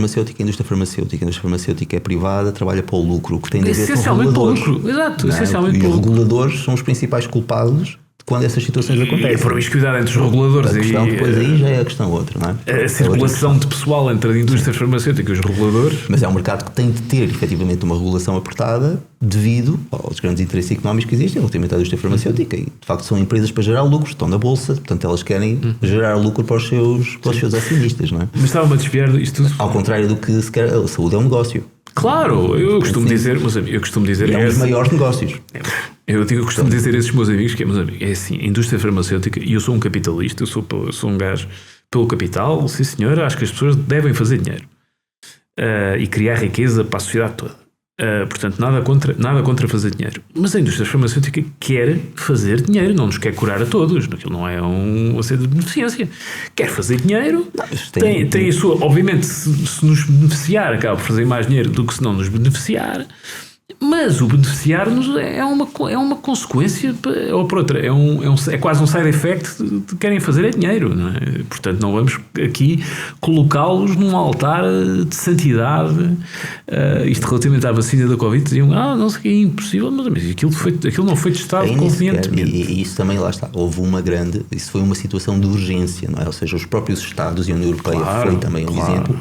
farmacêutica é privada, trabalha para o lucro, o que tem a ver com reguladores. Essencialmente para o lucro, exato. E os reguladores são os principais culpados quando essas situações acontecem. E a promiscuidade entre os reguladores. A questão depois aí já é a questão outra, não é? A circulação de pessoal entre a indústria farmacêutica e os reguladores. Mas é um mercado que tem de ter, efetivamente, uma regulação apertada devido aos grandes interesses económicos que existem relativamente à indústria farmacêutica. E, de facto, são empresas para gerar lucros, estão na bolsa, portanto, elas querem gerar lucro para os seus acionistas, não é? Mas estava-me a desviar disto tudo. Ao contrário do que se quer, a saúde é um negócio. Claro, eu costumo dizer, meus amigos, eu costumo dizer... E é um dos maiores negócios. Eu costumo dizer a esses meus amigos que, meus amigos, é assim, a indústria farmacêutica, e eu sou um capitalista, eu sou um gajo pelo capital, sim senhor, acho que as pessoas devem fazer dinheiro e criar riqueza para a sociedade toda. Portanto, nada contra fazer dinheiro. Mas a indústria farmacêutica quer fazer dinheiro, não nos quer curar a todos. Aquilo não é um acerto de beneficência. Quer fazer dinheiro, tem a sua... Obviamente, se nos beneficiar, acaba por fazer mais dinheiro do que se não nos beneficiar. Mas o beneficiar-nos é uma consequência, ou por outra, é quase um side effect de querem fazer é dinheiro, não é? Portanto, não vamos aqui colocá-los num altar de santidade. Isto relativamente à vacina da Covid, diziam, não sei o que, é impossível, mas aquilo não foi testado convenientemente. E isso também, lá está, isso foi uma situação de urgência, não é? Ou seja, os próprios Estados e a União Europeia foi também um exemplo.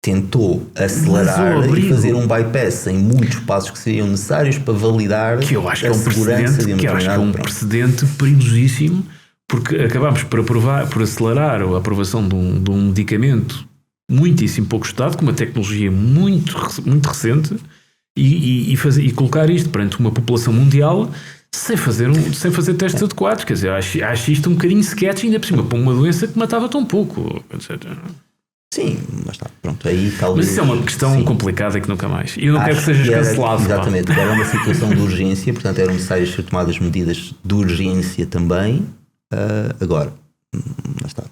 Tentou acelerar e fazer um bypass em muitos passos que seriam necessários para validar que eu acho que é um precedente perigosíssimo, porque acabámos por acelerar a aprovação de um medicamento muitíssimo pouco estudado, com uma tecnologia muito recente, e colocar isto perante uma população mundial sem fazer testes adequados. Quer dizer, acho isto um bocadinho sketch, ainda por cima, para uma doença que matava tão pouco. Quer dizer, sim, mas está, pronto, aí talvez... Mas isso é uma questão complicada que nunca mais. E eu não quero que sejas cancelado. Exatamente, era uma situação de urgência, portanto eram necessárias ser tomadas medidas de urgência também. Agora, lá está.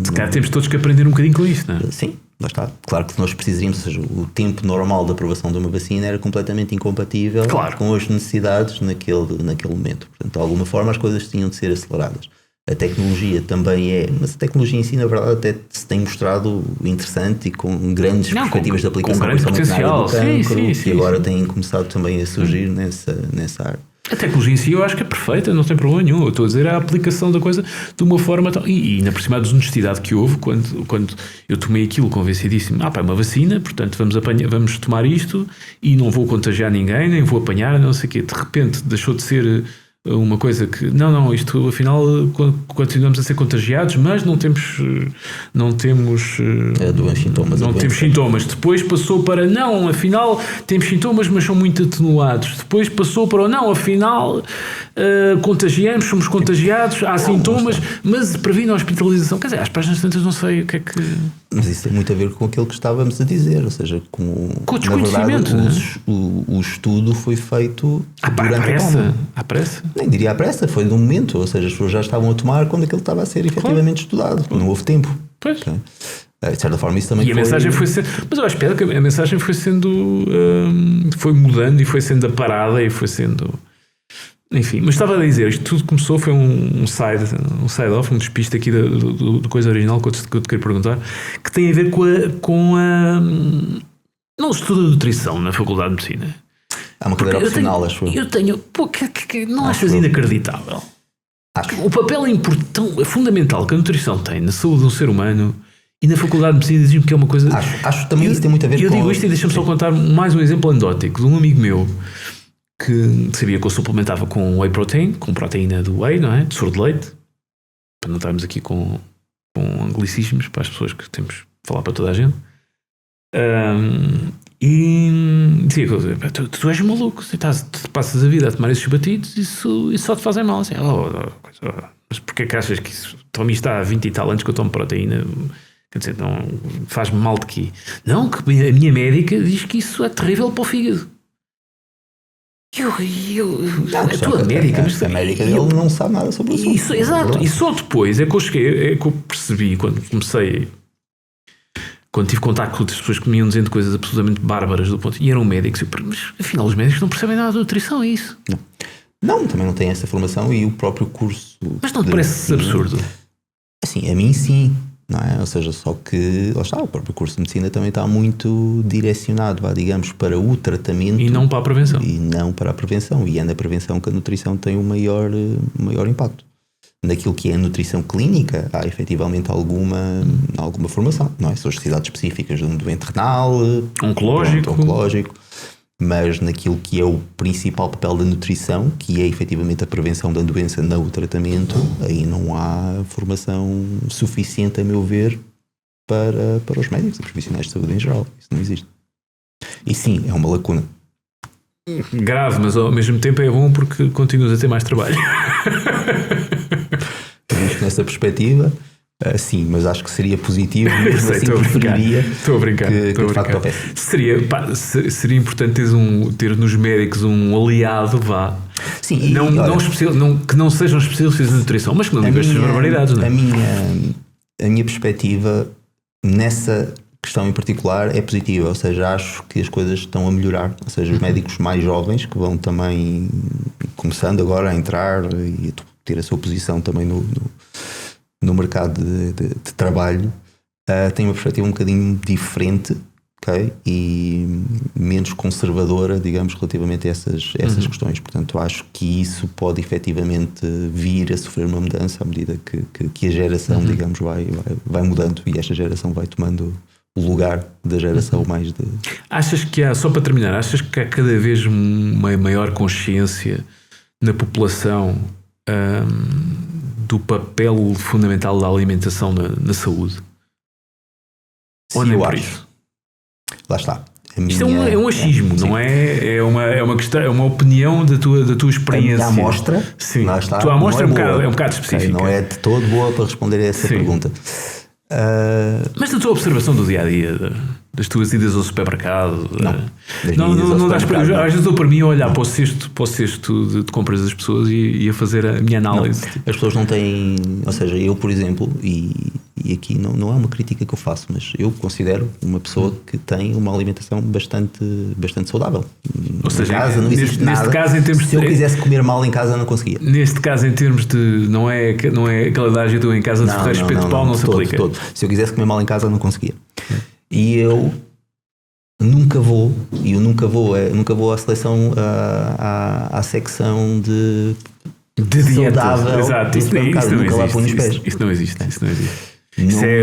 Se calhar temos todos que aprender um bocadinho com isto, não é? Sim, lá está. Claro que nós precisaríamos, ou seja, o tempo normal de aprovação de uma vacina era completamente incompatível com as necessidades naquele momento. Portanto, de alguma forma as coisas tinham de ser aceleradas. A tecnologia também mas a tecnologia em si, na verdade, até se tem mostrado interessante e com grandes perspectivas de aplicação, principalmente na área do cancro, e agora têm começado também a surgir nessa área. A tecnologia em si eu acho que é perfeita, não tem problema nenhum. Eu estou a dizer a aplicação da coisa de uma forma tão... E ainda por cima a desonestidade que houve quando eu tomei aquilo convencidíssimo. É uma vacina, portanto vamos tomar isto e não vou contagiar ninguém, nem vou apanhar, não sei o quê. De repente deixou de ser... uma coisa que, isto afinal continuamos a ser contagiados, mas não temos sintomas. Depois passou para, afinal temos sintomas, mas são muito atenuados. Depois passou para, afinal somos contagiados, há sintomas, mas previne a hospitalização. Quer dizer, às páginas tantas não sei o que é que... Mas isso tem muito a ver com aquilo que estávamos a dizer, ou seja, com o desconhecimento. Na verdade, o estudo foi feito à pressa. Nem diria à pressa, foi no momento, ou seja, as pessoas já estavam a tomar quando aquilo estava a ser efetivamente estudado, não houve tempo. Pois. Okay? De certa forma isso também a mensagem foi sendo, mas eu acho que a mensagem foi sendo foi mudando e foi sendo aparada e foi sendo, enfim, mas estava a dizer, isto tudo começou, foi um side-off, um despiste aqui do coisa original que eu te queria perguntar, que tem a ver com a não se estuda nutrição na Faculdade de Medicina. Há uma cadeira opcional, acho eu. Eu tenho, não achas inacreditável? Acho. O papel fundamental que a nutrição tem na saúde do ser humano, e na Faculdade de Medicina diziam que é uma coisa... Acho também isso tem muito a ver com... Eu digo isto e deixa-me só contar mais um exemplo anedótico de um amigo meu que sabia que eu suplementava com whey protein, com proteína do whey, não é? De soro de leite, para não estarmos aqui com anglicismos para as pessoas que temos de falar para toda a gente. E dizia que tu és maluco, tu passas a vida a tomar esses batidos, isso só te fazem mal. Assim, mas porquê que achas que isso? Tomo isto há 20 e tal anos que eu tomo proteína, quer dizer, não faz-me mal de quê? Não, que a minha médica diz que isso é terrível para o fígado. A tua médica, mas a médica dele não sabe nada sobre isso. Exato, e só depois é que eu percebi, quando tive contacto com outras pessoas que me iam dizendo coisas absolutamente bárbaras do ponto, e eram médicos, mas afinal os médicos não percebem nada de nutrição, é isso? Não, também não têm essa formação e o próprio curso... Mas não te parece absurdo? Assim, a mim sim, não é? Ou seja, só que, lá está, o próprio curso de medicina também está muito direcionado, digamos, para o tratamento. E não para a prevenção. E não para a prevenção. E é na prevenção que a nutrição tem o maior impacto. Naquilo que é a nutrição clínica, há efetivamente alguma formação, não é? São as necessidades específicas de um doente renal, oncológico, mas naquilo que é o principal papel da nutrição, que é efetivamente a prevenção da doença, não o tratamento, aí não há formação suficiente, a meu ver, para os médicos e profissionais de saúde em geral. Isso não existe. E sim, é uma lacuna. Grave, mas ao mesmo tempo é bom porque continuas a ter mais trabalho. Visto nessa perspectiva, sim, mas acho que seria positivo, mesmo assim preferiria. Estou a brincar. Que de facto houvesse. Seria importante ter nos médicos um aliado, vá. Sim, que não sejam especialistas em nutrição, mas que não digam estas barbaridades, não é? A minha perspectiva nessa questão em particular é positiva, ou seja, acho que as coisas estão a melhorar, ou seja, os médicos mais jovens que vão também começando agora a entrar e a ter a sua posição também no mercado de trabalho, têm uma perspectiva um bocadinho diferente, okay? E menos conservadora, digamos, relativamente a essas questões. Portanto, acho que isso pode efetivamente vir a sofrer uma mudança à medida que a geração, digamos, vai mudando e esta geração vai tomando o lugar da geração mais de... Achas que há, só para terminar, achas que há cada vez uma maior consciência na população do papel fundamental da alimentação na saúde? Ou nem por isso? Lá está. Isto é um achismo, não é? É uma questão, é uma opinião da tua experiência. A amostra, sim. Lá está, A tua amostra é um bocado específica. Não é de todo boa para responder a essa pergunta. Mas na tua observação do dia-a-dia, das tuas idas ao supermercado, não dás para... Às vezes dou para mim a olhar para o cesto de compras das pessoas e a fazer a minha análise. As pessoas não têm... Ou seja, eu, por exemplo, e aqui não é uma crítica que eu faço, mas eu considero uma pessoa que tem uma alimentação bastante saudável. Ou seja, em casa não existe nada. Neste caso, em termos se eu quisesse comer mal em casa, não conseguia. Neste caso, em termos de... Não é aquela adagem do em casa de ferreiro espeto de pau, não se aplica. Se eu quisesse comer mal em casa, não conseguia. E eu nunca vou à seleção, à secção de saudável. Exato, isso não existe. Isso não existe.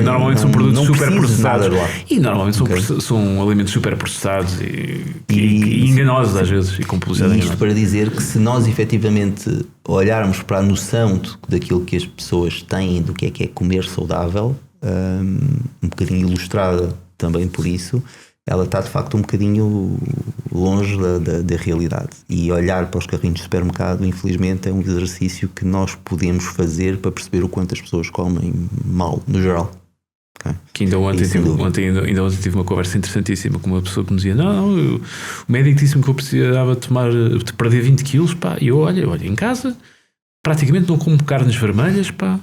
Normalmente são produtos super processados. E normalmente são alimentos super processados e enganosos às vezes. E com publicidade enganosa. Isto para dizer que se nós efetivamente olharmos para a noção daquilo que as pessoas têm do que é comer saudável, um bocadinho ilustrada também por isso, ela está de facto um bocadinho longe da realidade. E olhar para os carrinhos de supermercado, infelizmente, é um exercício que nós podemos fazer para perceber o quanto as pessoas comem mal, no geral. Okay? Que ainda ontem tive uma conversa interessantíssima com uma pessoa que me dizia: o médico disse-me que eu precisava de perder 20 quilos, pá. E eu olho, em casa praticamente não como carnes vermelhas, pá.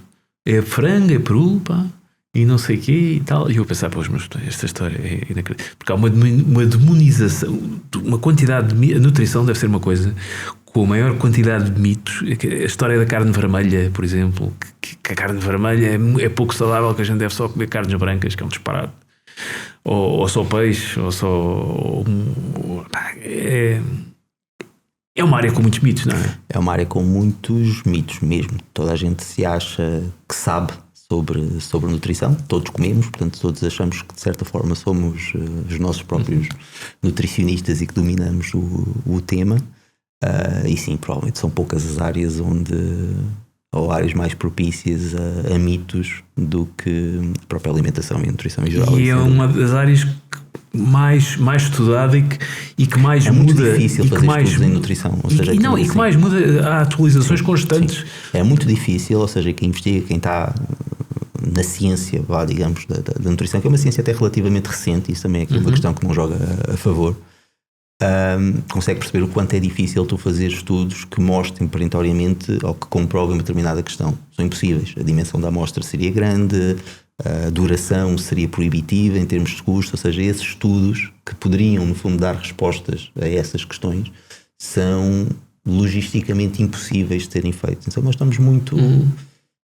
É frango, é peru, pá. E não sei o quê e tal. E eu pensava, mas esta história é inacreditável. Porque há uma demonização, uma quantidade de... A nutrição deve ser uma coisa com a maior quantidade de mitos. A história da carne vermelha, por exemplo, que a carne vermelha é pouco saudável, que a gente deve só comer carnes brancas, que é um disparate. Ou só peixe, ou só... É uma área com muitos mitos, não é? É uma área com muitos mitos mesmo. Toda a gente se acha que sabe sobre nutrição, todos comemos, portanto todos achamos que de certa forma somos os nossos próprios nutricionistas e que dominamos o tema, e sim, provavelmente são poucas as áreas ou áreas mais propícias a mitos do que a própria alimentação e a nutrição em geral. E é uma das áreas mais estudada e que mais muda. É muito difícil fazer estudos em nutrição. Ou seja, e que mais muda, há atualizações constantes. Sim. É muito difícil, ou seja, quem investiga, quem está na ciência, digamos, da nutrição, que é uma ciência até relativamente recente, isso também é aqui uma questão que não joga a favor, consegue perceber o quanto é difícil tu fazer estudos que mostrem perentoriamente ou que comprovem uma determinada questão. São impossíveis. A dimensão da amostra seria grande, a duração seria proibitiva em termos de custo, ou seja, esses estudos que poderiam, no fundo, dar respostas a essas questões são logisticamente impossíveis de serem feitos. Então nós estamos muito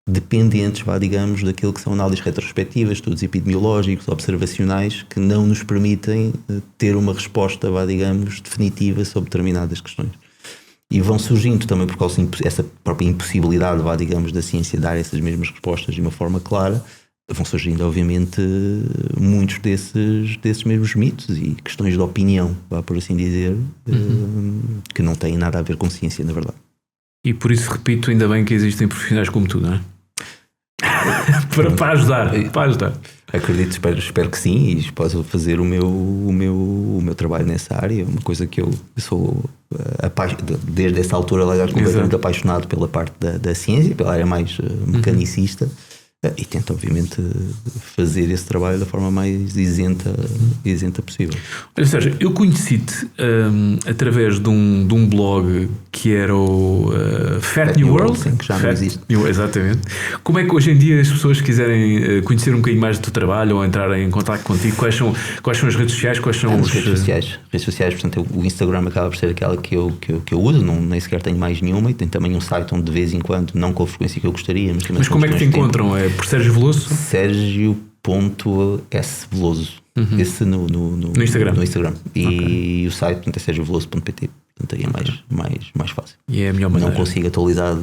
dependentes, digamos, daquilo que são análises retrospectivas, estudos epidemiológicos, observacionais, que não nos permitem ter uma resposta, digamos, definitiva sobre determinadas questões. E vão surgindo também por causa dessa própria impossibilidade, digamos, da ciência dar essas mesmas respostas de uma forma clara, vão surgindo, obviamente, muitos desses mesmos mitos e questões de opinião, por assim dizer, que não têm nada a ver com ciência, na verdade. E por isso, repito, ainda bem que existem profissionais como tu, não é? para ajudar. Acredito, espero que sim, e posso fazer o meu trabalho nessa área. Uma coisa que eu sou, desde essa altura, completamente apaixonado pela parte da ciência, pela área mais mecanicista. E tento, obviamente, fazer esse trabalho da forma mais isenta possível. Olha, Sérgio, eu conheci-te através de um blog que era o Fat New World. Sim, que já não existe. Exatamente. Como é que hoje em dia as pessoas quiserem conhecer um bocadinho mais do teu trabalho ou entrar em contato contigo, quais são as redes sociais? Quais são as redes sociais, portanto, o Instagram acaba por ser aquela que eu uso, nem sequer tenho mais nenhuma, e tenho também um site onde de vez em quando, não com a frequência que eu gostaria, mas como é que te encontram? Por Sérgio Veloso? Sérgio.sveloso. Esse no Instagram. E o site, portanto, é sergioveloso.pt. Portanto, aí é mais fácil. E é a melhor maneira. Não consigo atualizar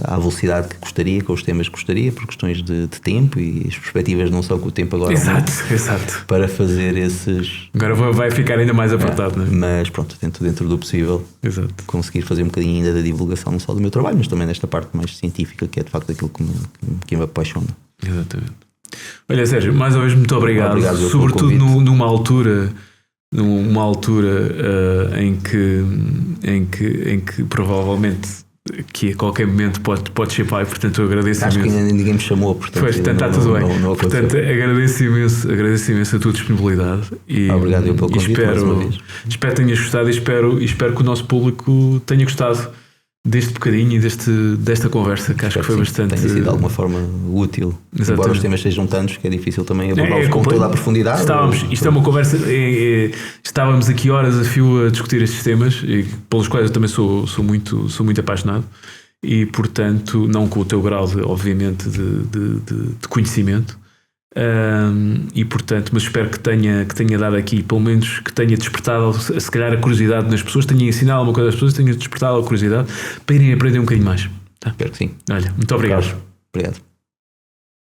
à velocidade que gostaria, com os temas que gostaria, por questões de tempo, e as perspectivas não são com o tempo agora. Exato. Para fazer esses... Agora vai ficar ainda mais apertado, não é? Mas pronto, tento dentro do possível conseguir fazer um bocadinho ainda da divulgação, não só do meu trabalho, mas também desta parte mais científica, que é de facto aquilo que me apaixona. Exatamente. Olha, Sérgio, mais uma vez muito obrigado sobretudo numa altura em que provavelmente que a qualquer momento pode ser pai, portanto eu agradeço imenso. Acho que ainda ninguém me chamou, portanto está tudo bem. Portanto, agradeço imenso a tua disponibilidade e obrigado pelo convite, espero que tenhas gostado e espero que o nosso público tenha gostado deste bocadinho e desta conversa, que acho que foi bastante... Tenha sido de alguma forma útil. Exatamente. Embora os temas sejam tantos que é difícil também abordá-los com toda a profundidade. Isto é uma conversa... Estávamos aqui horas a fio a discutir estes temas, e pelos quais eu também sou muito apaixonado, e portanto, não com o teu grau, obviamente, de conhecimento. E portanto, mas espero que tenha dado aqui, pelo menos que tenha despertado se calhar a curiosidade nas pessoas, tenha ensinado alguma coisa às pessoas, tenha despertado a curiosidade para irem aprender um bocadinho mais, tá? Espero que sim. Olha, muito obrigado. Obrigado.